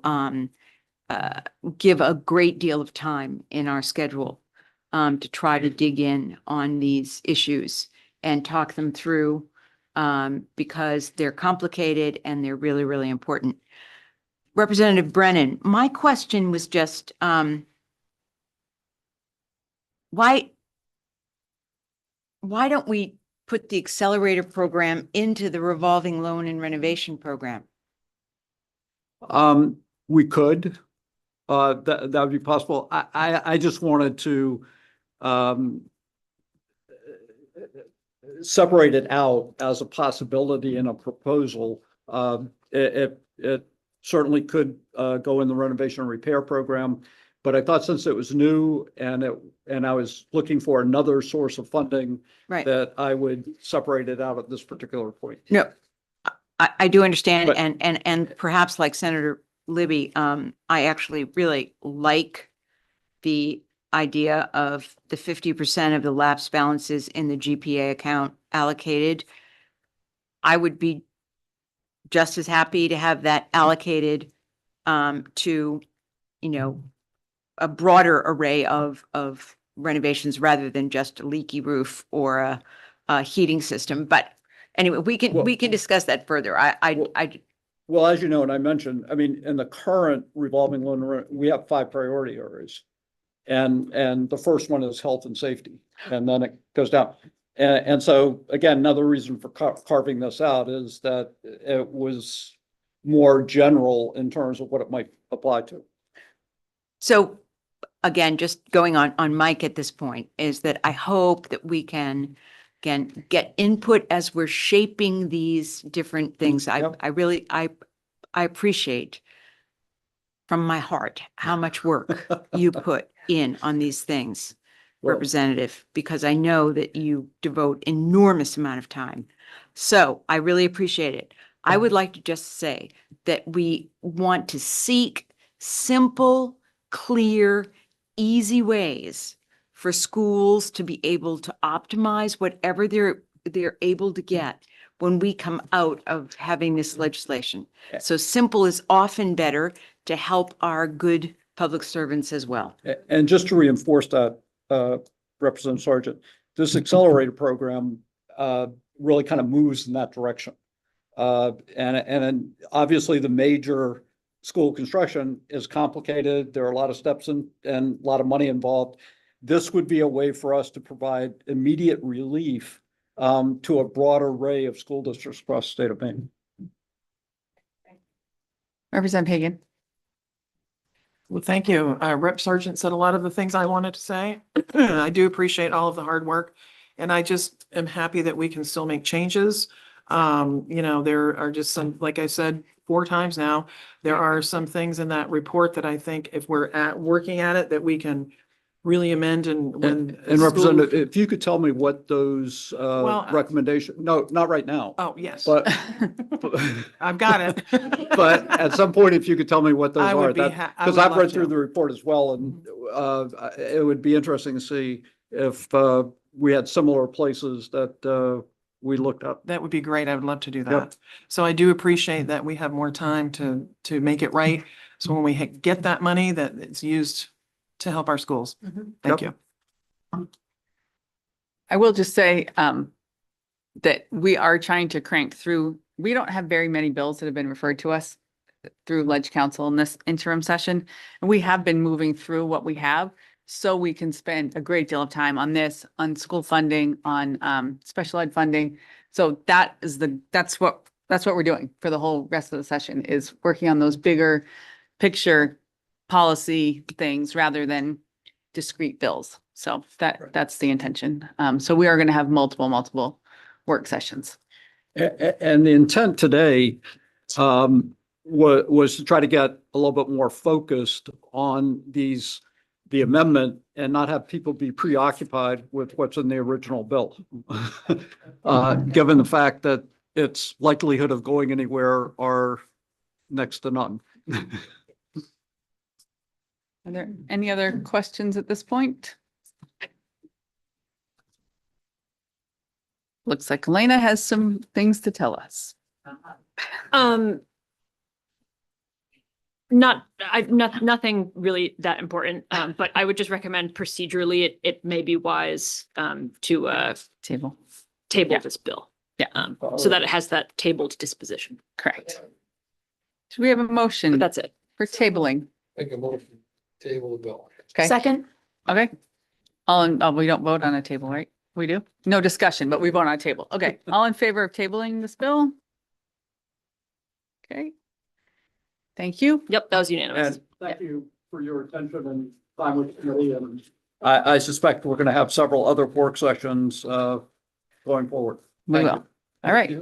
give a great deal of time in our schedule to try to dig in on these issues and talk them through because they're complicated and they're really, really important. Representative Brennan, my question was just why don't we put the accelerator program into the revolving loan and renovation program? We could, that would be possible. I just wanted to separate it out as a possibility in a proposal. It certainly could go in the renovation and repair program, but I thought since it was new and I was looking for another source of funding, Right. that I would separate it out at this particular point. No, I do understand, But- and perhaps like Senator Libby, I actually really like the idea of the 50% of the lapse balances in the GPA account allocated. I would be just as happy to have that allocated to, you know, a broader array of renovations rather than just a leaky roof or a heating system. But anyway, we can discuss that further. Well, as you know, and I mentioned, I mean, in the current revolving loan, we have 5 priority areas. And the first one is health and safety, and then it goes down. And so again, another reason for carving this out is that it was more general in terms of what it might apply to. So again, just going on Mike at this point, is that I hope that we can again, get input as we're shaping these different things. I really, I appreciate from my heart how much work you put in on these things, Representative, because I know that you devote enormous amount of time. So I really appreciate it. I would like to just say that we want to seek simple, clear, easy ways for schools to be able to optimize whatever they're able to get when we come out of having this legislation. So simple is often better to help our good public servants as well. And just to reinforce that, Representative Sargent, this accelerator program really kind of moves in that direction. And obviously the major school construction is complicated. There are a lot of steps and a lot of money involved. This would be a way for us to provide immediate relief to a broad array of school districts across the state of Maine. Representative Hagan. Well, thank you. Rep Sargent said a lot of the things I wanted to say. I do appreciate all of the hard work, and I just am happy that we can still make changes. There are just some, like I said 4 times now, there are some things in that report that I think if we're working at it, that we can really amend And Representative, if you could tell me what those recommendations, no, not right now. Oh, yes. But I've got it. But at some point, if you could tell me what those I are, would be because I would I've read love through to. the report as well, and it would be interesting to see if we had similar places that we looked up. That would be great. I would love to do Yep. that. So I do appreciate that we have more time to make it right. So when we get that money, that it's used to help our schools. Thank you. I will just say that we are trying to crank through. We don't have very many bills that have been referred to us through Ledge Council in this interim session. And we have been moving through what we have so we can spend a great deal of time on this, on school funding, on special ed funding. So that's what we're doing for the whole rest of the session, is working on those bigger picture policy things rather than discrete bills. So that's the intention. So we are going to have multiple work sessions. And the intent today was to try to get a little bit more focused on the amendment and not have people be preoccupied with what's in the original bill. Given the fact that its likelihood of going anywhere are next to none. Are there any other questions at this point? Looks like Elena has some things to tell us. Nothing really that important, but I would just recommend procedurally, it may be wise to table this bill. Yeah. So that it has that tabled disposition. Correct. Should we have a motion? But that's it. For tabling. Make a motion, table the bill. Okay. Second. Okay. We don't vote on a table, right? We do? No discussion, but we vote on a table. Okay. All in favor of tabling this bill? Okay. Thank you. Yep, that was unanimous. And thank you for your attention and time with the committee. And I suspect we're going to have several other work sessions going forward. We Thank will. you. All right.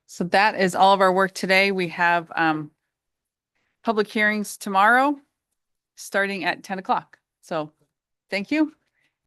So that is all of our work today. We have public hearings tomorrow, starting at 10 o'clock. So thank you.